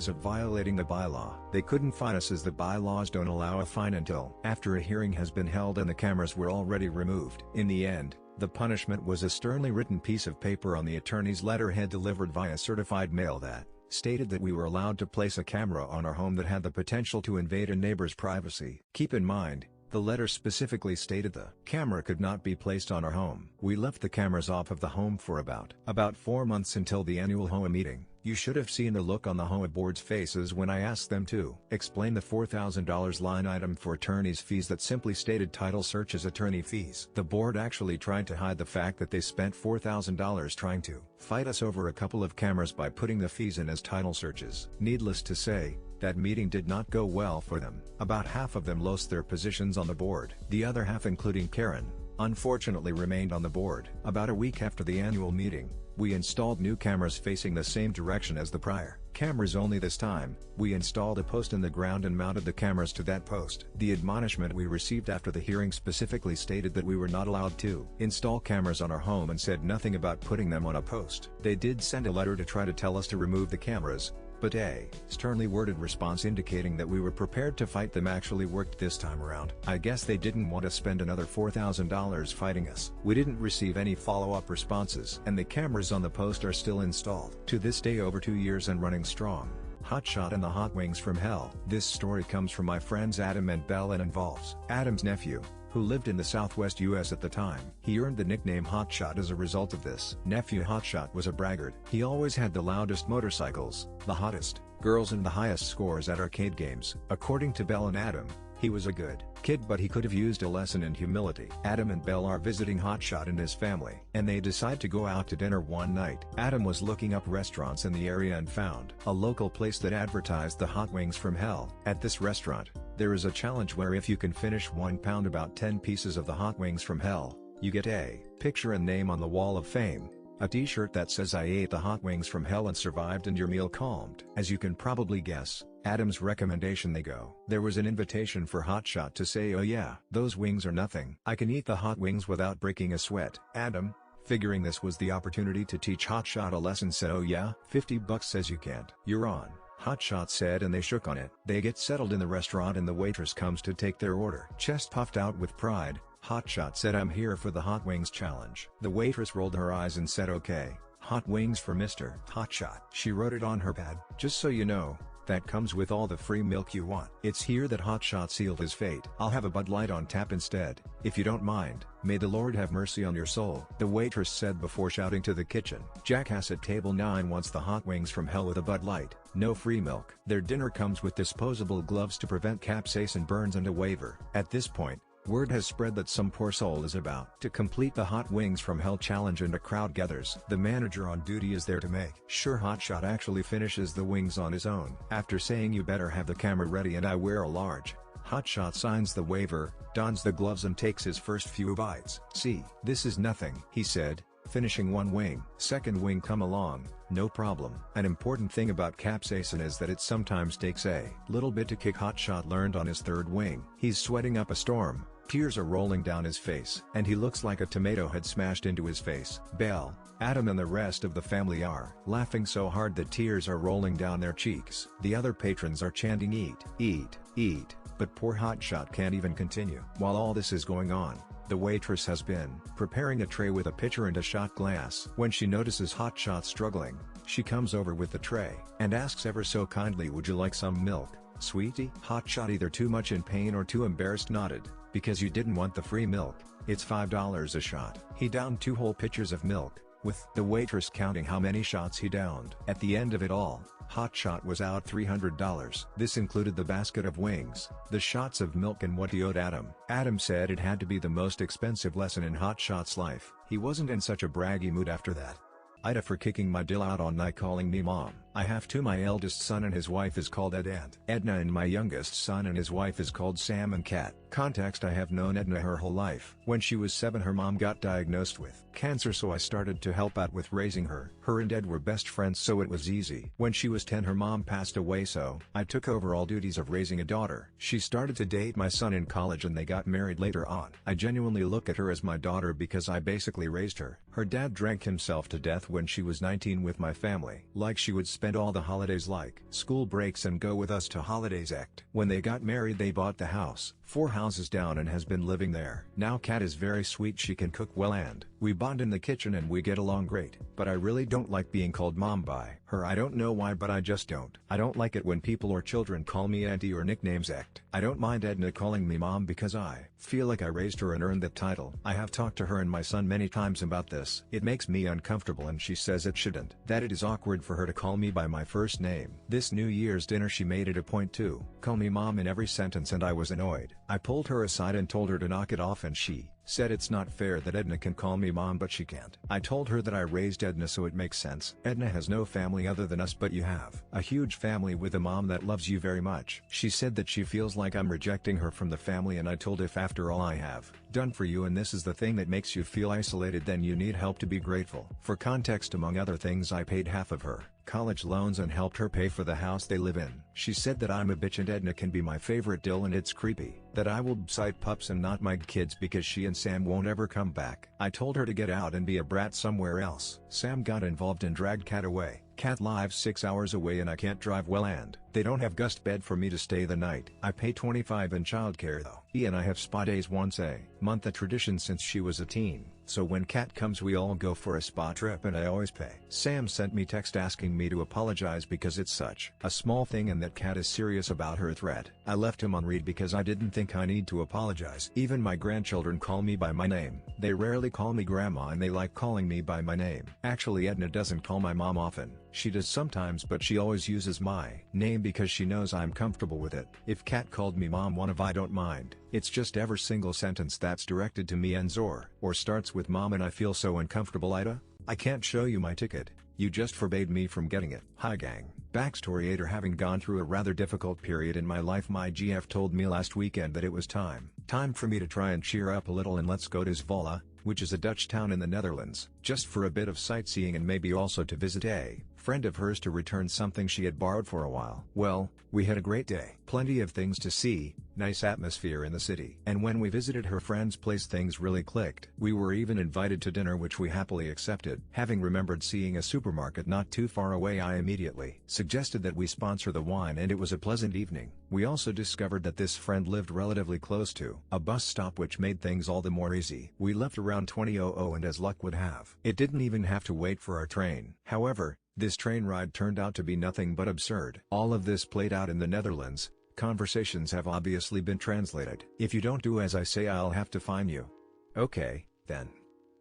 of violating the bylaw. They couldn't fine us as the bylaws don't allow a fine until after a hearing has been held and the cameras were already removed. In the end, the punishment was a sternly written piece of paper on the attorney's letterhead delivered via certified mail that stated that we were allowed to place a camera on our home that had the potential to invade a neighbor's privacy. Keep in mind, the letter specifically stated the camera could not be placed on our home. We left the cameras off of the home for about 4 months until the annual HOA meeting. You should have seen the look on the HOA board's faces when I asked them to explain the $4,000 line item for attorney's fees that simply stated title search as attorney fees. The board actually tried to hide the fact that they spent $4,000 trying to fight us over a couple of cameras by putting the fees in as title searches. Needless to say, that meeting did not go well for them. About half of them lost their positions on the board. The other half, including Karen, unfortunately remained on the board. About a week after the annual meeting, we installed new cameras facing the same direction as the prior cameras, only this time, we installed a post in the ground and mounted the cameras to that post. The admonishment we received after the hearing specifically stated that we were not allowed to install cameras on our home and said nothing about putting them on a post. They did send a letter to try to tell us to remove the cameras, but a sternly worded response indicating that we were prepared to fight them actually worked this time around. I guess they didn't want to spend another $4,000 fighting us. We didn't receive any follow-up responses, and the cameras on the post are still installed. To this day, over 2 years and running strong. Hotshot and the Hot Wings from Hell. This story comes from my friends Adam and Bell and involves Adam's nephew, who lived in the southwest US at the time. He earned the nickname Hotshot as a result of this. Nephew Hotshot was a braggart. He always had the loudest motorcycles, the hottest girls and the highest scores at arcade games. According to Bell and Adam, he was a good kid, but he could have used a lesson in humility. Adam and Bell are visiting Hotshot and his family, and they decide to go out to dinner one night. Adam was looking up restaurants in the area and found a local place that advertised the Hot Wings from Hell. At this restaurant, there is a challenge where if you can finish 1 pound about 10 pieces of the Hot Wings from Hell, you get a picture and name on the wall of fame. A t-shirt that says I ate the Hot Wings from Hell and survived and your meal calmed. As you can probably guess, Adam's recommendation they go. There was an invitation for Hotshot to say, oh yeah, those wings are nothing. I can eat the hot wings without breaking a sweat. Adam, figuring this was the opportunity to teach Hotshot a lesson, said, oh yeah, $50 says you can't. You're on. Hotshot said, and they shook on it. They get settled in the restaurant and the waitress comes to take their order. Chest puffed out with pride, Hotshot said, I'm here for the Hot Wings challenge. The waitress rolled her eyes and said, okay, hot wings for Mr. Hotshot. She wrote it on her pad. Just so you know, that comes with all the free milk you want. It's here that Hotshot sealed his fate. I'll have a Bud Light on tap instead, if you don't mind. May the Lord have mercy on your soul, the waitress said before shouting to the kitchen. Jackass at table 9 wants the Hot Wings from Hell with a Bud Light, no free milk. Their dinner comes with disposable gloves to prevent capsaicin burns and a waiver. At this point, word has spread that some poor soul is about to complete the Hot Wings from Hell challenge and a crowd gathers. The manager on duty is there to make sure Hotshot actually finishes the wings on his own. After saying you better have the camera ready and I wear a large, Hotshot signs the waiver, dons the gloves and takes his first few bites. See, this is nothing, he said, finishing 1 wing. Second wing come along, no problem. An important thing about capsaicin is that it sometimes takes a little bit to kick. Hotshot learned on his 3rd wing. He's sweating up a storm. Tears are rolling down his face, and he looks like a tomato had smashed into his face. Belle, Adam and the rest of the family are laughing so hard that tears are rolling down their cheeks. The other patrons are chanting eat, eat, eat, but poor Hotshot can't even continue. While all this is going on, the waitress has been preparing a tray with a pitcher and a shot glass. When she notices Hotshot struggling, she comes over with the tray, and asks ever so kindly, would you like some milk, sweetie? Hotshot, either too much in pain or too embarrassed, nodded. Because you didn't want the free milk, it's $5 a shot. He downed 2 whole pitchers of milk, with the waitress counting how many shots he downed. At the end of it all, Hotshot was out $300. This included the basket of wings, the shots of milk and what he owed Adam. Adam said it had to be the most expensive lesson in Hotshot's life. He wasn't in such a braggy mood after that. AITA for kicking my dill out on night calling me mom. I have 2. My eldest son and his wife is called Ed and Edna, and my youngest son and his wife is called Sam and Kat. Context: I have known Edna her whole life. When she was 7, her mom got diagnosed with cancer, so I started to help out with raising her. Her and Ed were best friends, so it was easy. When she was 10, her mom passed away, so I took over all duties of raising a daughter. She started to date my son in college and they got married later on. I genuinely look at her as my daughter because I basically raised her. Her dad drank himself to death when she was 19 with my family. Like, she would spend all the holidays like school breaks and go with us to holidays act. When they got married, they bought the house, 4 houses down, and has been living there. Now Kat is very sweet, she can cook well, and we bond in the kitchen and we get along great. But I really don't like being called mom by her. I don't know why, but I just don't. I don't like it when people or children call me auntie or nicknames act. I don't mind Edna calling me mom because I feel like I raised her and earned that title. I have talked to her and my son many times about this. It makes me uncomfortable and she says it shouldn't. That it is awkward for her to call me by my first name. This New Year's dinner she made it a point to call me mom in every sentence and I was annoyed. I pulled her aside and told her to knock it off, and she said it's not fair that Edna can call me mom but she can't. I told her that I raised Edna, so it makes sense. Edna has no family other than us, but you have a huge family with a mom that loves you very much. She said that she feels like I'm rejecting her from the family, and I told if after all I have done for you and this is the thing that makes you feel isolated, then you need help to be grateful. For context, among other things, I paid half of her college loans and helped her pay for the house they live in. She said that I'm a bitch and Edna can be my favorite dill, and it's creepy that I will cite pups and not my kids because she and Sam won't ever come back. I told her to get out and be a brat somewhere else. Sam got involved and dragged Kat away. Cat lives 6 hours away and I can't drive well and they don't have guest bed for me to stay the night. I pay $25 in childcare though. And I have spa days once a month, a tradition since she was a teen. So when Cat comes we all go for a spa trip and I always pay. Sam sent me text asking me to apologize because it's such a small thing and that Cat is serious about her threat. I left him on read because I didn't think I need to apologize. Even my grandchildren call me by my name. They rarely call me grandma and they like calling me by my name. Actually Edna doesn't call my mom often. She does sometimes but she always uses my name because she knows I'm comfortable with it. If Cat called me mom one of I don't mind. It's just every single sentence that's directed to me ends or starts with mom and I feel so uncomfortable. AITA, I can't show you my ticket. You just forbade me from getting it. Hi gang. Backstory: after having gone through a rather difficult period in my life, my GF told me last weekend that it was time for me to try and cheer up a little and let's go to Zwolle, which is a Dutch town in the Netherlands, just for a bit of sightseeing and maybe also to visit a friend of hers to return something she had borrowed for a while. Well, we had a great day. Plenty of things to see, nice atmosphere in the city. And when we visited her friend's place things really clicked. We were even invited to dinner which we happily accepted. Having remembered seeing a supermarket not too far away, I immediately suggested that we sponsor the wine and it was a pleasant evening. We also discovered that this friend lived relatively close to a bus stop which made things all the more easy. We left around 20:00 and as luck would have, it didn't even have to wait for our train. However, this train ride turned out to be nothing but absurd. All of this played out in the Netherlands. Conversations have obviously been translated. If you don't do as I say I'll have to fine you. Okay, then.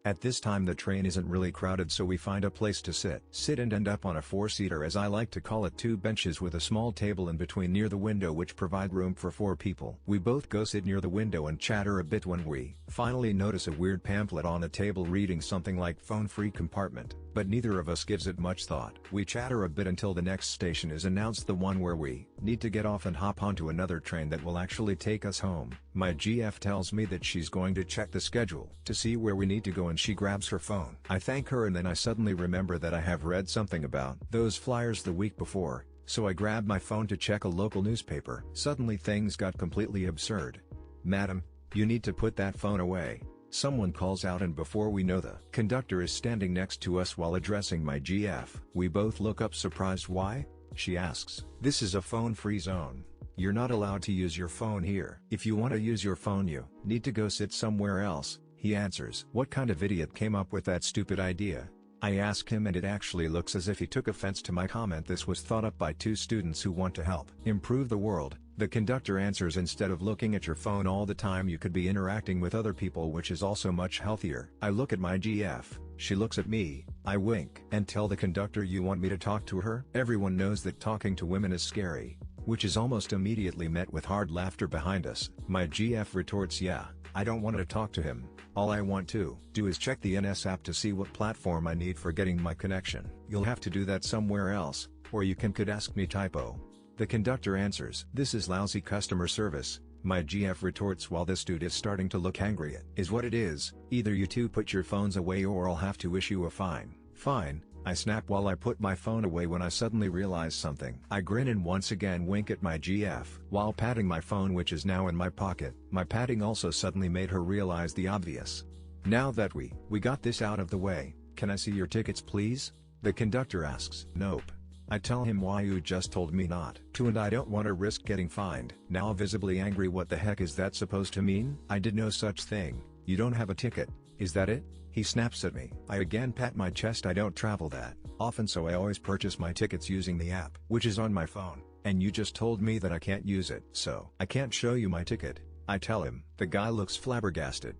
At this time the train isn't really crowded so we find a place to sit and end up on a 4-seater, as I like to call it, 2 benches with a small table in between near the window which provide room for 4 people. We both go sit near the window and chatter a bit when we finally notice a weird pamphlet on a table reading something like phone-free compartment, but neither of us gives it much thought. We chatter a bit until the next station is announced, the one where we need to get off and hop onto another train that will actually take us home. My GF tells me that she's going to check the schedule to see where we need to go and she grabs her phone. I thank her and then I suddenly remember that I have read something about those flyers the week before, so I grab my phone to check a local newspaper. Suddenly things got completely absurd. "Madam, you need to put that phone away," someone calls out, and before we know, the conductor is standing next to us while addressing my GF. We both look up surprised. "Why?" she asks. "This is a phone-free zone. You're not allowed to use your phone here. If you want to use your phone you need to go sit somewhere else," he answers. What kind of idiot came up with that stupid idea? I ask him and it actually looks as if he took offense to my comment. This was thought up by 2 students who want to help improve the world. The conductor answers, "Instead of looking at your phone all the time you could be interacting with other people, which is also much healthier." I look at my GF, she looks at me, I wink and tell the conductor, "You want me to talk to her?" Everyone knows that talking to women is scary, which is almost immediately met with hard laughter behind us. My GF retorts, "Yeah, I don't want to talk to him. All I want to do is check the NS app to see what platform I need for getting my connection." "You'll have to do that somewhere else, or you could ask me." Typo. The conductor answers, "This is lousy customer service." My GF retorts while this dude is starting to look angry. "It is what it is. Either you two put your phones away or I'll have to issue a fine." "Fine," I snap while I put my phone away when I suddenly realize something. I grin and once again wink at my GF while patting my phone, which is now in my pocket. My patting also suddenly made her realize the obvious. "Now that we got this out of the way, can I see your tickets please?" the conductor asks. "Nope." I tell him why you just told me not to and I don't want to risk getting fined. Now visibly angry, "What the heck is that supposed to mean? I did no such thing. You don't have a ticket, is that it?" He snaps at me. I again pat my chest. "I don't travel that often so I always purchase my tickets using the app, which is on my phone, and you just told me that I can't use it, so I can't show you my ticket," I tell him. The guy looks flabbergasted.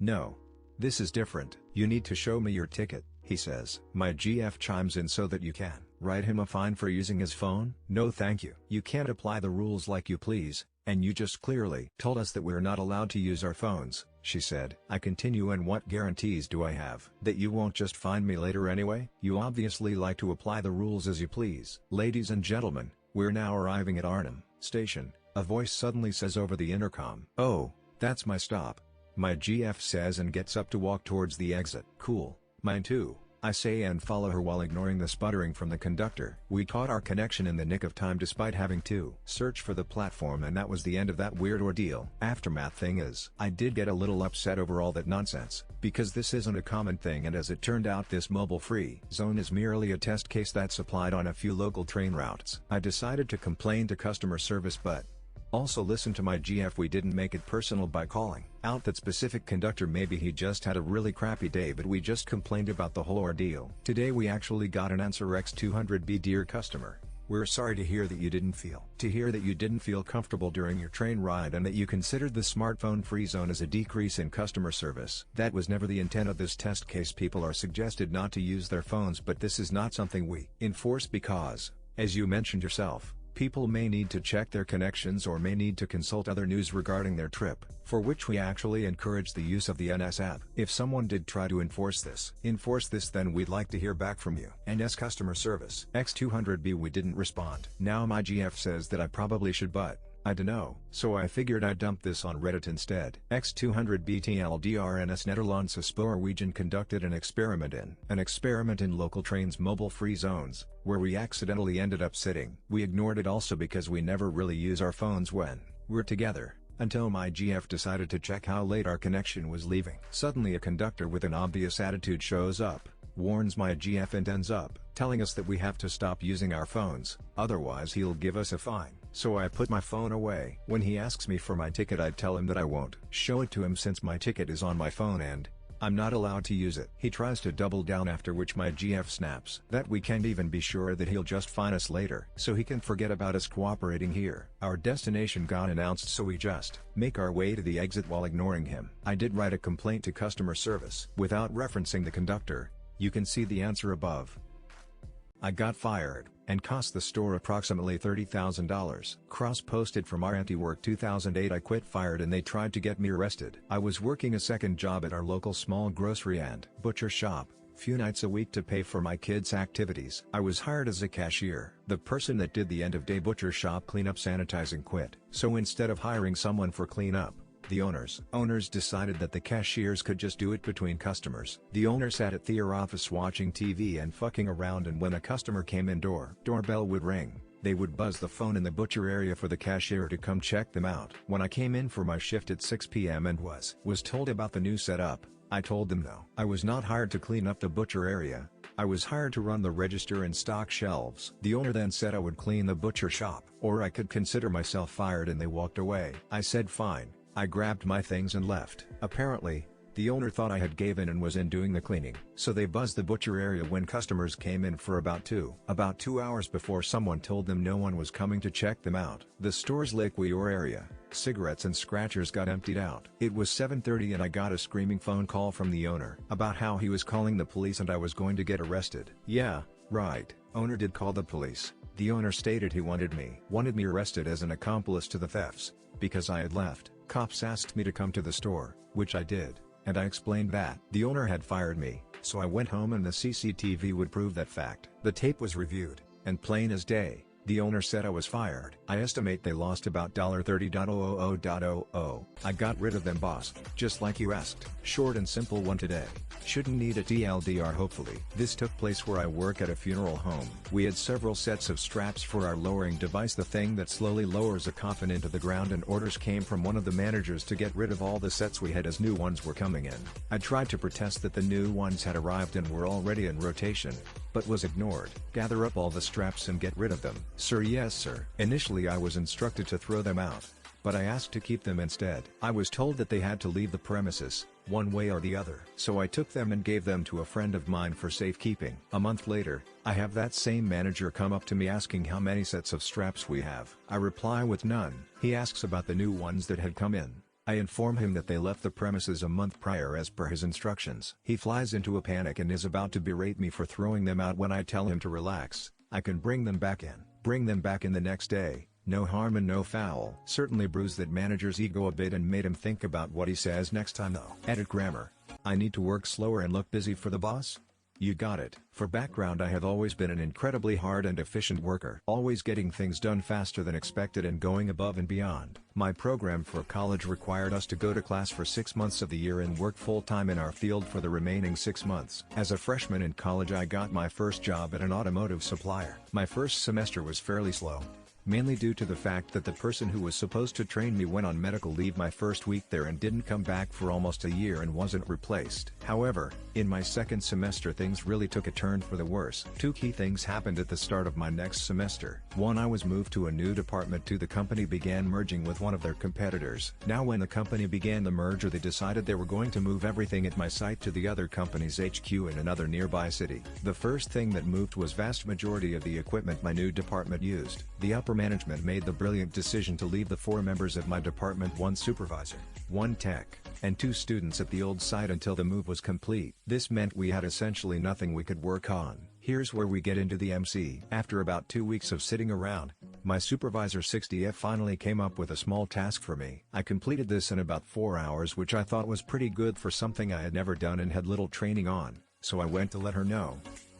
No. This is different. "You need to show me your ticket," he says. My GF chimes in, "So that you can write him a fine for using his phone?" "No thank you. You can't apply the rules like you please, and you just clearly told us that we're not allowed to use our phones," she said. I continue, "And what guarantees do I have that you won't just fine me later anyway? You obviously like to apply the rules as you please." Ladies and gentlemen, we're now arriving at Arnhem Station, a voice suddenly says over the intercom. "Oh, that's my stop," my GF says and gets up to walk towards the exit. "Cool, mine too," I say and follow her while ignoring the sputtering from the conductor. We caught our connection in the nick of time despite having to search for the platform, and that was the end of that weird ordeal. Aftermath thing is, I did get a little upset over all that nonsense, because this isn't a common thing, and as it turned out this mobile-free zone is merely a test case that's applied on a few local train routes. I decided to complain to customer service, but also listen to my GF. We didn't make it personal by calling out that specific conductor. Maybe he just had a really crappy day, but we just complained about the whole ordeal. Today we actually got an answer. X200B: Dear customer, we're sorry to hear that you didn't feel comfortable during your train ride, and that you considered the smartphone free zone as a decrease in customer service. That was never the intent of this test case. People are suggested not to use their phones, but this is not something we enforce because, as you mentioned yourself, people may need to check their connections or may need to consult other news regarding their trip, for which we actually encourage the use of the NS app. If someone did try to enforce this, then we'd like to hear back from you. NS customer service. X200B: We didn't respond. Now my GF says that I probably should, but I dunno, so I figured I'd dump this on Reddit instead. X200B: TLDRNS Nederlandse Spoorwegen conducted an experiment in local trains' mobile-free zones, where we accidentally ended up sitting. We ignored it also because we never really use our phones when we're together, until my GF decided to check how late our connection was leaving. Suddenly a conductor with an obvious attitude shows up, warns my GF, and ends up telling us that we have to stop using our phones, otherwise he'll give us a fine. So I put my phone away. When he asks me for my ticket, I tell him that I won't show it to him since my ticket is on my phone and I'm not allowed to use it. He tries to double down, after which my GF snaps that we can't even be sure that he'll just fine us later, so he can forget about us cooperating here. Our destination got announced, so we just make our way to the exit while ignoring him. I did write a complaint to customer service without referencing the conductor. You can see the answer above. I got fired, and cost the store approximately $30,000. Cross-posted from our anti-work 2008. I quit, fired, and they tried to get me arrested. I was working a second job at our local small grocery and butcher shop, few nights a week to pay for my kids' activities. I was hired as a cashier. The person that did the end-of-day butcher shop cleanup sanitizing quit, so instead of hiring someone for cleanup, the owners decided that the cashiers could just do it between customers. The owner sat at their office watching TV and fucking around, and when a customer came in, doorbell would ring. They would buzz the phone in the butcher area for the cashier to come check them out. When I came in for my shift at 6 p.m. and was told about the new setup, I told them no. I was not hired to clean up the butcher area. I was hired to run the register and stock shelves. The owner then said I would clean the butcher shop, or I could consider myself fired, and they walked away. I said fine. I grabbed my things and left. Apparently, the owner thought I had gave in and was in doing the cleaning, so they buzzed the butcher area when customers came in for about 2 hours before someone told them no one was coming to check them out. The store's liquor area, cigarettes and scratchers got emptied out. It was 7:30 and I got a screaming phone call from the owner about how he was calling the police and I was going to get arrested. Yeah, right, owner did call the police. The owner stated he wanted me arrested as an accomplice to the thefts, because I had left. Cops asked me to come to the store, which I did, and I explained that the owner had fired me, so I went home and the CCTV would prove that fact. The tape was reviewed, and plain as day, the owner said I was fired. I estimate they lost about $30,000. I got rid of them, boss, just like you asked. Short and simple one today. Shouldn't need a TLDR hopefully. This took place where I work at a funeral home. We had several sets of straps for our lowering device, the thing that slowly lowers a coffin into the ground, and orders came from one of the managers to get rid of all the sets we had as new ones were coming in. I tried to protest that the new ones had arrived and were already in rotation, but was ignored. Gather up all the straps and get rid of them. Sir, yes sir. Initially I was instructed to throw them out, but I asked to keep them instead. I was told that they had to leave the premises, one way or the other. So I took them and gave them to a friend of mine for safekeeping. A month later, I have that same manager come up to me asking how many sets of straps we have. I reply with none. He asks about the new ones that had come in. I inform him that they left the premises a month prior as per his instructions. He flies into a panic and is about to berate me for throwing them out when I tell him to relax. I can bring them back in. Bring them back in the next day. No harm and no foul. Certainly bruised that manager's ego a bit and made him think about what he says next time though. Edit grammar. I need to work slower and look busy for the boss. You got it. For background, I have always been an incredibly hard and efficient worker, always getting things done faster than expected and going above and beyond. My program for college required us to go to class for 6 months of the year and work full-time in our field for the remaining 6 months. As a freshman in college, I got my first job at an automotive supplier. My first semester was fairly slow, mainly due to the fact that the person who was supposed to train me went on medical leave my first week there and didn't come back for almost a year and wasn't replaced. However, in my second semester things really took a turn for the worse. Two key things happened at the start of my next semester. One, I was moved to a new department. Two, the company began merging with one of their competitors. Now when the company began the merger, they decided they were going to move everything at my site to the other company's HQ in another nearby city. The first thing that moved was vast majority of the equipment my new department used. The upper management made the brilliant decision to leave the 4 members of my department, 1 supervisor, 1 tech, and 2 students at the old site until the move was complete. This meant we had essentially nothing we could work on. Here's where we get into the MC. After about 2 weeks of sitting around, my supervisor 60F finally came up with a small task for me. I completed this in about 4 hours, which I thought was pretty good for something I had never done and had little training on, so I went to let her know.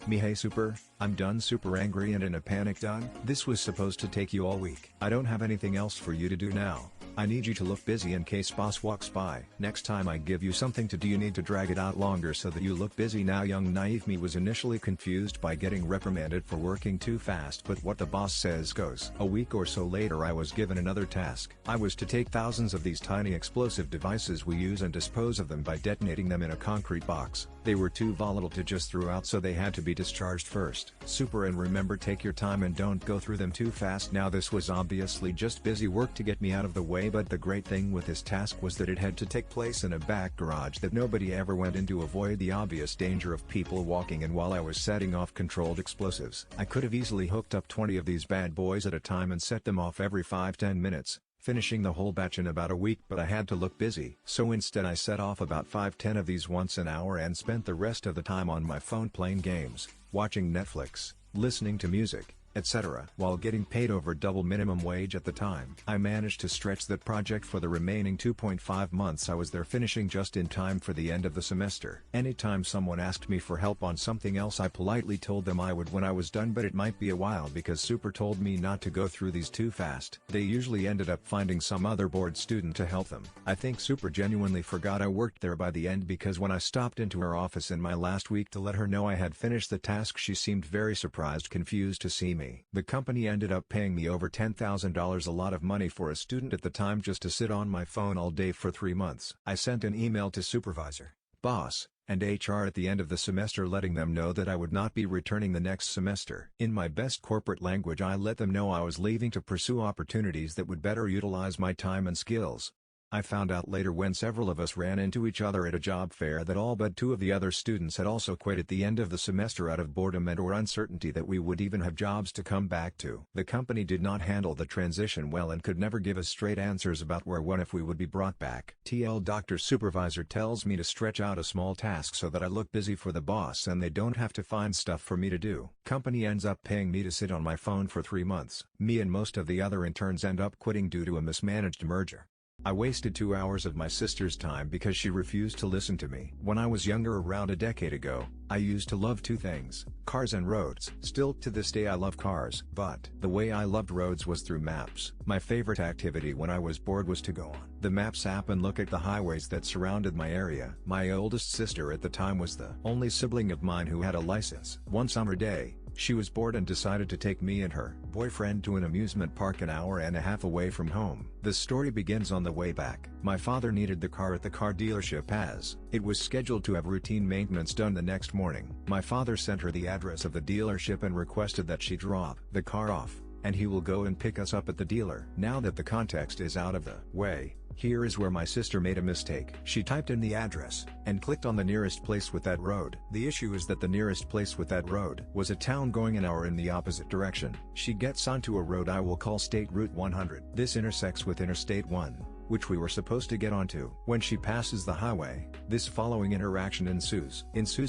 Hey super, I'm done. Super angry and in a panic. Done? This was supposed to take you all week. I don't have anything else for you to do now. I need you to look busy in case boss walks by. Next time I give you something to do, you need to drag it out longer so that you look busy. Now young naive me was initially confused by getting reprimanded for working too fast, but what the boss says goes. A week or so later I was given another task. I was to take thousands of these tiny explosive devices we use and dispose of them by detonating them in a concrete box. They were too volatile to just throw out, so they had to be discharged first. Super, and remember, take your time and don't go through them too fast. Now this was obviously just busy work to get me out of the way, but the great thing with this task was that it had to take place in a back garage that nobody ever went in to avoid the obvious danger of people walking in while I was setting off controlled explosives. I could have easily hooked up 20 of these bad boys at a time and set them off every 5-10 minutes, finishing the whole batch in about a week, but I had to look busy. So instead I set off about 5-10 of these once an hour and spent the rest of the time on my phone playing games, watching Netflix, listening to music, etc. while getting paid over double minimum wage at the time. I managed to stretch that project for the remaining 2.5 months I was there, finishing just in time for the end of the semester. Anytime someone asked me for help on something else, I politely told them I would when I was done, but it might be a while because Super told me not to go through these too fast. They usually ended up finding some other bored student to help them. I think Super genuinely forgot I worked there by the end, because when I stopped into her office in my last week to let her know I had finished the task, she seemed very surprised, confused to see me. The company ended up paying me over $10,000, a lot of money for a student at the time, just to sit on my phone all day for 3 months. I sent an email to supervisor, boss, and HR at the end of the semester letting them know that I would not be returning the next semester. In my best corporate language, I let them know I was leaving to pursue opportunities that would better utilize my time and skills. I found out later, when several of us ran into each other at a job fair, that all but 2 of the other students had also quit at the end of the semester out of boredom and or uncertainty that we would even have jobs to come back to. The company did not handle the transition well and could never give us straight answers about where, when, if we would be brought back. TL Dr. Supervisor tells me to stretch out a small task so that I look busy for the boss and they don't have to find stuff for me to do. Company ends up paying me to sit on my phone for 3 months. Me and most of the other interns end up quitting due to a mismanaged merger. I wasted 2 hours of my sister's time because she refused to listen to me. When I was younger, around a decade ago, I used to love 2 things: cars and roads. Still to this day I love cars, but the way I loved roads was through maps. My favorite activity when I was bored was to go on the Maps app and look at the highways that surrounded my area. My oldest sister at the time was the only sibling of mine who had a license. One summer day, she was bored and decided to take me and her boyfriend to an amusement park an hour and a half away from home. The story begins on the way back. My father needed the car at the car dealership as it was scheduled to have routine maintenance done the next morning. My father sent her the address of the dealership and requested that she drop the car off, and he will go and pick us up at the dealer. Now that the context is out of the way, here is where my sister made a mistake. She typed in the address, and clicked on the nearest place with that road. The issue is that the nearest place with that road was a town going an hour in the opposite direction. She gets onto a road I will call State Route 100. This intersects with Interstate 1, which we were supposed to get onto. When she passes the highway, this following interaction ensues.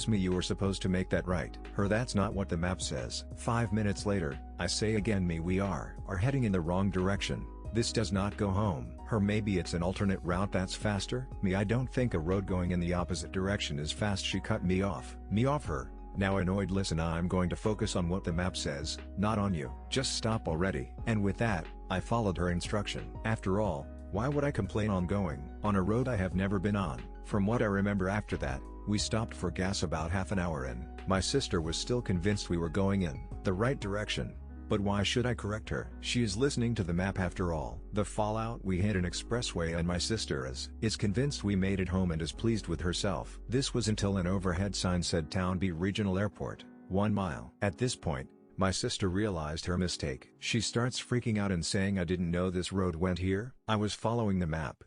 Me, you were supposed to make that right. Her, that's not what the map says. 5 minutes later, I say again, me, we are heading in the wrong direction. This does not go home. Her, maybe it's an alternate route that's faster. Me, I don't think a road going in the opposite direction is fast. She cut me off. Her, Now annoyed, listen, I'm going to focus on what the map says, not on you. Just stop already. And with that, I followed her instruction. After all, why would I complain on going on a road I have never been on? From what I remember after that, we stopped for gas about half an hour in. My sister was still convinced we were going in the right direction. But why should I correct her? She is listening to the map after all. The fallout, we hit an expressway and my sister is convinced we made it home and is pleased with herself. This was until an overhead sign said Town B Regional Airport, 1 mile. At this point, my sister realized her mistake. She starts freaking out and saying, I didn't know this road went here. I was following the map.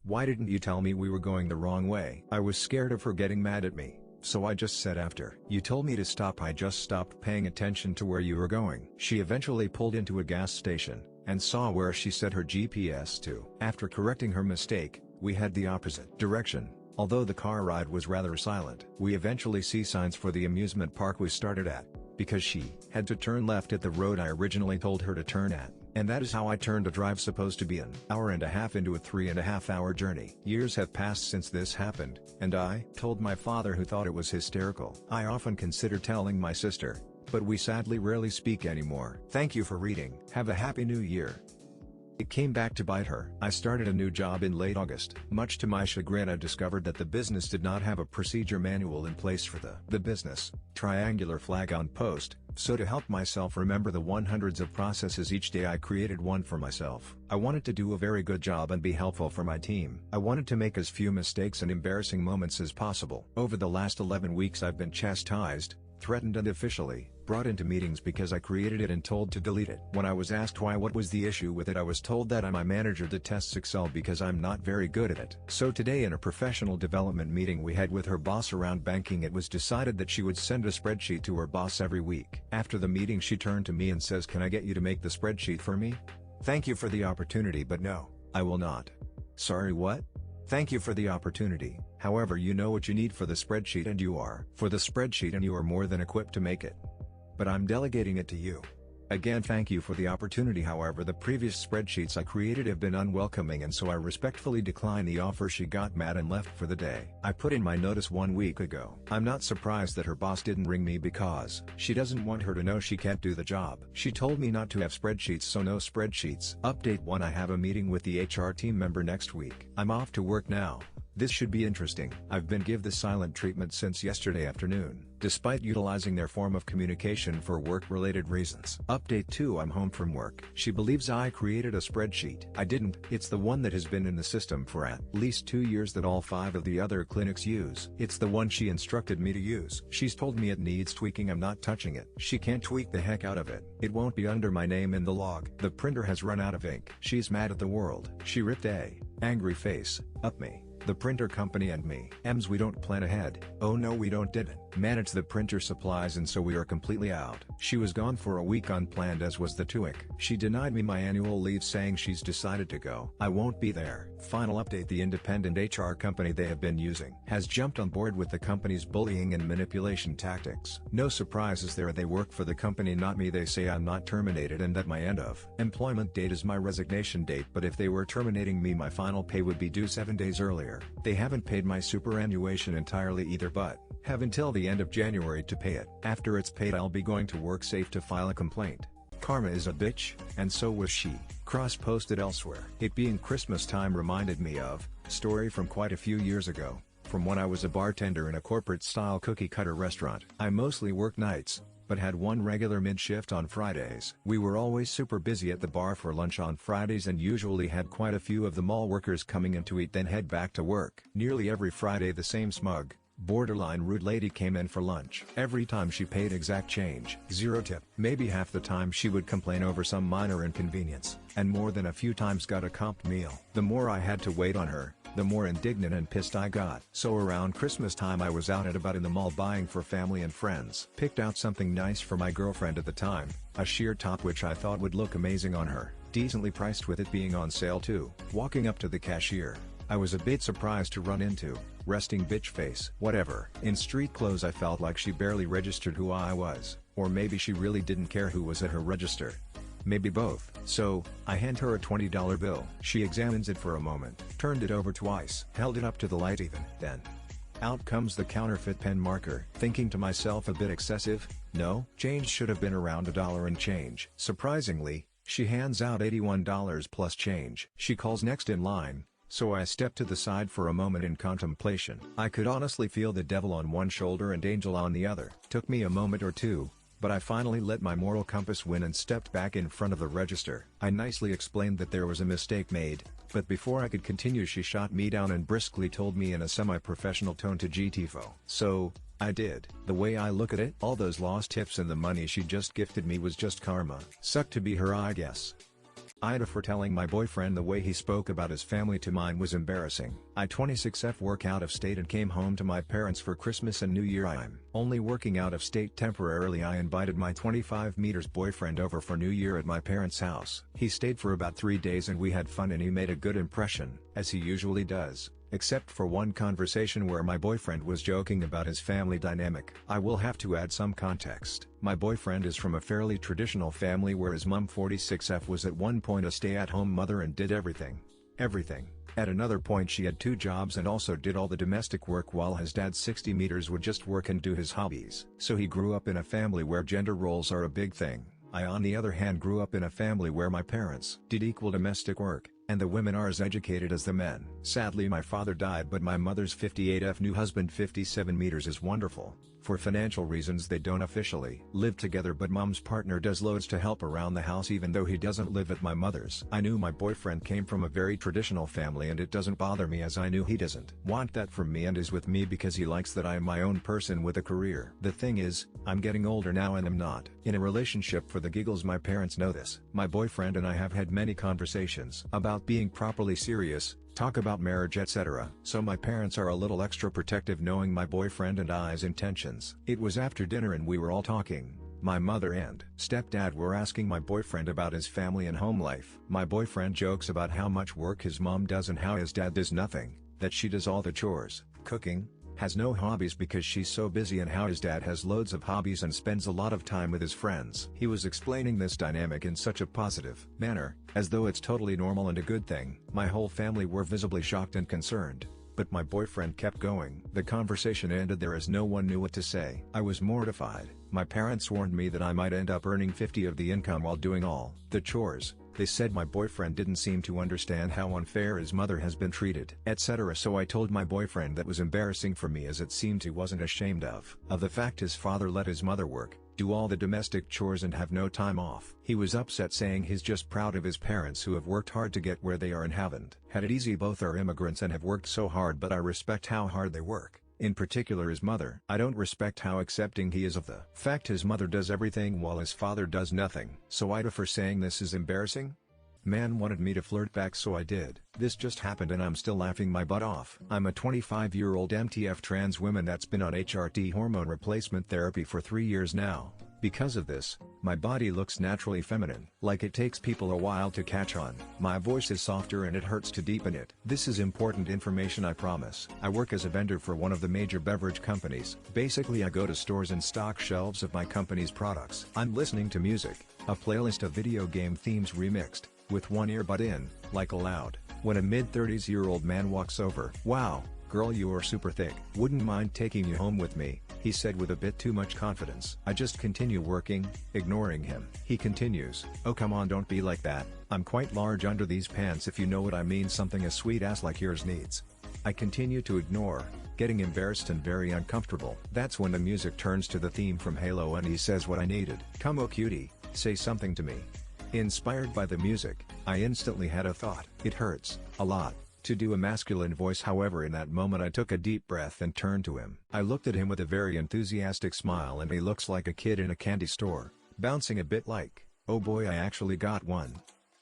Why didn't you tell me we were going the wrong way? I was scared of her getting mad at me. So I just said, after you told me to stop, I just stopped paying attention to where you were going. She eventually pulled into a gas station, and saw where she set her GPS to. After correcting her mistake, we head the opposite direction. Although the car ride was rather silent, we eventually see signs for the amusement park we started at, because she had to turn left at the road I originally told her to turn at. And that is how I turned a drive supposed to be an hour and a half into a 3.5 hour journey. Years have passed since this happened, and I told my father, who thought it was hysterical. I often consider telling my sister, but we sadly rarely speak anymore. Thank you for reading. Have a happy new year. It came back to bite her. I started a new job in late August. Much to my chagrin, I discovered that the business did not have a procedure manual in place for the business triangular flag on post, so to help myself remember the hundreds of processes each day, I created one for myself. I wanted to do a very good job and be helpful for my team. I wanted to make as few mistakes and embarrassing moments as possible. Over the last 11 weeks I've been chastised, threatened and officially brought into meetings because I created it and told to delete it. When I was asked what was the issue with it, I was told that my manager detests Excel because I'm not very good at it. So today, in a professional development meeting we had with her boss around banking, it was decided that she would send a spreadsheet to her boss every week. After the meeting she turned to me and says, "Can I get you to make the spreadsheet for me? Thank you for the opportunity, but no, I will not." Sorry, what? Thank you for the opportunity, however you know what you need for the spreadsheet and you are more than equipped to make it. But I'm delegating it to you. Again, thank you for the opportunity, however the previous spreadsheets I created have been unwelcoming, and so I respectfully declined the offer. She got mad and left for the day. I put in my notice 1 week ago. I'm not surprised that her boss didn't ring me because she doesn't want her to know she can't do the job. She told me not to have spreadsheets, so no spreadsheets. Update 1: I have a meeting with the HR team member next week. I'm off to work now. This should be interesting. I've been given the silent treatment since yesterday afternoon, despite utilizing their form of communication for work-related reasons. Update 2: I'm home from work. She believes I created a spreadsheet. I didn't. It's the one that has been in the system for at least 2 years that all 5 of the other clinics use. It's the one she instructed me to use. She's told me it needs tweaking. I'm not touching it. She can't tweak the heck out of it. It won't be under my name in the log. The printer has run out of ink. She's mad at the world. She ripped a angry face up me, the printer company and me. We don't plan ahead. Oh no, we didn't manage the printer supplies, and so we are completely out. She was gone for a week unplanned, as was the TUIC. She denied me my annual leave, saying she's decided to go. I won't be there. Final update: the independent HR company they have been using has jumped on board with the company's bullying and manipulation tactics. No surprises there. They work for the company, not me. They say I'm not terminated and that my end of employment date is my resignation date, but if they were terminating me, my final pay would be due 7 days earlier. They haven't paid my superannuation entirely either, but have until the end of January to pay it. After it's paid, I'll be going to work safe to file a complaint. Karma is a bitch, and so was she. Cross-posted elsewhere. It being Christmas time reminded me of a story from quite a few years ago, from when I was a bartender in a corporate-style cookie-cutter restaurant. I mostly worked nights, but had one regular mid-shift on Fridays. We were always super busy at the bar for lunch on Fridays and usually had quite a few of the mall workers coming in to eat then head back to work. Nearly every Friday the same smug, borderline rude lady came in for lunch. Every time she paid exact change, 0 tip. Maybe half the time she would complain over some minor inconvenience, and more than a few times got a comped meal. The more I had to wait on her, the more indignant and pissed I got. So around Christmas time I was out and about in the mall buying for family and friends. Picked out something nice for my girlfriend at the time, a sheer top which I thought would look amazing on her, decently priced with it being on sale too. Walking up to the cashier, I was a bit surprised to run into resting bitch face. Whatever. In street clothes I felt like she barely registered who I was, or maybe she really didn't care who was at her register. Maybe both. So, I hand her a $20 bill. She examines it for a moment, turned it over twice, held it up to the light even, then Out comes the counterfeit pen marker. Thinking to myself, a bit excessive, no? Change should have been around $1 and change. Surprisingly, she hands out $81 plus change. She calls next in line, so I step to the side for a moment in contemplation. I could honestly feel the devil on one shoulder and angel on the other. Took me a moment or two, but I finally let my moral compass win and stepped back in front of the register. I nicely explained that there was a mistake made, but before I could continue she shot me down and briskly told me in a semi-professional tone to GTFO. So, I did. The way I look at it, all those lost tips and the money she just gifted me was just karma. Sucked to be her, I guess. AITA for telling my boyfriend the way he spoke about his family to mine was embarrassing. I 26F work out of state and came home to my parents for Christmas and New Year. I'm only working out of state temporarily. I invited my 25 meters boyfriend over for New Year at my parents' house. He stayed for about 3 days and we had fun and he made a good impression, as he usually does. Except for one conversation where my boyfriend was joking about his family dynamic. I will have to add some context. My boyfriend is from a fairly traditional family where his mom 46F was at one point a stay-at-home mother and did everything. At another point she had 2 jobs and also did all the domestic work while his dad 60 meters would just work and do his hobbies. So he grew up in a family where gender roles are a big thing. I on the other hand grew up in a family where my parents did equal domestic work, and the women are as educated as the men. Sadly my father died, but my mother's 58F new husband 57 meters is wonderful. For financial reasons they don't officially live together, but mom's partner does loads to help around the house even though he doesn't live at my mother's. I knew my boyfriend came from a very traditional family and it doesn't bother me, as I knew he doesn't want that from me and is with me because he likes that I am my own person with a career. The thing is, I'm getting older now and I'm not in a relationship for the giggles. My parents know this. My boyfriend and I have had many conversations about being properly serious, talk about marriage, etc. So my parents are a little extra protective knowing my boyfriend and I's intentions. It was after dinner and we were all talking. My mother and stepdad were asking my boyfriend about his family and home life. My boyfriend jokes about how much work his mom does and how his dad does nothing, that she does all the chores, cooking, has no hobbies because she's so busy, and how his dad has loads of hobbies and spends a lot of time with his friends. He was explaining this dynamic in such a positive manner, as though it's totally normal and a good thing. My whole family were visibly shocked and concerned, but my boyfriend kept going. The conversation ended there as no one knew what to say. I was mortified. My parents warned me that I might end up earning 50 of the income while doing all the chores. They said my boyfriend didn't seem to understand how unfair his mother has been treated, etc. So I told my boyfriend that was embarrassing for me, as it seemed he wasn't ashamed of the fact his father let his mother work, do all the domestic chores and have no time off. He was upset, saying he's just proud of his parents who have worked hard to get where they are and haven't had it easy. Both are immigrants and have worked so hard, but I respect how hard they work. In particular his mother. I don't respect how accepting he is of the fact his mother does everything while his father does nothing. So AITA for saying this is embarrassing? Man wanted me to flirt back, so I did. This just happened and I'm still laughing my butt off. I'm a 25-year-old MTF trans woman that's been on HRT hormone replacement therapy for 3 years now. Because of this, my body looks naturally feminine, like it takes people a while to catch on. My voice is softer and it hurts to deepen it. This is important information, I promise. I work as a vendor for one of the major beverage companies. Basically I go to stores and stock shelves of my company's products. I'm listening to music, a playlist of video game themes remixed, with one earbud in, like aloud, when a mid-30s-year-old man walks over. "Wow, girl, you are super thick. Wouldn't mind taking you home with me," he said with a bit too much confidence. I just continue working, ignoring him. He continues, "Oh come on, don't be like that. I'm quite large under these pants, if you know what I mean, something a sweet ass like yours needs." I continue to ignore, getting embarrassed and very uncomfortable. That's when the music turns to the theme from Halo and he says what I needed. "Come oh cutie, say something to me." Inspired by the music, I instantly had a thought. It hurts a lot to do a masculine voice. However, in that moment I took a deep breath and turned to him. I looked at him with a very enthusiastic smile and he looks like a kid in a candy store, bouncing a bit like, "Oh boy, I actually got one."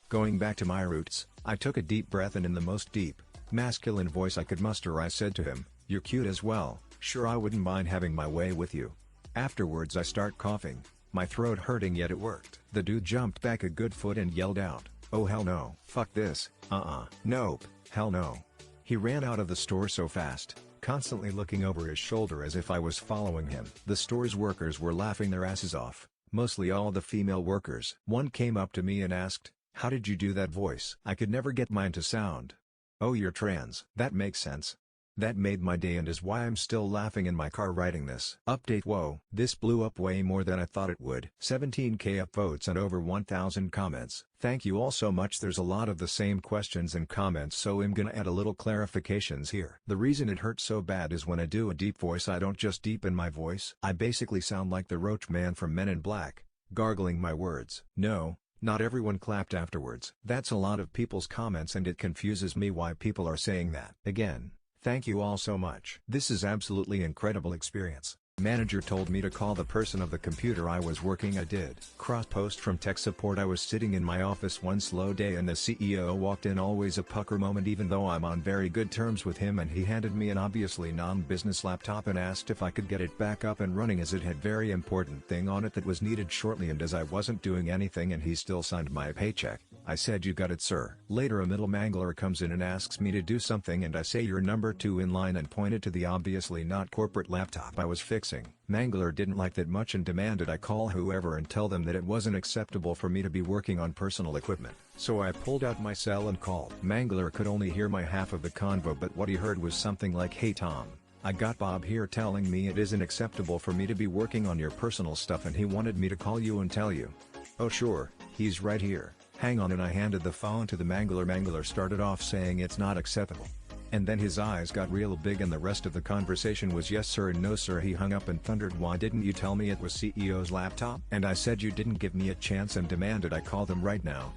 Going back to my roots, I took a deep breath and in the most deep, masculine voice I could muster I said to him, "You're cute as well, sure I wouldn't mind having my way with you." Afterwards I start coughing, my throat hurting, yet it worked. The dude jumped back a good foot and yelled out, "Oh hell no, fuck this, nope, hell no." He ran out of the store so fast, constantly looking over his shoulder as if I was following him. The store's workers were laughing their asses off, mostly all the female workers. One came up to me and asked, "How did you do that voice?" I could never get mine to sound. "Oh, you're trans. That makes sense." That made my day and is why I'm still laughing in my car writing this. Update: whoa, this blew up way more than I thought it would. 17k upvotes and over 1000 comments. Thank you all so much. There's a lot of the same questions and comments, so I'm gonna add a little clarifications here. The reason it hurts so bad is when I do a deep voice, I don't just deepen my voice. I basically sound like the Roach Man from Men in Black, gargling my words. No, not everyone clapped afterwards. That's a lot of people's comments and it confuses me why people are saying that. Again, thank you all so much. This is absolutely incredible experience. Manager told me to call the person of the computer I was working. I did. Cross post from tech support. I was sitting in my office one slow day and the CEO walked in. Always a pucker moment even though I'm on very good terms with him, and he handed me an obviously non-business laptop and asked if I could get it back up and running as it had very important thing on it that was needed shortly, and as I wasn't doing anything and he still signed my paycheck, I said, "You got it, sir." Later a middle mangler comes in and asks me to do something and I say, "You're number 2 in line," and pointed to the obviously not corporate laptop I was fixing. Mangler didn't like that much and demanded I call whoever and tell them that it wasn't acceptable for me to be working on personal equipment. So I pulled out my cell and called. Mangler could only hear my half of the convo, but what he heard was something like, "Hey Tom, I got Bob here telling me it isn't acceptable for me to be working on your personal stuff and he wanted me to call you and tell you." "Oh sure, he's right here. Hang on," and I handed the phone to the Mangler. Mangler started off saying it's not acceptable. And then his eyes got real big and the rest of the conversation was yes sir and no sir. He hung up and thundered, "Why didn't you tell me it was CEO's laptop?" And I said, "You didn't give me a chance," and demanded I call them right now.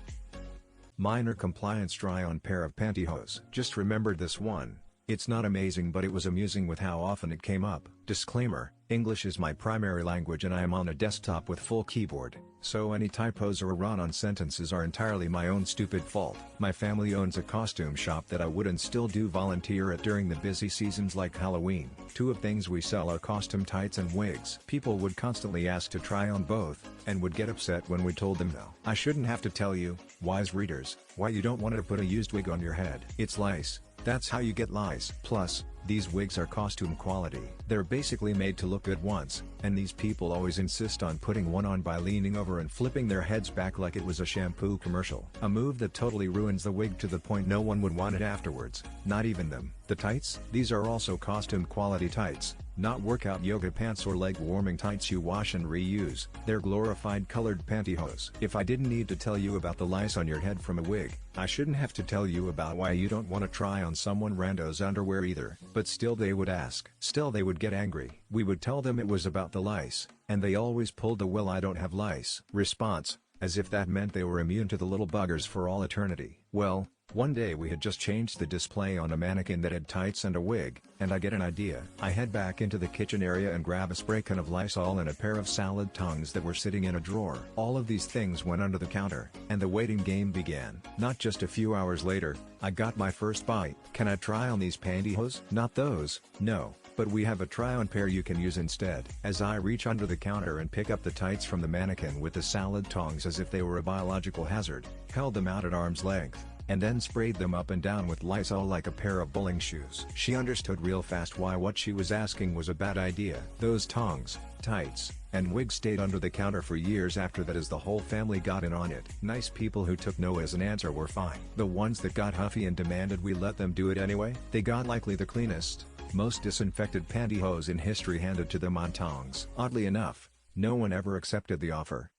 Minor compliance try on pair of pantyhose. Just remembered this one. It's not amazing but it was amusing with how often it came up. Disclaimer: English is my primary language and I am on a desktop with full keyboard, so any typos or a run-on sentences are entirely my own stupid fault. My family owns a costume shop that I would and still do volunteer at during the busy seasons like Halloween. Two of things we sell are costume tights and wigs. People would constantly ask to try on both, and would get upset when we told them no. I shouldn't have to tell you, wise readers, why you don't want to put a used wig on your head. It's lice. That's how you get lice. Plus, these wigs are costume quality. They're basically made to look good once, and these people always insist on putting one on by leaning over and flipping their heads back like it was a shampoo commercial. A move that totally ruins the wig to the point no one would want it afterwards, not even them. The tights? These are also costume quality tights, not workout yoga pants or leg warming tights you wash and reuse. They're glorified colored pantyhose. If I didn't need to tell you about the lice on your head from a wig, I shouldn't have to tell you about why you don't want to try on someone rando's underwear either. But still they would ask. Still they would get angry. We would tell them it was about the lice, and they always pulled the "well, I don't have lice" response, as if that meant they were immune to the little buggers for all eternity. Well, one day we had just changed the display on a mannequin that had tights and a wig, and I get an idea. I head back into the kitchen area and grab a spray can of Lysol and a pair of salad tongs that were sitting in a drawer. All of these things went under the counter, and the waiting game began. Not just a few hours later, I got my first bite. "Can I try on these pantyhose?" "Not those, no. But we have a try-on pair you can use instead." As I reach under the counter and pick up the tights from the mannequin with the salad tongs as if they were a biological hazard, held them out at arm's length, and then sprayed them up and down with Lysol like a pair of bowling shoes. She understood real fast why what she was asking was a bad idea. Those tongs, tights, and wig stayed under the counter for years after that as the whole family got in on it. Nice people who took no as an answer were fine. The ones that got huffy and demanded we let them do it anyway, they got likely the cleanest, most disinfected pantyhose in history handed to them on tongs. Oddly enough, no one ever accepted the offer.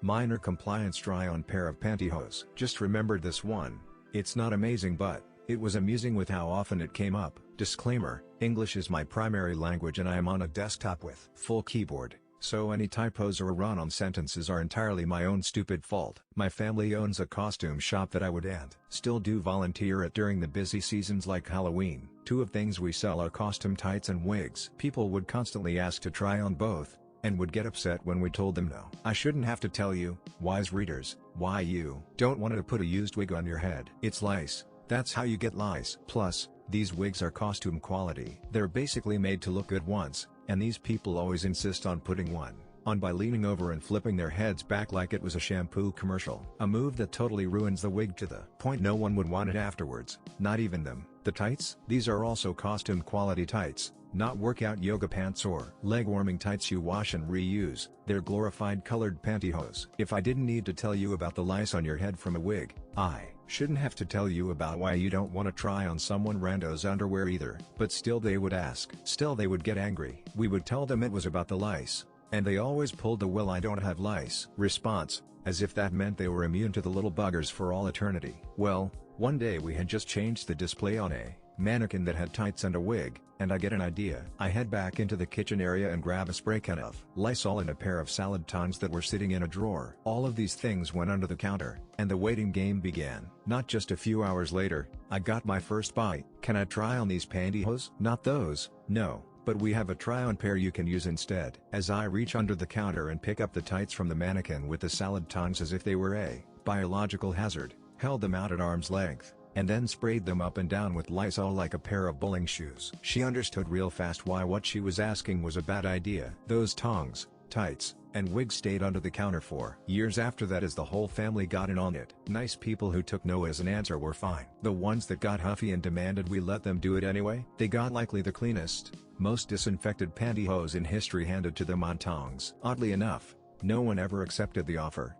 Minor compliance try-on pair of pantyhose. Just remembered this one. It's not amazing but it was amusing with how often it came up. Disclaimer: English is my primary language and I am on a desktop with full keyboard, so any typos or a run-on sentences are entirely my own stupid fault. My family owns a costume shop that I would and still do volunteer at during the busy seasons like Halloween. Two of things we sell are costume tights and wigs. People would constantly ask to try on both, and would get upset when we told them no. I shouldn't have to tell you, wise readers, why you don't want to put a used wig on your head. It's lice. That's how you get lice. Plus, these wigs are costume quality. They're basically made to look good once, and these people always insist on putting one on by leaning over and flipping their heads back like it was a shampoo commercial. A move that totally ruins the wig to the point no one would want it afterwards, not even them. The tights? These are also costume quality tights, not workout yoga pants or leg warming tights you wash and reuse, they're glorified colored pantyhose. If I didn't need to tell you about the lice on your head from a wig, I shouldn't have to tell you about why you don't want to try on someone rando's underwear either. But still they would ask. Still they would get angry. We would tell them it was about the lice. And they always pulled the "well, I don't have lice" response, as if that meant they were immune to the little buggers for all eternity. Well, one day we had just changed the display on a mannequin that had tights and a wig, and I get an idea. I head back into the kitchen area and grab a spray can of Lysol and a pair of salad tongs that were sitting in a drawer. All of these things went under the counter, and the waiting game began. Not just a few hours later, I got my first bite. "Can I try on these pantyhose?" "Not those, no. But we have a try-on pair you can use instead." As I reach under the counter and pick up the tights from the mannequin with the salad tongs as if they were a biological hazard, held them out at arm's length, and then sprayed them up and down with Lysol like a pair of bowling shoes. She understood real fast why what she was asking was a bad idea. Those tongs, tights, and wig stayed under the counter for years after that as the whole family got in on it. Nice people who took no as an answer were fine. The ones that got huffy and demanded we let them do it anyway, they got likely the cleanest, most disinfected pantyhose in history handed to them on tongs. Oddly enough, no one ever accepted the offer.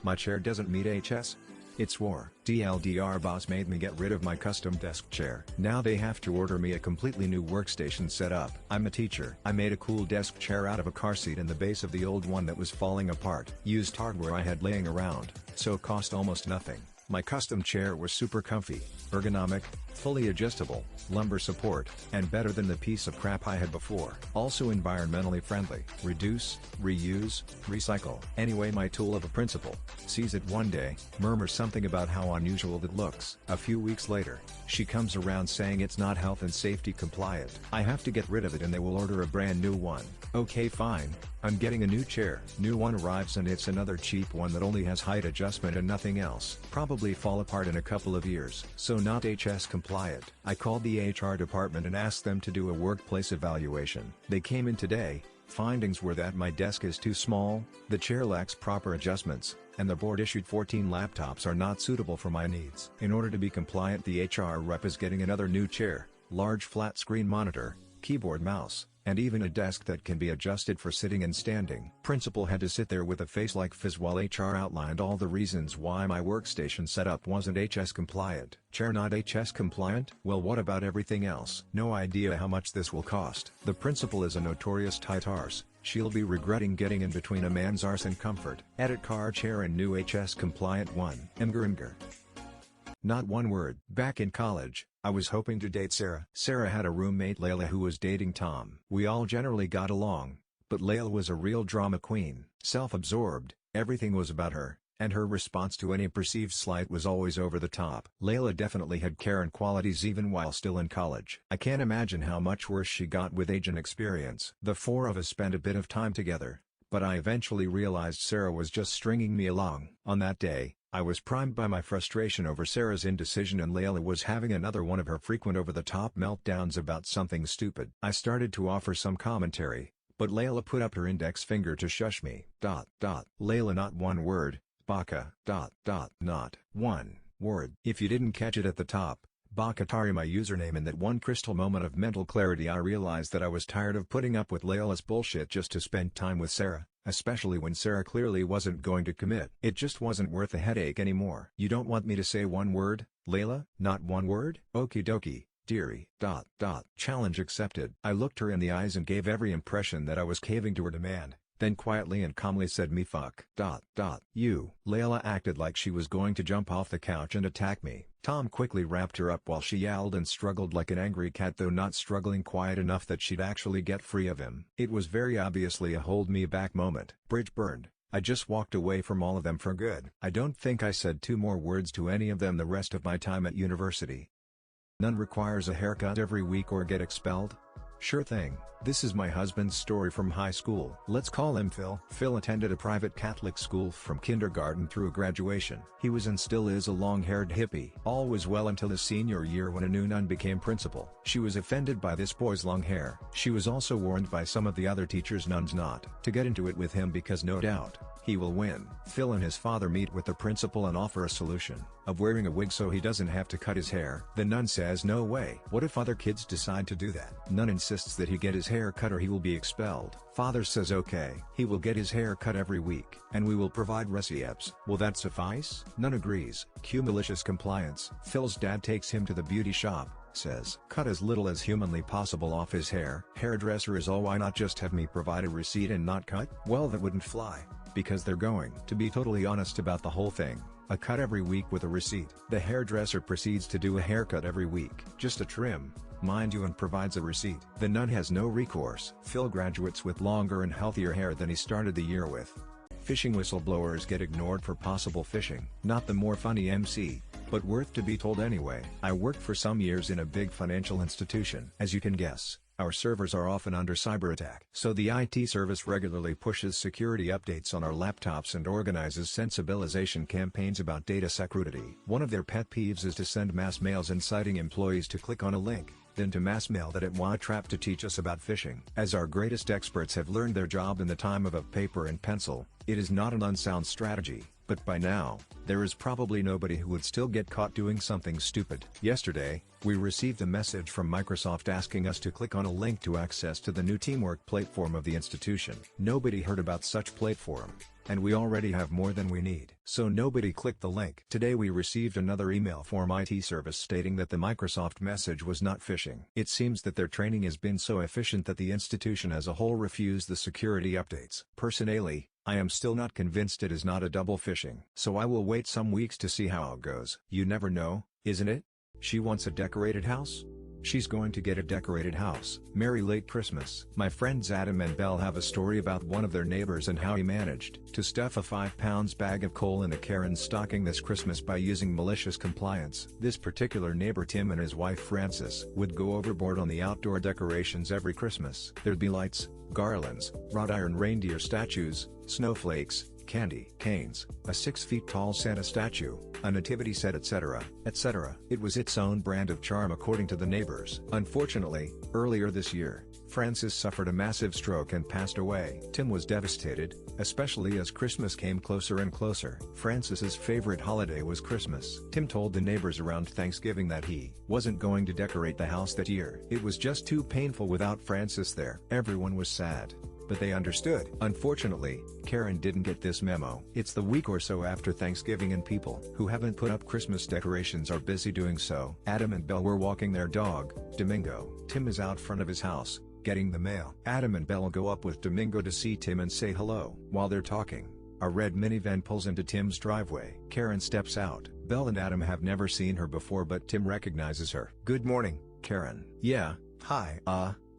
My chair doesn't meet HS? It swore. TLDR boss made me get rid of my custom desk chair. Now they have to order me a completely new workstation setup. I'm a teacher. I made a cool desk chair out of a car seat in the base of the old one that was falling apart. Used hardware I had laying around, so cost almost nothing. My custom chair was super comfy, ergonomic, fully adjustable, lumbar support, and better than the piece of crap I had before. Also environmentally friendly. Reduce, reuse, recycle. Anyway, my tool of a principal sees it one day, murmurs something about how unusual it looks. A few weeks later, she comes around saying it's not health and safety compliant. I have to get rid of it and they will order a brand new one. Okay, fine. I'm getting a new chair. New one arrives and it's another cheap one that only has height adjustment and nothing else. Probably fall apart in a couple of years. So not HS compliant. I called the HR department and asked them to do a workplace evaluation. They came in today. Findings were that my desk is too small, the chair lacks proper adjustments, and the board-issued 14 laptops are not suitable for my needs. In order to be compliant, the HR rep is getting another new chair, large flat-screen monitor, keyboard, mouse, and even a desk that can be adjusted for sitting and standing. Principal had to sit there with a face like fizz while HR outlined all the reasons why my workstation setup wasn't HS compliant. Chair not HS compliant? Well, what about everything else? No idea how much this will cost. The principal is a notorious tight arse. She'll be regretting getting in between a man's arse and comfort. Edit car chair and new HS compliant one. Imgur. Not one word. Back in college, I was hoping to date Sarah. Sarah had a roommate, Layla, who was dating Tom. We all generally got along, but Layla was a real drama queen. Self-absorbed, everything was about her, and her response to any perceived slight was always over the top. Layla definitely had Karen qualities even while still in college. I can't imagine how much worse she got with age and experience. The four of us spent a bit of time together, but I eventually realized Sarah was just stringing me along. On that day, I was primed by my frustration over Sarah's indecision and Layla was having another one of her frequent over-the-top meltdowns about something stupid. I started to offer some commentary, but Layla put up her index finger to shush me. Layla, not one word. Baka. Not one word. If you didn't catch it at the top, Bakatari my username. In that one crystal moment of mental clarity, I realized that I was tired of putting up with Layla's bullshit just to spend time with Sarah, especially when Sarah clearly wasn't going to commit. It just wasn't worth the headache anymore. You don't want me to say one word, Layla? Not one word? Okie dokie, dearie. Challenge accepted. I looked her in the eyes and gave every impression that I was caving to her demand, then quietly and calmly said, "Me fuck." You. Layla acted like she was going to jump off the couch and attack me. Tom quickly wrapped her up while she yowled and struggled like an angry cat, though not struggling quiet enough that she'd actually get free of him. It was very obviously a hold me back moment. Bridge burned. I just walked away from all of them for good. I don't think I said two more words to any of them the rest of my time at university. None requires a haircut every week or get expelled? Sure thing. This is my husband's story from high school. Let's call him Phil. Phil attended a private Catholic school from kindergarten through graduation. He was and still is a long-haired hippie. All was well until his senior year when a new nun became principal. She was offended by this boy's long hair. She was also warned by some of the other teachers nuns not to get into it with him because no doubt He will win. Phil and his father meet with the principal and offer a solution of wearing a wig so he doesn't have to cut his hair. The nun says no way. What if other kids decide to do that? Nun insists that he get his hair cut or he will be expelled. Father says okay. He will get his hair cut every week, and we will provide receipts. Will that suffice? Nun agrees. Cue malicious compliance. Phil's dad takes him to the beauty shop, says cut as little as humanly possible off his hair. Hairdresser is all, why not just have me provide a receipt and not cut? Well, that wouldn't fly, because they're going to be totally honest about the whole thing. A cut every week with a receipt. The hairdresser proceeds to do a haircut every week. Just a trim, mind you, and provides a receipt. The nun has no recourse. Phil graduates with longer and healthier hair than he started the year with. Phishing whistleblowers get ignored for possible phishing. Not the more funny MC, but worth to be told anyway. I worked for some years in a big financial institution. As you can guess, our servers are often under cyber attack. So the IT service regularly pushes security updates on our laptops and organizes sensibilization campaigns about data security. One of their pet peeves is to send mass mails inciting employees to click on a link, then to mass mail that at trap to teach us about phishing. As our greatest experts have learned their job in the time of a paper and pencil, it is not an unsound strategy. But by now, there is probably nobody who would still get caught doing something stupid. Yesterday, we received a message from Microsoft asking us to click on a link to access to the new teamwork platform of the institution. Nobody heard about such platform, and we already have more than we need. So nobody clicked the link. Today we received another email from IT service stating that the Microsoft message was not phishing. It seems that their training has been so efficient that the institution as a whole refused the security updates. Personally, I am still not convinced it is not a double phishing. So I will wait some weeks to see how it goes. You never know, isn't it? She wants a decorated house? She's going to get a decorated house. Merry late Christmas. My friends Adam and Belle have a story about one of their neighbors and how he managed to stuff a 5-pound bag of coal in a Karen's stocking this Christmas by using malicious compliance. This particular neighbor, Tim, and his wife Frances, would go overboard on the outdoor decorations every Christmas. There'd be lights, garlands, wrought iron reindeer statues, snowflakes, candy canes, a 6-feet-tall Santa statue, a nativity set, etc., etc. It was its own brand of charm according to the neighbors. Unfortunately, earlier this year, Frances suffered a massive stroke and passed away. Tim was devastated, especially as Christmas came closer and closer. Frances's favorite holiday was Christmas. Tim told the neighbors around Thanksgiving that he wasn't going to decorate the house that year. It was just too painful without Frances there. Everyone was sad, but they understood. Unfortunately, Karen didn't get this memo. It's the week or so after Thanksgiving and people who haven't put up Christmas decorations are busy doing so. Adam and Belle were walking their dog, Domingo. Tim is out front of his house, getting the mail. Adam and Belle go up with Domingo to see Tim and say hello. While they're talking, a red minivan pulls into Tim's driveway. Karen steps out. Belle and Adam have never seen her before, but Tim recognizes her. Good morning, Karen. Yeah, hi.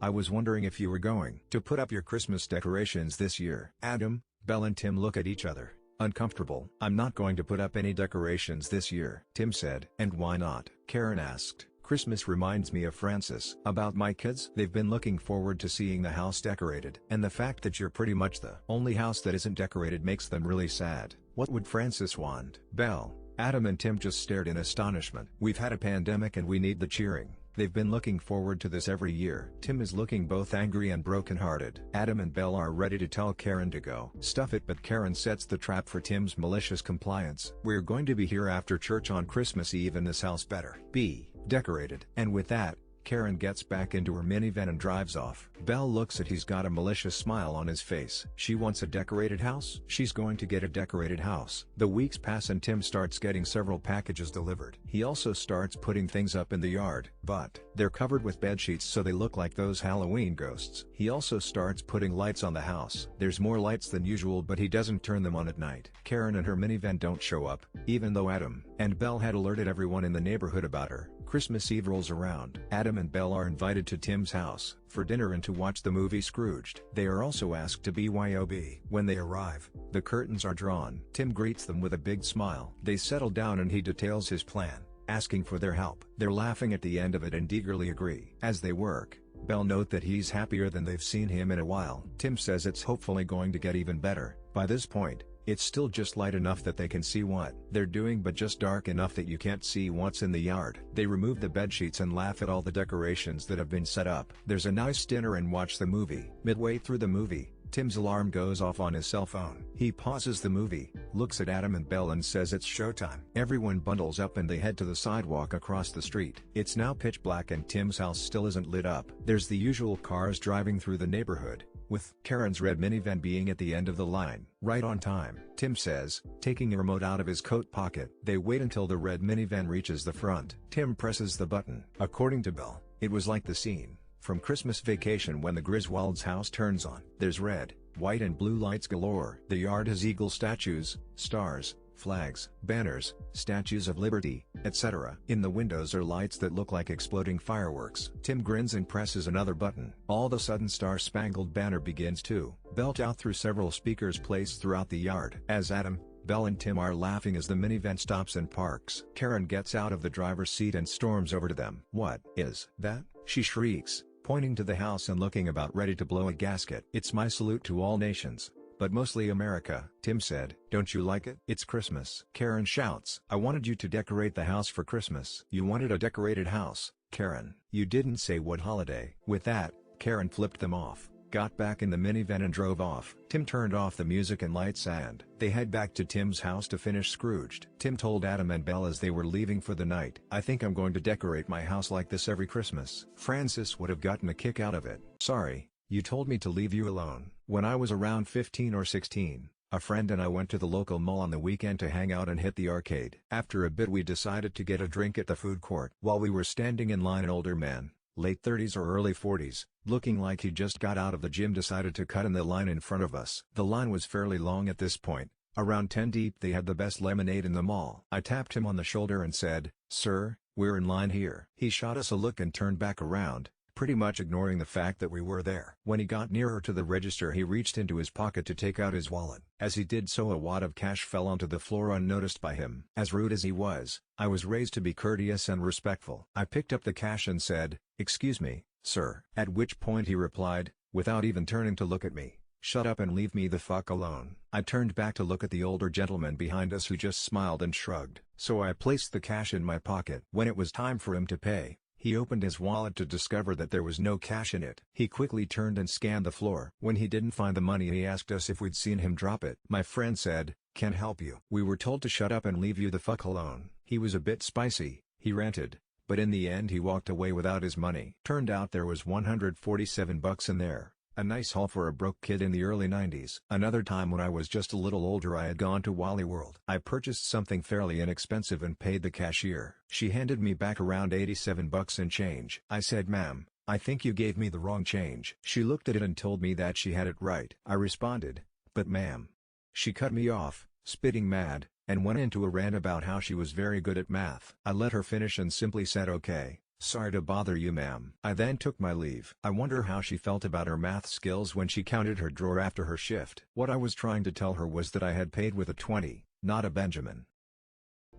I was wondering if you were going to put up your Christmas decorations this year. Adam, Belle and Tim look at each other, uncomfortable. I'm not going to put up any decorations this year, Tim said. And why not? Karen asked. Christmas reminds me of Frances. About my kids? They've been looking forward to seeing the house decorated. And the fact that you're pretty much the only house that isn't decorated makes them really sad. What would Frances want? Belle, Adam and Tim just stared in astonishment. We've had a pandemic and we need the cheering. They've been looking forward to this every year. Tim is looking both angry and brokenhearted. Adam and Belle are ready to tell Karen to go stuff it, but Karen sets the trap for Tim's malicious compliance. We're going to be here after church on Christmas Eve and this house better be decorated. And with that, Karen gets back into her minivan and drives off. Belle looks at he's got a malicious smile on his face. She wants a decorated house? She's going to get a decorated house. The weeks pass and Tim starts getting several packages delivered. He also starts putting things up in the yard, but they're covered with bed sheets so they look like those Halloween ghosts. He also starts putting lights on the house. There's more lights than usual, but he doesn't turn them on at night. Karen and her minivan don't show up, even though Adam and Belle had alerted everyone in the neighborhood about her. Christmas Eve rolls around. Adam and Belle are invited to Tim's house for dinner and to watch the movie Scrooged. They are also asked to BYOB. When they arrive, the curtains are drawn. Tim greets them with a big smile. They settle down and he details his plan, asking for their help. They're laughing at the end of it and eagerly agree. As they work, Belle notes that he's happier than they've seen him in a while. Tim says it's hopefully going to get even better. By this point, it's still just light enough that they can see what they're doing, but just dark enough that you can't see what's in the yard. They remove the bedsheets and laugh at all the decorations that have been set up. There's a nice dinner and watch the movie. Midway through the movie, Tim's alarm goes off on his cell phone. He pauses the movie, looks at Adam and Belle and says it's showtime. Everyone bundles up and they head to the sidewalk across the street. It's now pitch black and Tim's house still isn't lit up. There's the usual cars driving through the neighborhood, with Karen's red minivan being at the end of the line. Right on time, Tim says, taking a remote out of his coat pocket. They wait until the red minivan reaches the front. Tim presses the button. According to Belle, it was like the scene from Christmas Vacation when the Griswolds' house turns on. There's red, white and blue lights galore. The yard has eagle statues, stars, flags, banners, statues of liberty, etc. In the windows are lights that look like exploding fireworks. Tim grins and presses another button. All of a sudden Star-Spangled Banner begins to belt out through several speakers placed throughout the yard. As Adam, Belle and Tim are laughing as the minivan stops and parks. Karen gets out of the driver's seat and storms over to them. "What is that?" she shrieks, pointing to the house and looking about ready to blow a gasket. "It's my salute to all nations, but mostly America," Tim said. "Don't you like it? It's Christmas." Karen shouts, "I wanted you to decorate the house for Christmas." "You wanted a decorated house, Karen. You didn't say what holiday." With that, Karen flipped them off, got back in the minivan and drove off. Tim turned off the music and lights and they head back to Tim's house to finish Scrooged. Tim told Adam and Belle as they were leaving for the night, "I think I'm going to decorate my house like this every Christmas." Francis would have gotten a kick out of it. "Sorry, you told me to leave you alone." "When I was around 15 or 16, a friend and I went to the local mall on the weekend to hang out and hit the arcade. After a bit we decided to get a drink at the food court. While we were standing in line, an older man, late 30s or early 40s, looking like he just got out of the gym, decided to cut in the line in front of us. The line was fairly long at this point, around 10 deep. They had the best lemonade in the mall. I tapped him on the shoulder and said, 'Sir, we're in line here.' He shot us a look and turned back around, pretty much ignoring the fact that we were there. When he got nearer to the register, he reached into his pocket to take out his wallet. As he did so, a wad of cash fell onto the floor unnoticed by him. As rude as he was, I was raised to be courteous and respectful. I picked up the cash and said, 'Excuse me, sir.' At which point he replied, without even turning to look at me, 'Shut up and leave me the fuck alone.' I turned back to look at the older gentleman behind us, who just smiled and shrugged. So I placed the cash in my pocket. When it was time for him to pay, he opened his wallet to discover that there was no cash in it. He quickly turned and scanned the floor. When he didn't find the money, he asked us if we'd seen him drop it. My friend said, 'Can't help you. We were told to shut up and leave you the fuck alone.' He was a bit spicy, he ranted, but in the end he walked away without his money. Turned out there was $147 in there. A nice haul for a broke kid in the early 90s. Another time, when I was just a little older, I had gone to Wally World. I purchased something fairly inexpensive and paid the cashier. She handed me back around $87 in change. I said, 'Ma'am, I think you gave me the wrong change.' She looked at it and told me that she had it right. I responded, 'But ma'am.' She cut me off, spitting mad, and went into a rant about how she was very good at math. I let her finish and simply said, 'Okay. Sorry to bother you, ma'am.' I then took my leave. I wonder how she felt about her math skills when she counted her drawer after her shift. What I was trying to tell her was that I had paid with a 20, not a Benjamin.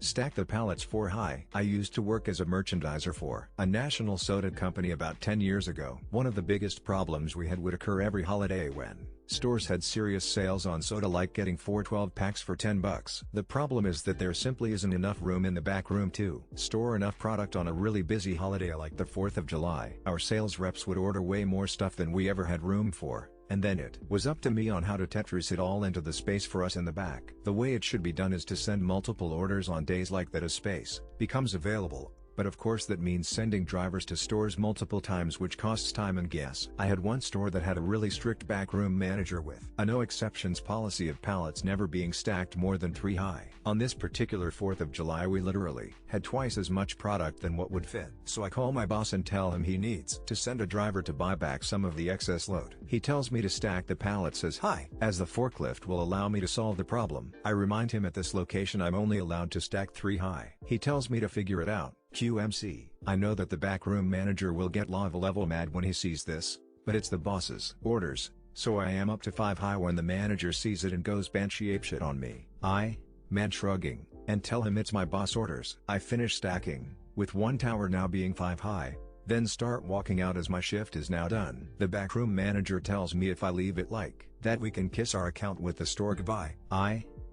Stack the pallets for high. I used to work as a merchandiser for a national soda company about 10 years ago. One of the biggest problems we had would occur every holiday when stores had serious sales on soda, like getting 4 12-packs for $10. The problem is that there simply isn't enough room in the back room to store enough product on a really busy holiday like the 4th of July. Our sales reps would order way more stuff than we ever had room for, and then it was up to me on how to Tetris it all into the space for us in the back. The way it should be done is to send multiple orders on days like that as space becomes available. But of course that means sending drivers to stores multiple times, which costs time and gas. I had one store that had a really strict backroom manager with a no exceptions policy of pallets never being stacked more than 3 high. On this particular 4th of July we literally had twice as much product than what would fit. So I call my boss and tell him he needs to send a driver to buy back some of the excess load. He tells me to stack the pallets as high as the forklift will allow me to solve the problem. I remind him at this location I'm only allowed to stack 3 high. He tells me to figure it out. QMC. I know that the backroom manager will get lava level mad when he sees this, but it's the boss's orders, so I am up to 5 high when the manager sees it and goes banshee apeshit on me. Man shrugging, and tell him it's my boss orders. I finish stacking, with one tower now being 5 high, then start walking out as my shift is now done. The backroom manager tells me if I leave it like that we can kiss our account with the store goodbye.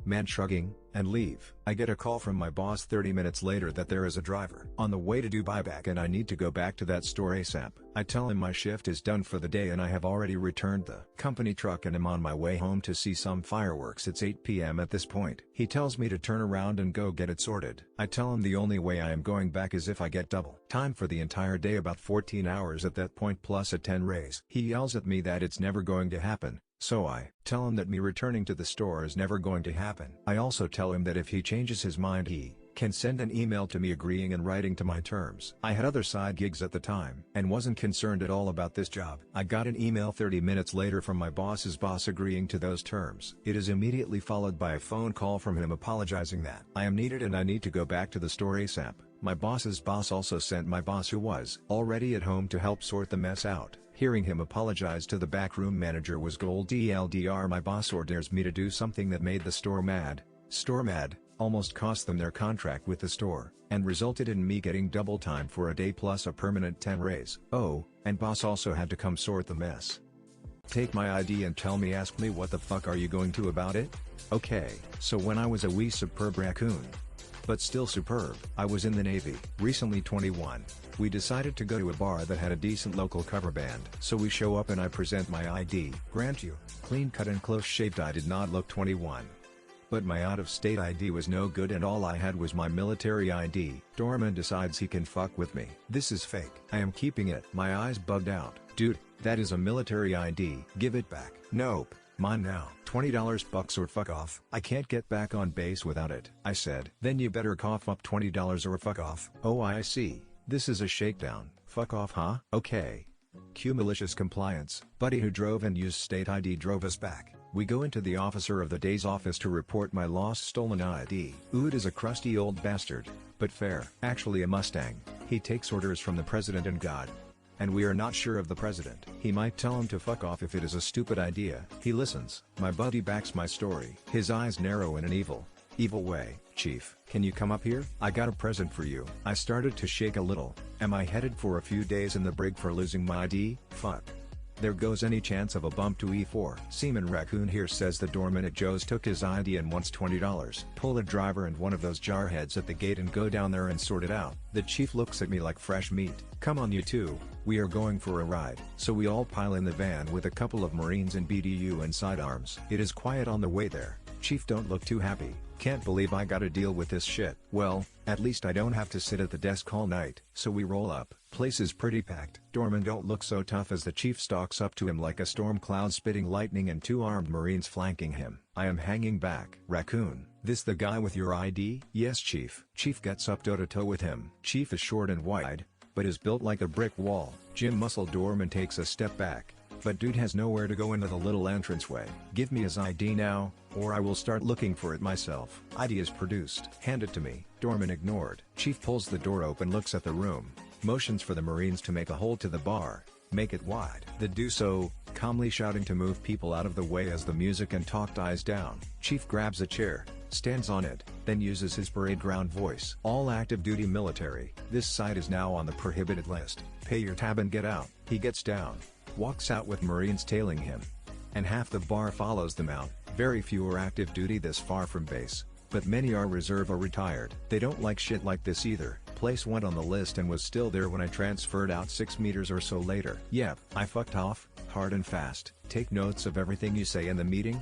Man shrugging, and leave. I get a call from my boss 30 minutes later that there is a driver on the way to do buyback and I need to go back to that store ASAP. I tell him my shift is done for the day and I have already returned the company truck and am on my way home to see some fireworks. It's 8 p.m. at this point. He tells me to turn around and go get it sorted. I tell him the only way I am going back is if I get double time for the entire day, about 14 hours at that point plus a 10 raise. He yells at me that it's never going to happen. So I tell him that me returning to the store is never going to happen. I also tell him that if he changes his mind he can send an email to me agreeing in writing to my terms. I had other side gigs at the time and wasn't concerned at all about this job. I got an email 30 minutes later from my boss's boss agreeing to those terms. It is immediately followed by a phone call from him apologizing that I am needed and I need to go back to the store ASAP. My boss's boss also sent my boss, who was already at home, to help sort the mess out. Hearing him apologize to the backroom manager was gold. DLDR, my boss orders me to do something that made the store mad. Almost cost them their contract with the store, and resulted in me getting double time for a day plus a permanent 10 raise. Oh, and boss also had to come sort the mess. Take my ID and ask me what the fuck are you going to about it? Okay, so when I was a wee superb raccoon, but still superb, I was in the Navy, recently 21. We decided to go to a bar that had a decent local cover band. So we show up and I present my ID. Grant you, clean cut and close shaved, I did not look 21. But my out-of-state ID was no good and all I had was my military ID. Doorman decides he can fuck with me. This is fake. I am keeping it. My eyes bugged out. Dude, that is a military ID. Give it back. Nope. Mine now. $20 bucks or fuck off. I can't get back on base without it. I said. Then you better cough up $20 or fuck off. Oh, I see. This is a shakedown. Fuck off, huh? Okay. Cue malicious compliance. Buddy who drove and used state ID drove us back. We go into the officer of the day's office to report my lost stolen ID. Ood is a crusty old bastard, but fair. Actually a Mustang. He takes orders from the president and God. And we are not sure of the president. He might tell him to fuck off if it is a stupid idea. He listens. My buddy backs my story. His eyes narrow in an evil way. Chief, can you come up here? I got a present for you. I started to shake a little. Am I headed for a few days in the brig for losing my ID? Fuck. There goes any chance of a bump to E4. Seaman Raccoon here says the doorman at Joe's took his ID and wants $20. Pull the driver and one of those jarheads at the gate and go down there and sort it out. The chief looks at me like fresh meat. Come on you two, we are going for a ride. So we all pile in the van with a couple of Marines and BDU and sidearms. It is quiet on the way there. Chief don't look too happy. Can't believe I gotta deal with this shit. Well, at least I don't have to sit at the desk all night. So we roll up. Place is pretty packed. Doorman don't look so tough as the chief stalks up to him like a storm cloud spitting lightning and two armed Marines flanking him. I am hanging back. Raccoon, this the guy with your ID? Yes chief. Chief gets up toe to toe with him. Chief is short and wide, but is built like a brick wall. Jim Muscle Doorman takes a step back. But dude has nowhere to go into the little entranceway. Give me his ID now, or I will start looking for it myself. ID is produced. Hand it to me. Doorman ignored. Chief pulls the door open, looks at the room, motions for the Marines to make a hole to the bar, make it wide. They do so, calmly shouting to move people out of the way as the music and talk dies down. Chief grabs a chair, stands on it, then uses his parade ground voice. All active duty military, this site is now on the prohibited list. Pay your tab and get out. He gets down, walks out with Marines tailing him, and half the bar follows them out. Very few are active duty this far from base, but many are reserve or retired. They don't like shit like this either. Place went on the list and was still there when I transferred out 6 meters or so later. Yep, I fucked off, hard and fast. Take notes of everything you say in the meeting?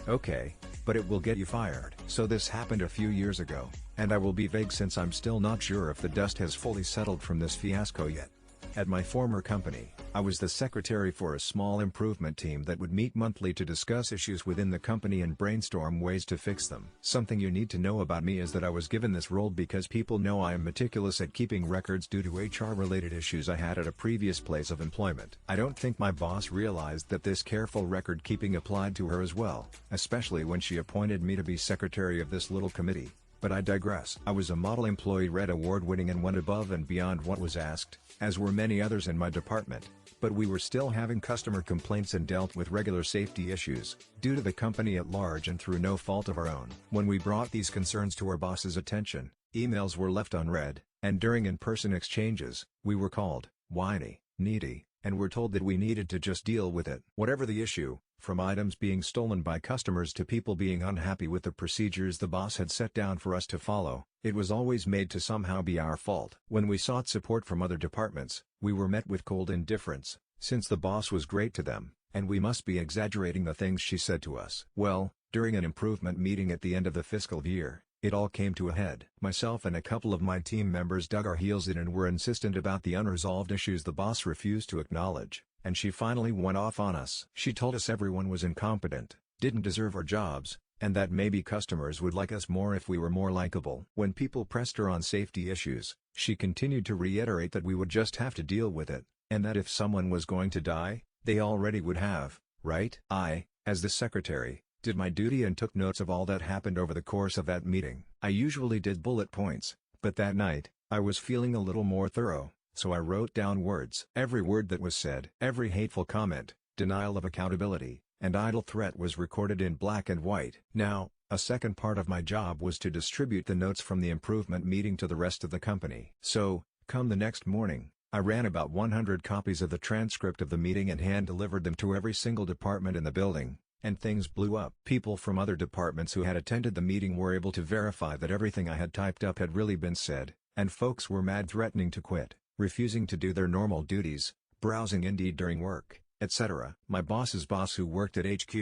Okay, but it will get you fired. So this happened a few years ago, and I will be vague since I'm still not sure if the dust has fully settled from this fiasco yet. At my former company, I was the secretary for a small improvement team that would meet monthly to discuss issues within the company and brainstorm ways to fix them. Something you need to know about me is that I was given this role because people know I am meticulous at keeping records due to HR-related issues I had at a previous place of employment. I don't think my boss realized that this careful record-keeping applied to her as well, especially when she appointed me to be secretary of this little committee. But I digress. I was a model employee, Red Award-winning, and went above and beyond what was asked, as were many others in my department. But we were still having customer complaints and dealt with regular safety issues, due to the company at large and through no fault of our own. When we brought these concerns to our boss's attention, emails were left unread, and during in-person exchanges, we were called whiny, needy, and were told that we needed to just deal with it. Whatever the issue, from items being stolen by customers to people being unhappy with the procedures the boss had set down for us to follow, it was always made to somehow be our fault. When we sought support from other departments, we were met with cold indifference, since the boss was great to them, and we must be exaggerating the things she said to us. Well, during an improvement meeting at the end of the fiscal year, it all came to a head. Myself and a couple of my team members dug our heels in and were insistent about the unresolved issues the boss refused to acknowledge, and she finally went off on us. She told us everyone was incompetent, didn't deserve our jobs, and that maybe customers would like us more if we were more likable. When people pressed her on safety issues, she continued to reiterate that we would just have to deal with it, and that if someone was going to die, they already would have, right? I, as the secretary, did my duty and took notes of all that happened over the course of that meeting. I usually did bullet points, but that night, I was feeling a little more thorough, so I wrote down words. Every word that was said, every hateful comment, denial of accountability, and idle threat was recorded in black and white. Now, a second part of my job was to distribute the notes from the improvement meeting to the rest of the company. So, come the next morning, I ran about 100 copies of the transcript of the meeting and hand-delivered them to every single department in the building. And things blew up. People from other departments who had attended the meeting were able to verify that everything I had typed up had really been said, and folks were mad, threatening to quit, refusing to do their normal duties, browsing Indeed during work, etc. My boss's boss, who worked at HQ,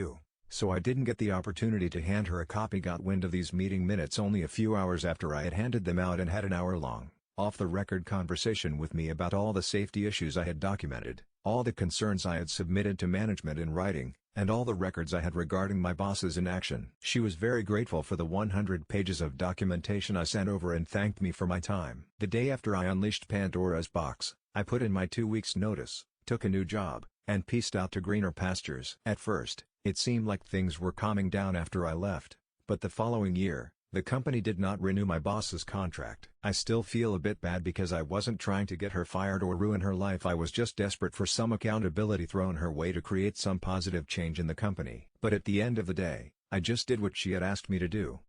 so I didn't get the opportunity to hand her a copy, got wind of these meeting minutes only a few hours after I had handed them out and had an hour-long, off-the-record conversation with me about all the safety issues I had documented, all the concerns I had submitted to management in writing, and all the records I had regarding my bosses in action. She was very grateful for the 100 pages of documentation I sent over and thanked me for my time. The day after I unleashed Pandora's box, I put in my 2 weeks' notice, took a new job, and pieced out to greener pastures. At first, it seemed like things were calming down after I left, but the following year, the company did not renew my boss's contract. I still feel a bit bad because I wasn't trying to get her fired or ruin her life. I was just desperate for some accountability thrown her way to create some positive change in the company. But at the end of the day, I just did what she had asked me to do.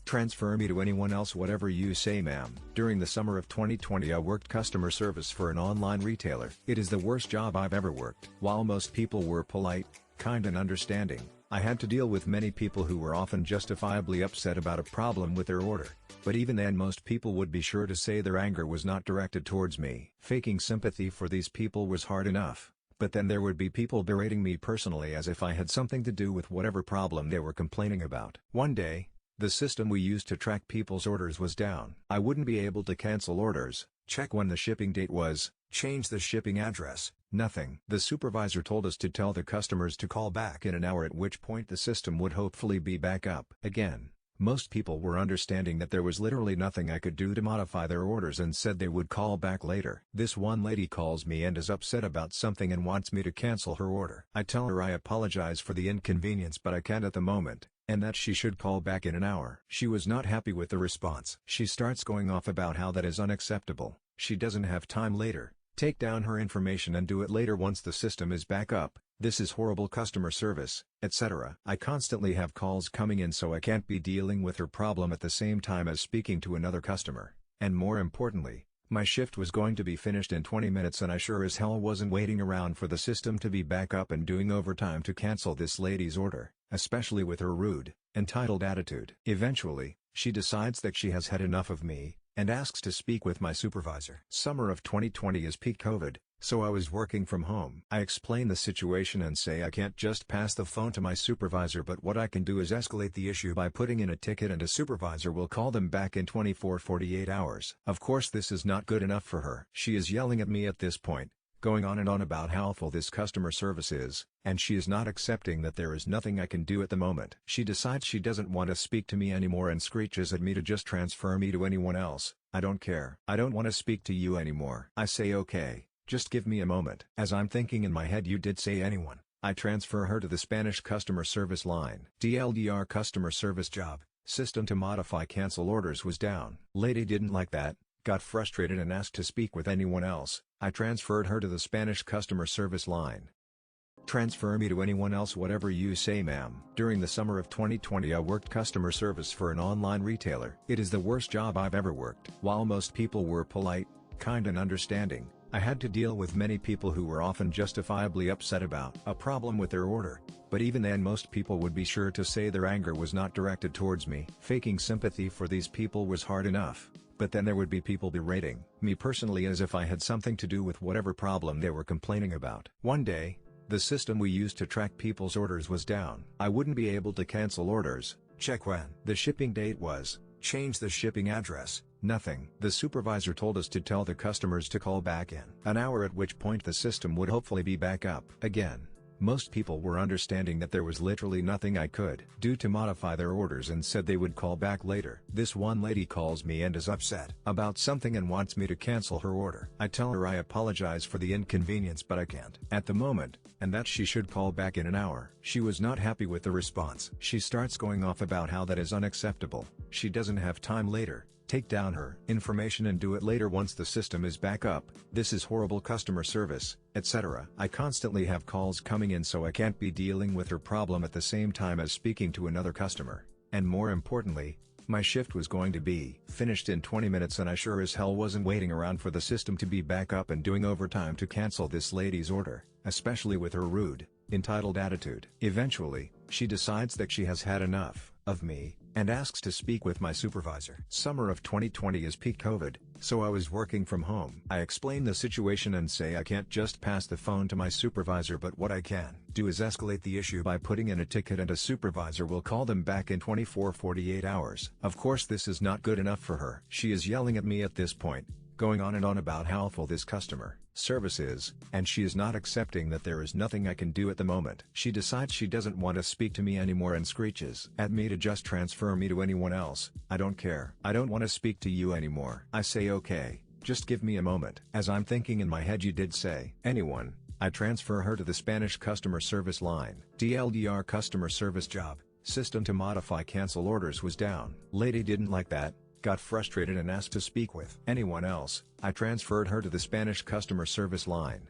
Transfer me to anyone else, whatever you say, ma'am. During the summer of 2020, I worked customer service for an online retailer. It is the worst job I've ever worked. While most people were polite, kind and understanding, I had to deal with many people who were often justifiably upset about a problem with their order, but even then most people would be sure to say their anger was not directed towards me. Faking sympathy for these people was hard enough, but then there would be people berating me personally as if I had something to do with whatever problem they were complaining about. One day, the system we used to track people's orders was down. I wouldn't be able to cancel orders, check when the shipping date was, change the shipping address, nothing. The supervisor told us to tell the customers to call back in an hour, at which point the system would hopefully be back up. Again, most people were understanding that there was literally nothing I could do to modify their orders and said they would call back later. This one lady calls me and is upset about something and wants me to cancel her order. I tell her I apologize for the inconvenience but I can't at the moment, and that she should call back in an hour. She was not happy with the response. She starts going off about how that is unacceptable, she doesn't have time later, take down her information and do it later once the system is back up, this is horrible customer service, etc. I constantly have calls coming in, so I can't be dealing with her problem at the same time as speaking to another customer, and more importantly, my shift was going to be finished in 20 minutes and I sure as hell wasn't waiting around for the system to be back up and doing overtime to cancel this lady's order, especially with her rude, entitled attitude. Eventually, she decides that she has had enough of me, and asks to speak with my supervisor. Summer of 2020 is peak COVID, so I was working from home. I explain the situation and say I can't just pass the phone to my supervisor, but what I can do is escalate the issue by putting in a ticket and a supervisor will call them back in 24-48 hours. Of course this is not good enough for her. She is yelling at me at this point, going on and on about how awful this customer service is, and she is not accepting that there is nothing I can do at the moment. She decides she doesn't want to speak to me anymore and screeches at me to just transfer me to anyone else. I don't care. I don't want to speak to you anymore. I say okay, just give me a moment. As I'm thinking in my head you did say anyone, I transfer her to the Spanish customer service line. DLDR customer service job, system to modify cancel orders was down. Lady didn't like that, got frustrated and asked to speak with anyone else. I transferred her to the Spanish customer service line. Transfer me to anyone else, whatever you say, ma'am. During the summer of 2020 I worked customer service for an online retailer. It is the worst job I've ever worked. While most people were polite, kind and understanding, I had to deal with many people who were often justifiably upset about a problem with their order, but even then most people would be sure to say their anger was not directed towards me. Faking sympathy for these people was hard enough, but then there would be people berating me personally as if I had something to do with whatever problem they were complaining about. One day, the system we used to track people's orders was down. I wouldn't be able to cancel orders, check when the shipping date was, change the shipping address, nothing. The supervisor told us to tell the customers to call back in an hour, at which point the system would hopefully be back up again. Most people were understanding that there was literally nothing I could do to modify their orders and said they would call back later. This one lady calls me and is upset about something and wants me to cancel her order. I tell her I apologize for the inconvenience but I can't at the moment, and that she should call back in an hour. She was not happy with the response. She starts going off about how that is unacceptable. She doesn't have time later. Take down her information and do it later once the system is back up. This is horrible customer service, etc. I constantly have calls coming in, so I can't be dealing with her problem at the same time as speaking to another customer. And more importantly, my shift was going to be finished in 20 minutes and I sure as hell wasn't waiting around for the system to be back up and doing overtime to cancel this lady's order, especially with her rude, entitled attitude. Eventually, she decides that she has had enough of me and asks to speak with my supervisor. Summer of 2020 is peak COVID, so I was working from home. I explain the situation and say I can't just pass the phone to my supervisor, but what I can do is escalate the issue by putting in a ticket and a supervisor will call them back in 24-48 hours. Of course this is not good enough for her. She is yelling at me at this point, going on and on about how awful this customer service is, and she is not accepting that there is nothing I can do at the moment. She decides she doesn't want to speak to me anymore and screeches at me to just transfer me to anyone else. I don't care. I don't want to speak to you anymore. I say okay, just give me a moment. As I'm thinking in my head, you did say anyone, I transfer her to the Spanish customer service line. TLDR customer service job, system to modify cancel orders was down. Lady didn't like that, got frustrated and asked to speak with anyone else. I transferred her to the Spanish customer service line.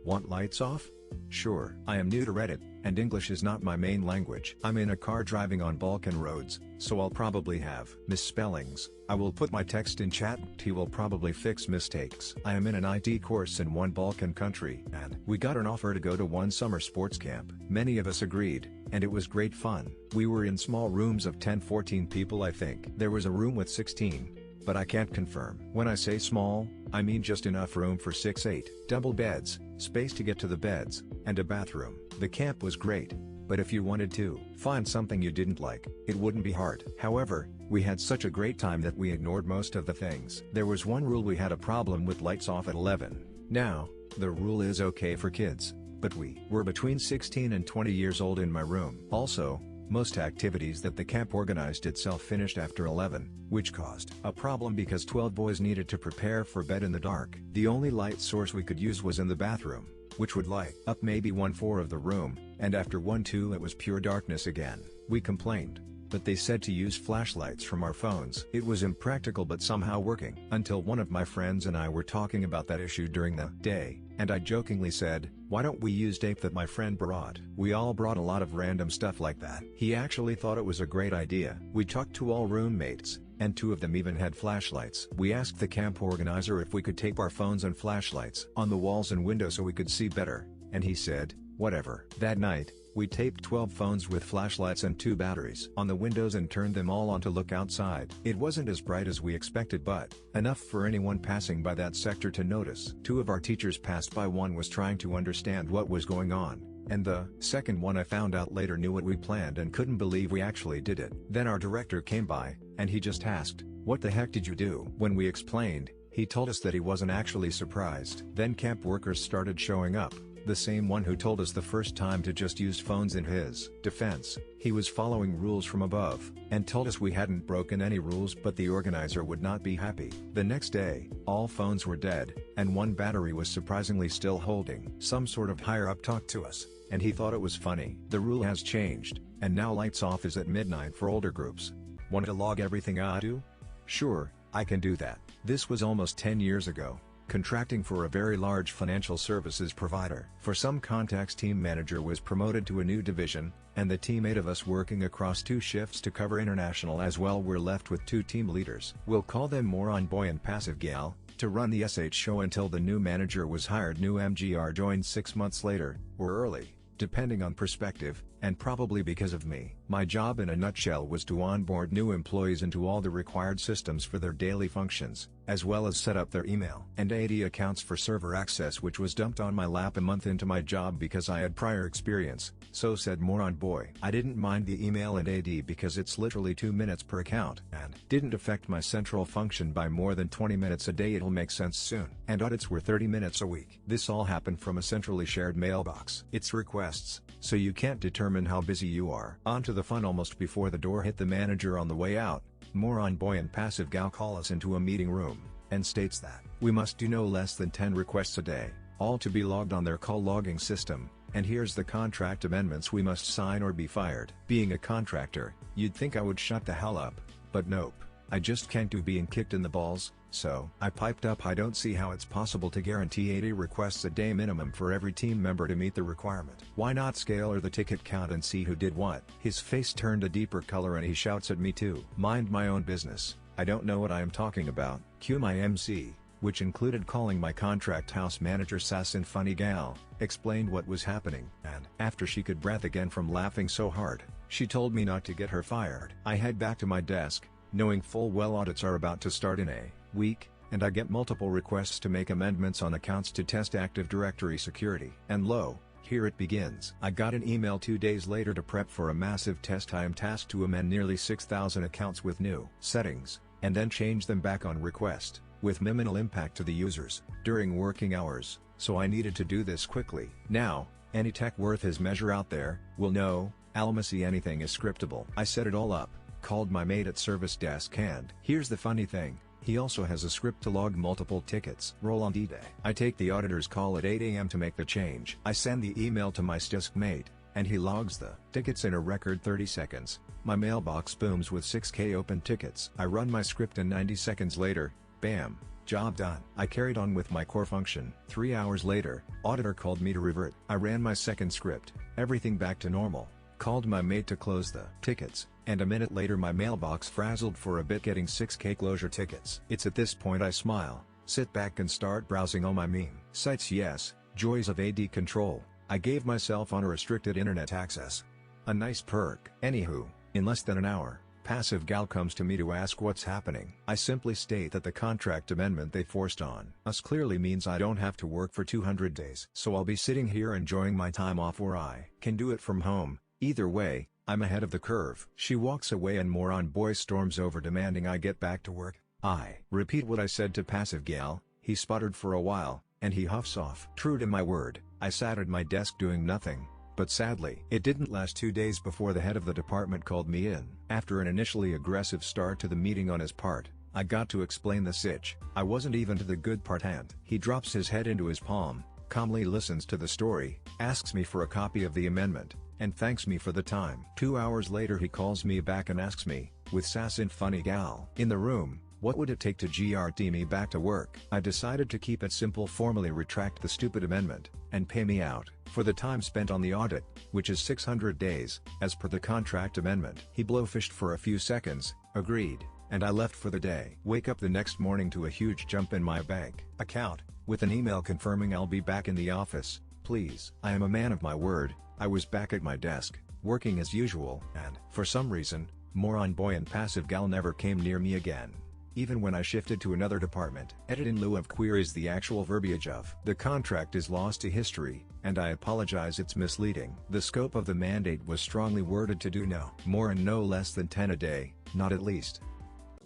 Want lights off? Sure. I am new to Reddit, and English is not my main language. I'm in a car driving on Balkan roads, so I'll probably have misspellings. I will put my text in chat, he will probably fix mistakes. I am in an IT course in one Balkan country, and we got an offer to go to one summer sports camp. Many of us agreed, and it was great fun. We were in small rooms of 10-14 people I think. There was a room with 16. But I can't confirm. When I say small, I mean just enough room for 6-8 double beds, space to get to the beds, and a bathroom. The camp was great, but if you wanted to find something you didn't like, it wouldn't be hard. However, we had such a great time that we ignored most of the things. There was one rule: we had a problem with lights off at 11. Now, the rule is okay for kids, but we were between 16 and 20 years old in my room. Also, most activities that the camp organized itself finished after 11, which caused a problem because 12 boys needed to prepare for bed in the dark. The only light source we could use was in the bathroom, which would light up maybe 1/4 of the room, and after 1/2 it was pure darkness again. We complained, but they said to use flashlights from our phones. It was impractical but somehow working, until one of my friends and I were talking about that issue during the day, and I jokingly said, why don't we use tape that my friend brought? We all brought a lot of random stuff like that. He actually thought it was a great idea. We talked to all roommates, and 2 of them even had flashlights. We asked the camp organizer if we could tape our phones and flashlights on the walls and windows so we could see better, and he said, whatever. That night, we taped 12 phones with flashlights and 2 batteries on the windows and turned them all on to look outside. It wasn't as bright as we expected, but enough for anyone passing by that sector to notice. 2 of our teachers passed by. One was trying to understand what was going on, and the second one, I found out later, knew what we planned and couldn't believe we actually did it. Then our director came by, and he just asked, what the heck did you do? When we explained, he told us that he wasn't actually surprised. Then camp workers started showing up. The same one who told us the first time to just use phones. In his defense, he was following rules from above, and told us we hadn't broken any rules, but the organizer would not be happy. The next day, all phones were dead, and 1 battery was surprisingly still holding. Some sort of higher up talked to us, and he thought it was funny. The rule has changed, and now lights off is at midnight for older groups. Want to log everything I do? Sure, I can do that. This was almost 10 years ago. Contracting for a very large financial services provider. For some context, team manager was promoted to a new division, and the team 8 of us working across 2 shifts to cover international as well were left with 2 team leaders. We'll call them moron boy and passive gal. to run the SH show until the new manager was hired. New MGR joined 6 months later, or early, depending on perspective, and probably because of me. My job in a nutshell was to onboard new employees into all the required systems for their daily functions, as well as set up their email and AITA accounts for server access, which was dumped on my lap a month into my job because I had prior experience, so said Moron Boy. I didn't mind the email and AD because it's literally 2 minutes per account and didn't affect my central function by more than 20 minutes a day. It'll make sense soon. And audits were 30 minutes a week. This all happened from a centrally shared mailbox. It's requests, so you can't determine how busy you are. On to the fun. Almost before the door hit the manager on the way out, Moron Boy and Passive Gal call us into a meeting room, and states that we must do no less than 10 requests a day, all to be logged on their call logging system, and here's the contract amendments we must sign or be fired. Being a contractor, you'd think I would shut the hell up, but nope, I just can't do being kicked in the balls. So I piped up, I don't see how it's possible to guarantee 80 requests a day minimum for every team member to meet the requirement. Why not scale or the ticket count and see who did what? His face turned a deeper color and he shouts at me to mind my own business. I don't know what I am talking about. Cue my MC, which included calling my contract house manager Sassin Funny Gal, explained what was happening, and after she could breath again from laughing so hard, she told me not to get her fired. I head back to my desk, knowing full well audits are about to start in a week, and I get multiple requests to make amendments on accounts to test Active Directory security. And lo, here it begins. I got an email 2 days later to prep for a massive test. I am tasked to amend nearly 6,000 accounts with new settings, and then change them back on request, with minimal impact to the users, during working hours, so I needed to do this quickly. Now, any tech worth his measure out there will know, Almacy anything is scriptable. I set it all up, called my mate at service desk, and here's the funny thing. He also has a script to log multiple tickets. Roll on D-Day. I take the auditor's call at 8 AM to make the change. I send the email to my desk mate, and he logs the tickets in a record 30 seconds. My mailbox booms with 6K open tickets. I run my script and 90 seconds later, bam, job done. I carried on with my core function. 3 hours later, auditor called me to revert. I ran my second script, everything back to normal, called my mate to close the tickets, and a minute later my mailbox frazzled for a bit getting 6K closure tickets. It's at this point I smile, sit back and start browsing all my meme sites. Yes, joys of AD control. I gave myself unrestricted internet access. A nice perk. Anywho, in less than an hour, Passive Gal comes to me to ask what's happening. I simply state that the contract amendment they forced on us clearly means I don't have to work for 200 days. So I'll be sitting here enjoying my time off, or I can do it from home. Either way, I'm ahead of the curve. She walks away and Moron Boy storms over demanding I get back to work. I repeat what I said to Passive Gal. He sputtered for a while, and he huffs off. True to my word, I sat at my desk doing nothing. But sadly, it didn't last 2 days before the head of the department called me in. After an initially aggressive start to the meeting on his part, I got to explain the sitch. I wasn't even to the good part, and he drops his head into his palm, calmly listens to the story, asks me for a copy of the amendment, and thanks me for the time. 2 hours later he calls me back and asks me, with Sassin Funny Gal in the room, what would it take to GRT me back to work? I decided to keep it simple, formally retract the stupid amendment, and pay me out for the time spent on the audit, which is 600 days, as per the contract amendment. He blowfished for a few seconds, agreed, and I left for the day. Wake up the next morning to a huge jump in my bank account, with an email confirming I'll be back in the office. Please. I am a man of my word. I was back at my desk, working as usual, and, for some reason, Moron Boy and Passive Gal never came near me again. Even when I shifted to another department. Edit in lieu of queries. The actual verbiage of the contract is lost to history, and I apologize, it's misleading. The scope of the mandate was strongly worded to do no more and no less than 10 a day, not at least.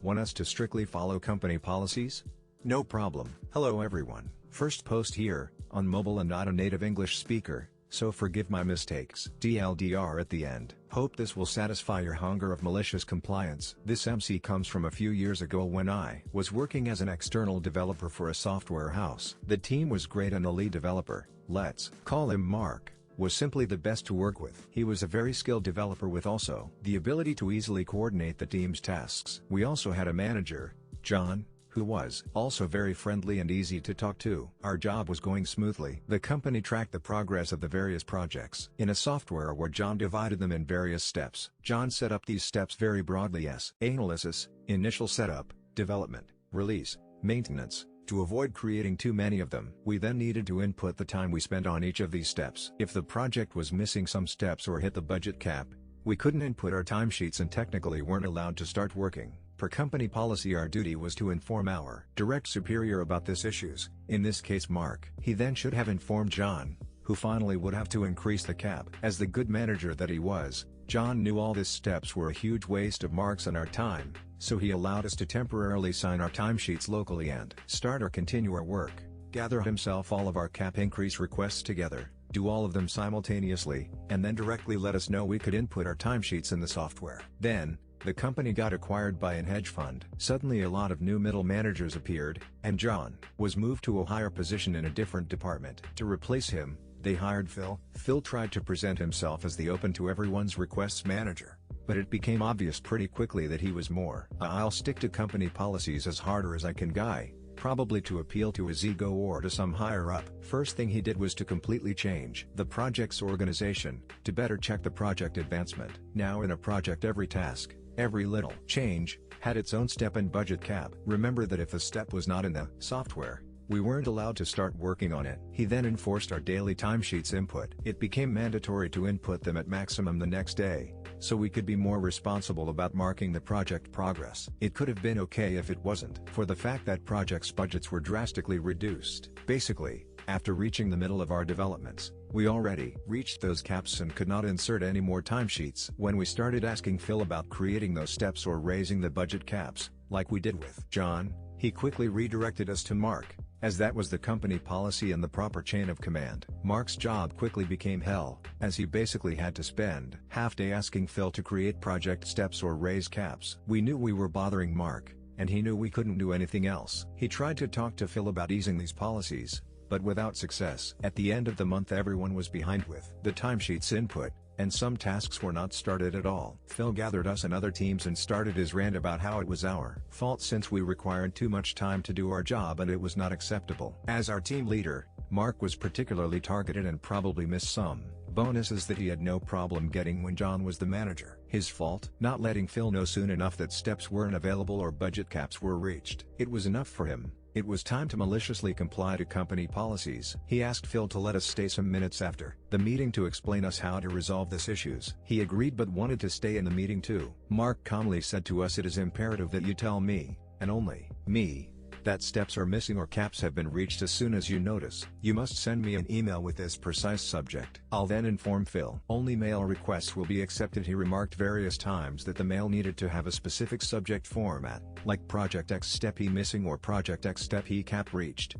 Want us to strictly follow company policies? No problem. Hello everyone. First post here, on mobile and not a native English speaker, so forgive my mistakes. TLDR at the end. Hope this will satisfy your hunger of malicious compliance. This MC comes from a few years ago when I was working as an external developer for a software house. The team was great and the lead developer, let's call him Mark, was simply the best to work with. He was a very skilled developer with also the ability to easily coordinate the team's tasks. We also had a manager, John, who was also very friendly and easy to talk to. Our job was going smoothly. The company tracked the progress of the various projects in a software where John divided them in various steps. John set up these steps very broadly as analysis, initial setup, development, release, maintenance, To avoid creating too many of them, we then needed to input the time we spent on each of these steps. If the project was missing some steps or hit the budget cap, we couldn't input our timesheets and technically weren't allowed to start working. Per company policy, our duty was to inform our direct superior about these issues, in this case Mark. He then should have informed John, who finally would have to increase the cap. As the good manager that he was, John knew all these steps were a huge waste of Mark's and our time, so he allowed us to temporarily sign our timesheets locally and start or continue our work, gather himself all of our cap increase requests together, do all of them simultaneously, and then directly let us know we could input our timesheets in the software. Then, the company got acquired by an hedge fund. Suddenly a lot of new middle managers appeared, and John was moved to a higher position in a different department. To replace him, they hired Phil. Phil tried to present himself as the open-to-everyone's requests manager, but it became obvious pretty quickly that he was more I'll stick to company policies as harder as I can guy, probably to appeal to his ego or to some higher up. First thing he did was to completely change the project's organization, to better check the project advancement. Now in a project, every task, every little change, had its own step and budget cap. Remember that if a step was not in the software, we weren't allowed to start working on it. He then enforced our daily timesheets input. It became mandatory to input them at maximum the next day, so we could be more responsible about marking the project progress. It could have been okay if it wasn't for the fact that projects' budgets were drastically reduced. Basically, after reaching the middle of our developments, we already reached those caps and could not insert any more timesheets. When we started asking Phil about creating those steps or raising the budget caps, like we did with John, he quickly redirected us to Mark, as that was the company policy and the proper chain of command. Mark's job quickly became hell, as he basically had to spend half day asking Phil to create project steps or raise caps. We knew we were bothering Mark, and he knew we couldn't do anything else. He tried to talk to Phil about easing these policies, but without success. At the end of the month, everyone was behind with the timesheets input, and some tasks were not started at all. Phil gathered us and other teams and started his rant about how it was our fault since we required too much time to do our job and it was not acceptable. As our team leader, Mark was particularly targeted and probably missed some bonuses that he had no problem getting when John was the manager. His fault? Not letting Phil know soon enough that steps weren't available or budget caps were reached. It was enough for him. It was time to maliciously comply to company policies. He asked Phil to let us stay some minutes after the meeting to explain us how to resolve these issues. He agreed but wanted to stay in the meeting too. Mark calmly said to us, "It is imperative that you tell me, and only me, that steps are missing or caps have been reached as soon as you notice. You must send me an email with this precise subject. I'll then inform Phil. Only mail requests will be accepted." He remarked various times that the mail needed to have a specific subject format, like Project X step E missing or Project X step E cap reached,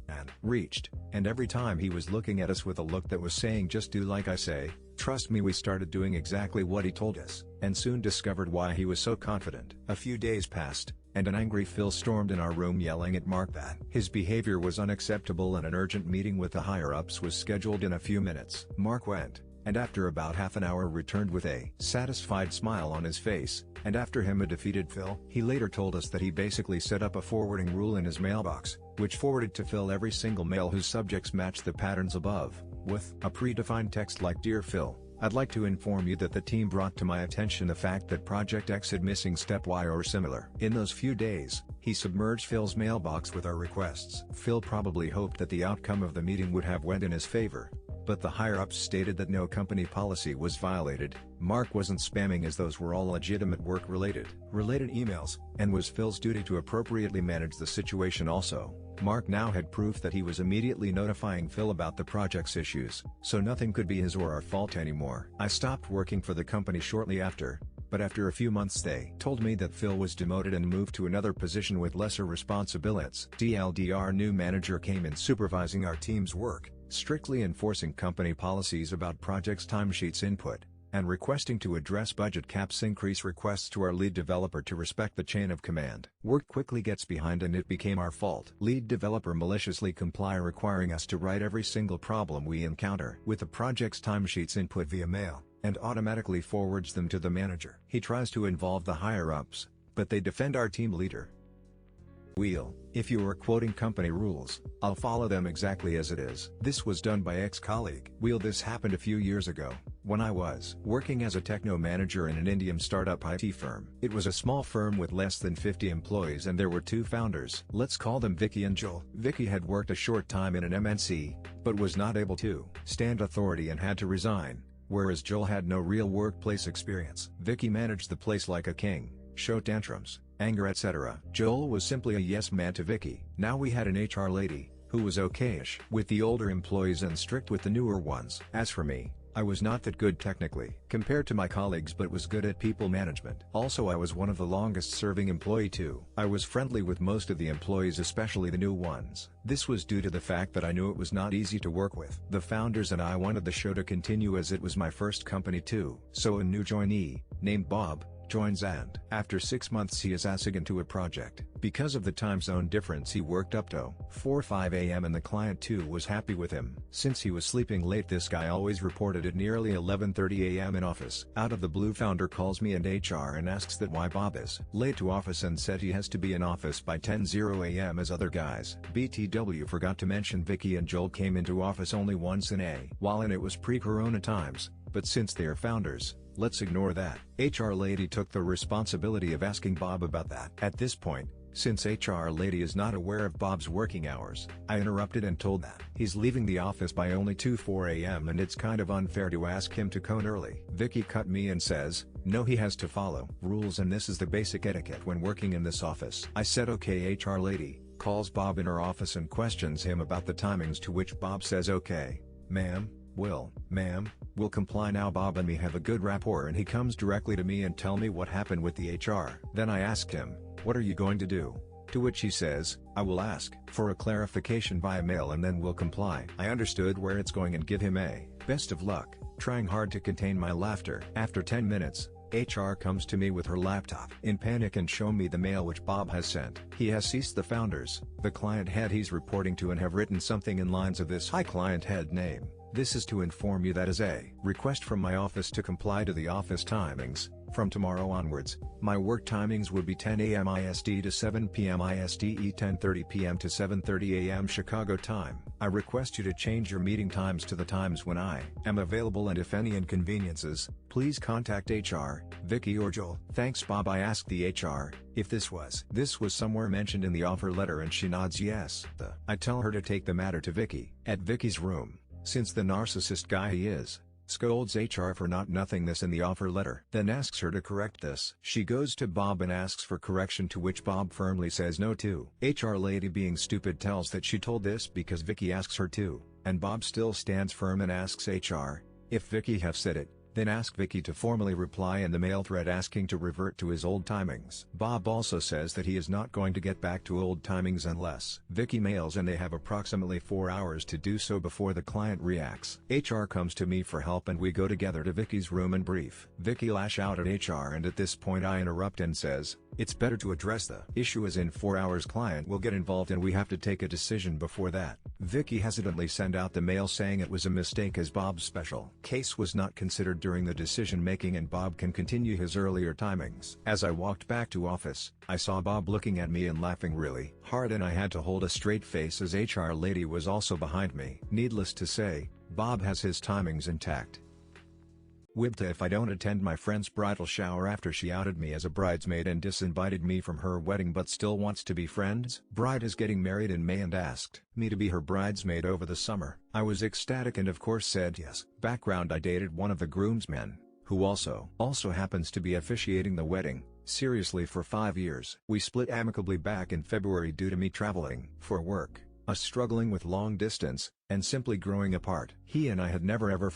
and every time he was looking at us with a look that was saying, "Just do like I say." Trust me, we started doing exactly what he told us, and soon discovered why he was so confident. A few days passed, and an angry Phil stormed in our room yelling at Mark that his behavior was unacceptable and an urgent meeting with the higher-ups was scheduled in a few minutes. Mark went, and after about half an hour returned with a satisfied smile on his face, and after him a defeated Phil. He later told us that he basically set up a forwarding rule in his mailbox, which forwarded to Phil every single mail whose subjects matched the patterns above, with a predefined text like, "Dear Phil, I'd like to inform you that the team brought to my attention the fact that Project X had missing step Y or similar." In those few days, he submerged Phil's mailbox with our requests. Phil probably hoped that the outcome of the meeting would have went in his favor, but the higher-ups stated that no company policy was violated. Mark wasn't spamming as those were all legitimate work-related emails, and was Phil's duty to appropriately manage the situation also. Mark now had proof that he was immediately notifying Phil about the project's issues, so nothing could be his or our fault anymore. I stopped working for the company shortly after, but after a few months they told me that Phil was demoted and moved to another position with lesser responsibilities. Our new manager came in supervising our team's work, strictly enforcing company policies about projects' timesheets input, and requesting to address budget caps, increase requests to our lead developer to respect the chain of command. Work quickly gets behind and it became our fault. Lead developer maliciously comply, requiring us to write every single problem we encounter with the project's timesheets input via mail, and automatically forwards them to the manager. He tries to involve the higher-ups, but they defend our team leader. If you are quoting company rules, I'll follow them exactly as it is. This was done by ex-colleague. This happened a few years ago. when I was working as a techno manager in an Indian startup IT firm. It was a small firm with less than 50 employees and there were two founders. Let's call them Vicky and Joel. Vicky had worked a short time in an MNC, but was not able to stand authority and had to resign, whereas Joel had no real workplace experience. Vicky managed the place like a king, showed tantrums, anger, etc. Joel was simply a yes man to Vicky. Now we had an HR lady, who was okayish with the older employees and strict with the newer ones. As for me, I was not that good technically compared to my colleagues but was good at people management. Also I was one of the longest serving employee too. I was friendly with most of the employees, especially the new ones. This was due to the fact that I knew it was not easy to work with. The founders and I wanted the show to continue as it was my first company too. So a new joinee, named Bob, joins and after 6 months he is assigned into a project. Because of the time zone difference he worked up to 4 or 5 a.m. and the client too was happy with him. Since he was sleeping late, this guy always reported at nearly 11:30 a.m. in office. Out of the blue, founder calls me and HR and asks that why Bob is late to office and said he has to be in office by 10:00 a.m. as other guys. BTW forgot to mention Vicky and Joel came into office only once in a while and it was pre-corona times, but since they are founders, let's ignore that. HR lady took the responsibility of asking Bob about that. At this point, since HR lady is not aware of Bob's working hours, I interrupted and told that he's leaving the office by only 2:04 a.m. and it's kind of unfair to ask him to come early. Vicky cut me and says, no, he has to follow rules and this is the basic etiquette when working in this office. I said okay. HR lady calls Bob in her office and questions him about the timings, to which Bob says okay, ma'am, we'll comply now. Bob and me have a good rapport and he comes directly to me and tell me what happened with the HR. Then I asked him, what are you going to do? To which he says, I will ask for a clarification via mail and then we'll comply. I understood where it's going and give him a best of luck, trying hard to contain my laughter. After 10 minutes, HR comes to me with her laptop in panic and show me the mail which Bob has sent. He has ceased the founders, the client head he's reporting to, and have written something in lines of this: hi client head name. This is to inform you that as a request from my office to comply to the office timings, from tomorrow onwards, my work timings would be 10 a.m. IST to 7 p.m. IST, 10:30 p.m. to 7:30 a.m. Chicago time. I request you to change your meeting times to the times when I am available, and if any inconveniences, please contact HR, Vicky or Joel. Thanks Bob. I asked the HR if this was somewhere mentioned in the offer letter and she nods yes. I tell her to take the matter to Vicky at Vicky's room, since the narcissist guy he is scolds HR for not nothing this in the offer letter, then asks her to correct this. She goes to Bob and asks for correction, to which Bob firmly says no to. HR lady, being stupid, tells that she told this because Vicky asks her to, and Bob still stands firm and asks HR if Vicky have said it, then ask Vicky to formally reply in the mail thread asking to revert to his old timings. Bob also says that he is not going to get back to old timings unless Vicky mails, and they have approximately 4 hours to do so before the client reacts. HR comes to me for help and we go together to Vicky's room and brief Vicky lash out at HR, and at this point I interrupt and says, it's better to address the issue as in 4 hours client will get involved and we have to take a decision before that. Vicky hesitantly sent out the mail saying it was a mistake as Bob's special case was not considered during the decision making and Bob can continue his earlier timings. As I walked back to office, I saw Bob looking at me and laughing really hard, and I had to hold a straight face as HR lady was also behind me. Needless to say, Bob has his timings intact. Wibta if I don't attend my friend's bridal shower after she outed me as a bridesmaid and disinvited me from her wedding but still wants to be friends. Bride is getting married in May and asked me to be her bridesmaid over the summer. I was ecstatic and of course said yes. Background: I dated one of the groomsmen, who also happens to be officiating the wedding, seriously for 5 years. We split amicably back in February due to me traveling for work, us struggling with long distance, and simply growing apart. He and I had never ever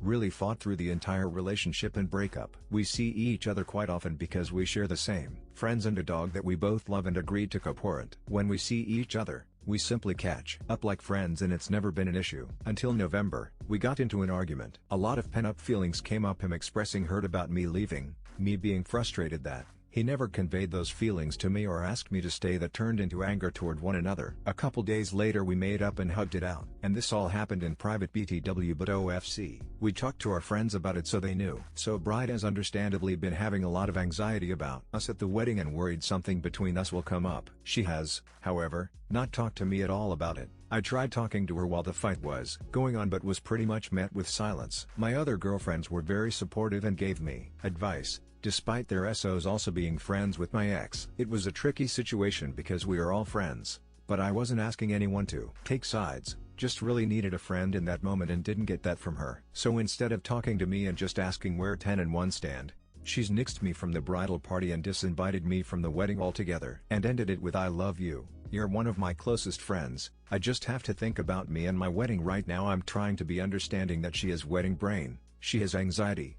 really fought through the entire relationship and breakup. We see each other quite often because we share the same friends and a dog that we both love and agreed to co-parent. When we see each other, we simply catch up like friends and it's never been an issue. Until November, we got into an argument. A lot of pent-up feelings came up, him expressing hurt about me leaving, me being frustrated that he never conveyed those feelings to me or asked me to stay. That turned into anger toward one another. A couple days later we made up and hugged it out. And this all happened in private BTW but OFC. We talked to our friends about it so they knew. So bride has understandably been having a lot of anxiety about us at the wedding and worried something between us will come up. She has, however, not talk to me at all about it. I tried talking to her while the fight was going on but was pretty much met with silence. My other girlfriends were very supportive and gave me advice, despite their SOs also being friends with my ex. It was a tricky situation because we are all friends, but I wasn't asking anyone to take sides, just really needed a friend in that moment and didn't get that from her. So instead of talking to me and just asking where 10 and 1 stand, she's nixed me from the bridal party and disinvited me from the wedding altogether. And ended it with "I love you, you're one of my closest friends, I just have to think about me and my wedding right now." I'm trying to be understanding that she has wedding brain, she has anxiety,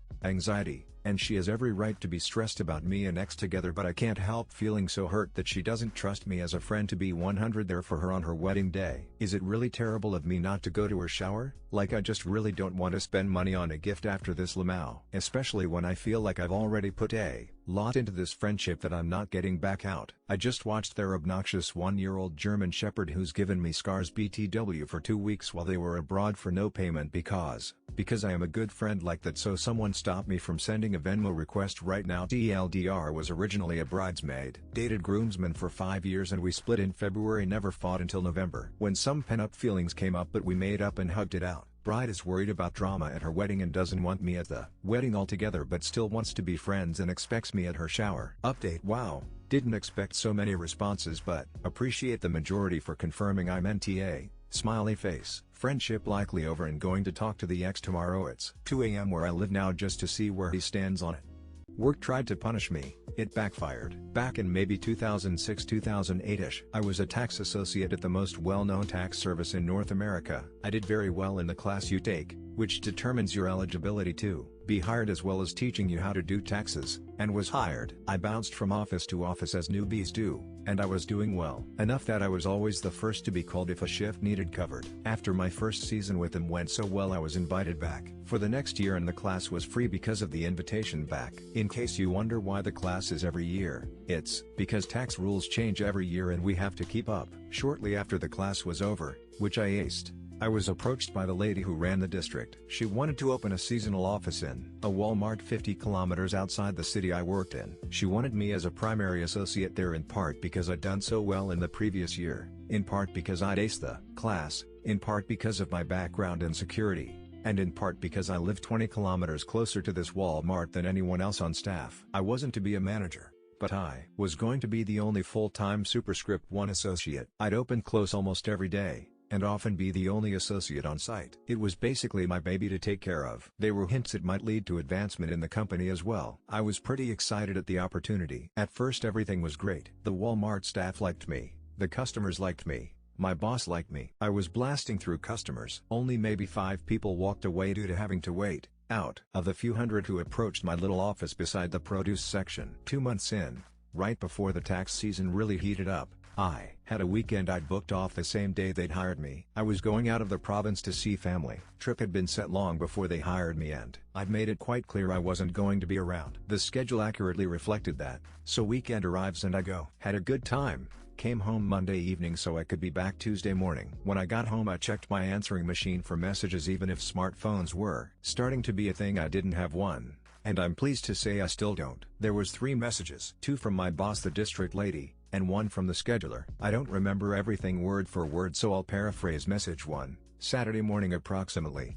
and she has every right to be stressed about me and ex together, but I can't help feeling so hurt that she doesn't trust me as a friend to be 100 there for her on her wedding day. Is it really terrible of me not to go to her shower? Like, I just really don't want to spend money on a gift after this Lamau. Especially when I feel like I've already put a lot into this friendship that I'm not getting back out. I just watched their obnoxious 1-year-old German Shepherd who's given me scars BTW for 2 weeks while they were abroad for no payment because I am a good friend like that, so someone stop me from sending a Venmo request right now. TLDR was originally a bridesmaid, dated groomsman for 5 years and we split in February, never fought until November when some pent-up feelings came up, but we made up and hugged it out. Bride is worried about drama at her wedding and doesn't want me at the wedding altogether, but still wants to be friends and expects me at her shower. Update: wow, didn't expect so many responses but appreciate the majority for confirming I'm NTA, smiley face. Friendship likely over and going to talk to the ex tomorrow. It's 2 AM where I live now just to see where he stands on it. Work tried to punish me, it backfired. Back in maybe 2006-2008ish, I was a tax associate at the most well-known tax service in North America. I did very well in the class you take, which determines your eligibility to be hired as well as teaching you how to do taxes, and was hired. I bounced from office to office as newbies do, and I was doing well enough that I was always the first to be called if a shift needed covered. After my first season with them went so well, I was invited back for the next year and the class was free because of the invitation back. In case you wonder why the class is every year, it's because tax rules change every year and we have to keep up. Shortly after the class was over, which I aced, I was approached by the lady who ran the district. She wanted to open a seasonal office in a Walmart 50 kilometers outside the city I worked in. She wanted me as a primary associate there, in part because I'd done so well in the previous year, in part because I'd aced the class, in part because of my background in security, and in part because I lived 20 kilometers closer to this Walmart than anyone else on staff. I wasn't to be a manager, but I was going to be the only full-time superscript 1 associate. I'd open close almost every day, and often be the only associate on site. It was basically my baby to take care of. There were hints it might lead to advancement in the company as well. I was pretty excited at the opportunity. At first everything was great. The Walmart staff liked me, the customers liked me, my boss liked me. I was blasting through customers. Only maybe 5 people walked away due to having to wait out of the few hundred who approached my little office beside the produce section. 2 months in, right before the tax season really heated up, I had a weekend I'd booked off the same day they'd hired me. I was going out of the province to see family. Trip had been set long before they hired me and I'd made it quite clear I wasn't going to be around. The schedule accurately reflected that, so weekend arrives and I go. Had a good time, came home Monday evening so I could be back Tuesday morning. When I got home I checked my answering machine for messages, even if smartphones were starting to be a thing. I didn't have one, and I'm pleased to say I still don't. There was 3 messages, 2 from my boss the district lady, and 1 from the scheduler. I don't remember everything word for word, so I'll paraphrase message 1. Saturday morning approximately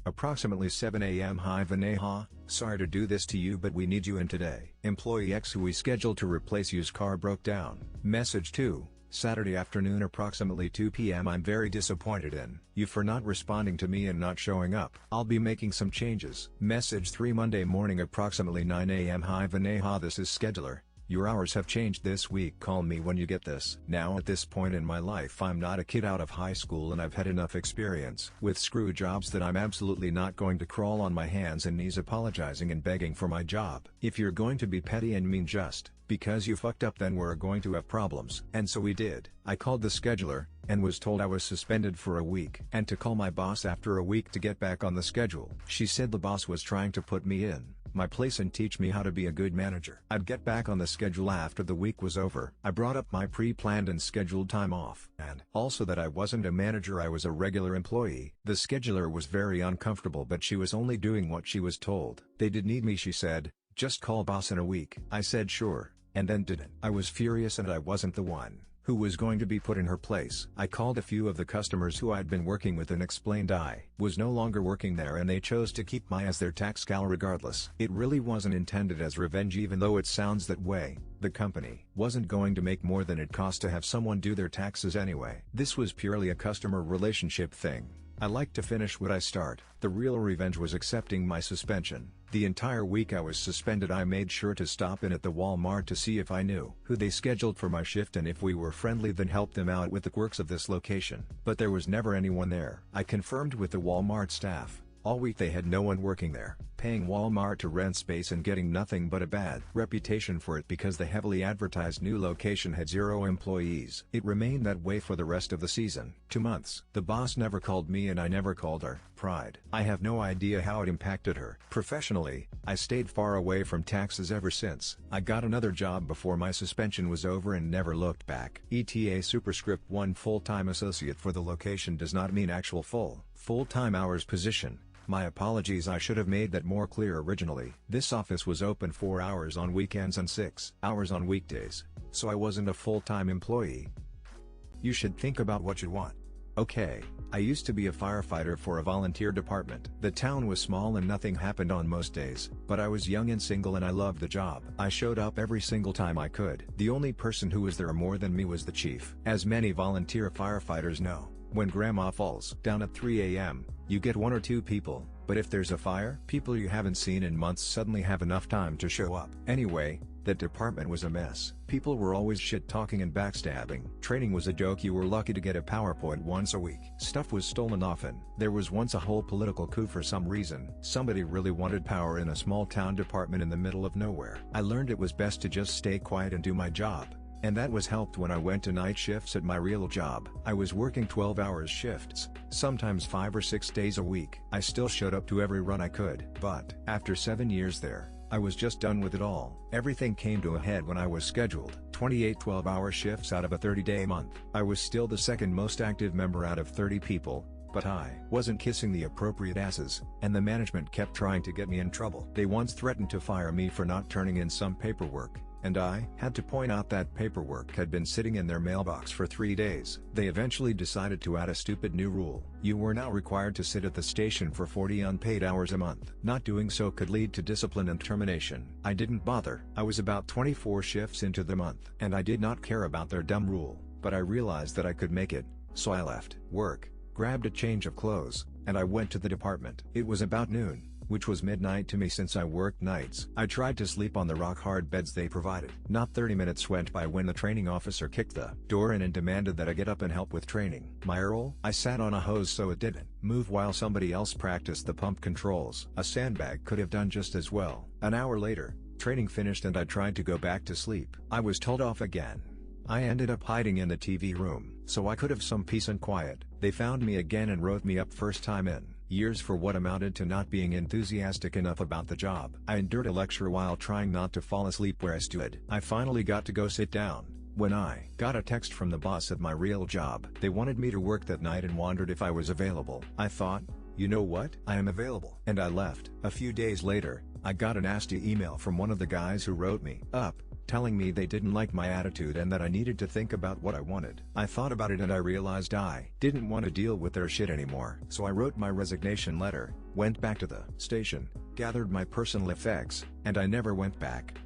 7 AM. Hi Vaneha, sorry to do this to you but we need you in today. Employee X who we scheduled to replace you's car broke down. Message 2. Saturday afternoon approximately 2 PM. I'm very disappointed in you for not responding to me and not showing up. I'll be making some changes. Message 3. Monday morning approximately 9 AM. Hi Vaneha, this is scheduler. Your hours have changed this week, call me when you get this. Now at this point in my life I'm not a kid out of high school and I've had enough experience with screw jobs that I'm absolutely not going to crawl on my hands and knees apologizing and begging for my job. If you're going to be petty and mean just because you fucked up, then we're going to have problems. And so we did. I called the scheduler, and was told I was suspended for a week and to call my boss after a week to get back on the schedule. She said the boss was trying to put me in my place and teach me how to be a good manager. I'd get back on the schedule after the week was over. I brought up my pre-planned and scheduled time off, and also that I wasn't a manager, I was a regular employee. The scheduler was very uncomfortable, but she was only doing what she was told. They did need me, she said, just call boss in a week. I said sure, and then didn't. I was furious and I wasn't the one who was going to be put in her place. I called a few of the customers who I'd been working with and explained I was no longer working there, and they chose to keep me as their tax gal regardless. It really wasn't intended as revenge, even though it sounds that way. The company wasn't going to make more than it cost to have someone do their taxes anyway. This was purely a customer relationship thing. I like to finish what I start. The real revenge was accepting my suspension. The entire week I was suspended, I made sure to stop in at the Walmart to see if I knew who they scheduled for my shift, and if we were friendly then help them out with the quirks of this location. But there was never anyone there. I confirmed with the Walmart staff. All week they had no one working there, paying Walmart to rent space and getting nothing but a bad reputation for it because the heavily advertised new location had 0 employees. It remained that way for the rest of the season. 2 months. The boss never called me and I never called her. Pride. I have no idea how it impacted her. Professionally, I stayed far away from taxes ever since. I got another job before my suspension was over and never looked back. ETA superscript 1 full-time associate for the location does not mean actual full-time hours position. My apologies, I should have made that more clear originally. This office was open 4 hours on weekends and 6 hours on weekdays, so I wasn't a full-time employee. You should think about what you want. Okay, I used to be a firefighter for a volunteer department. The town was small and nothing happened on most days, but I was young and single and I loved the job. I showed up every single time I could. The only person who was there more than me was the chief. As many volunteer firefighters know, when grandma falls down at 3 a.m., you get 1 or 2 people, but if there's a fire, people you haven't seen in months suddenly have enough time to show up. Anyway, that department was a mess. People were always shit-talking and backstabbing. Training was a joke. You were lucky to get a PowerPoint once a week. Stuff was stolen often. There was once a whole political coup for some reason. Somebody really wanted power in a small town department in the middle of nowhere. I learned it was best to just stay quiet and do my job. And that was helped when I went to night shifts at my real job. I was working 12-hour shifts, sometimes 5 or 6 days a week. I still showed up to every run I could. But after 7 years there, I was just done with it all. Everything came to a head when I was scheduled 28 12-hour shifts out of a 30-day month. I was still the second most active member out of 30 people, but I wasn't kissing the appropriate asses, and the management kept trying to get me in trouble. They once threatened to fire me for not turning in some paperwork, and I had to point out that paperwork had been sitting in their mailbox for 3 days. They eventually decided to add a stupid new rule. You were now required to sit at the station for 40 unpaid hours a month. Not doing so could lead to discipline and termination. I didn't bother. I was about 24 shifts into the month, and I did not care about their dumb rule, but I realized that I could make it, so I left work, grabbed a change of clothes, and I went to the department. It was about noon, which was midnight to me since I worked nights. I tried to sleep on the rock-hard beds they provided. Not 30 minutes went by when the training officer kicked the door in and demanded that I get up and help with training. My role? I sat on a hose so it didn't move while somebody else practiced the pump controls. A sandbag could have done just as well. An hour later, training finished and I tried to go back to sleep. I was told off again. I ended up hiding in the TV room, so I could have some peace and quiet. They found me again and wrote me up first time in years for what amounted to not being enthusiastic enough about the job. I endured a lecture while trying not to fall asleep where I stood. I finally got to go sit down, when I got a text from the boss at my real job. They wanted me to work that night and wondered if I was available. I thought, you know what? I am available. And I left. A few days later, I got a nasty email from one of the guys who wrote me up, telling me they didn't like my attitude and that I needed to think about what I wanted. I thought about it and I realized I didn't want to deal with their shit anymore. So I wrote my resignation letter, went back to the station, gathered my personal effects, and I never went back.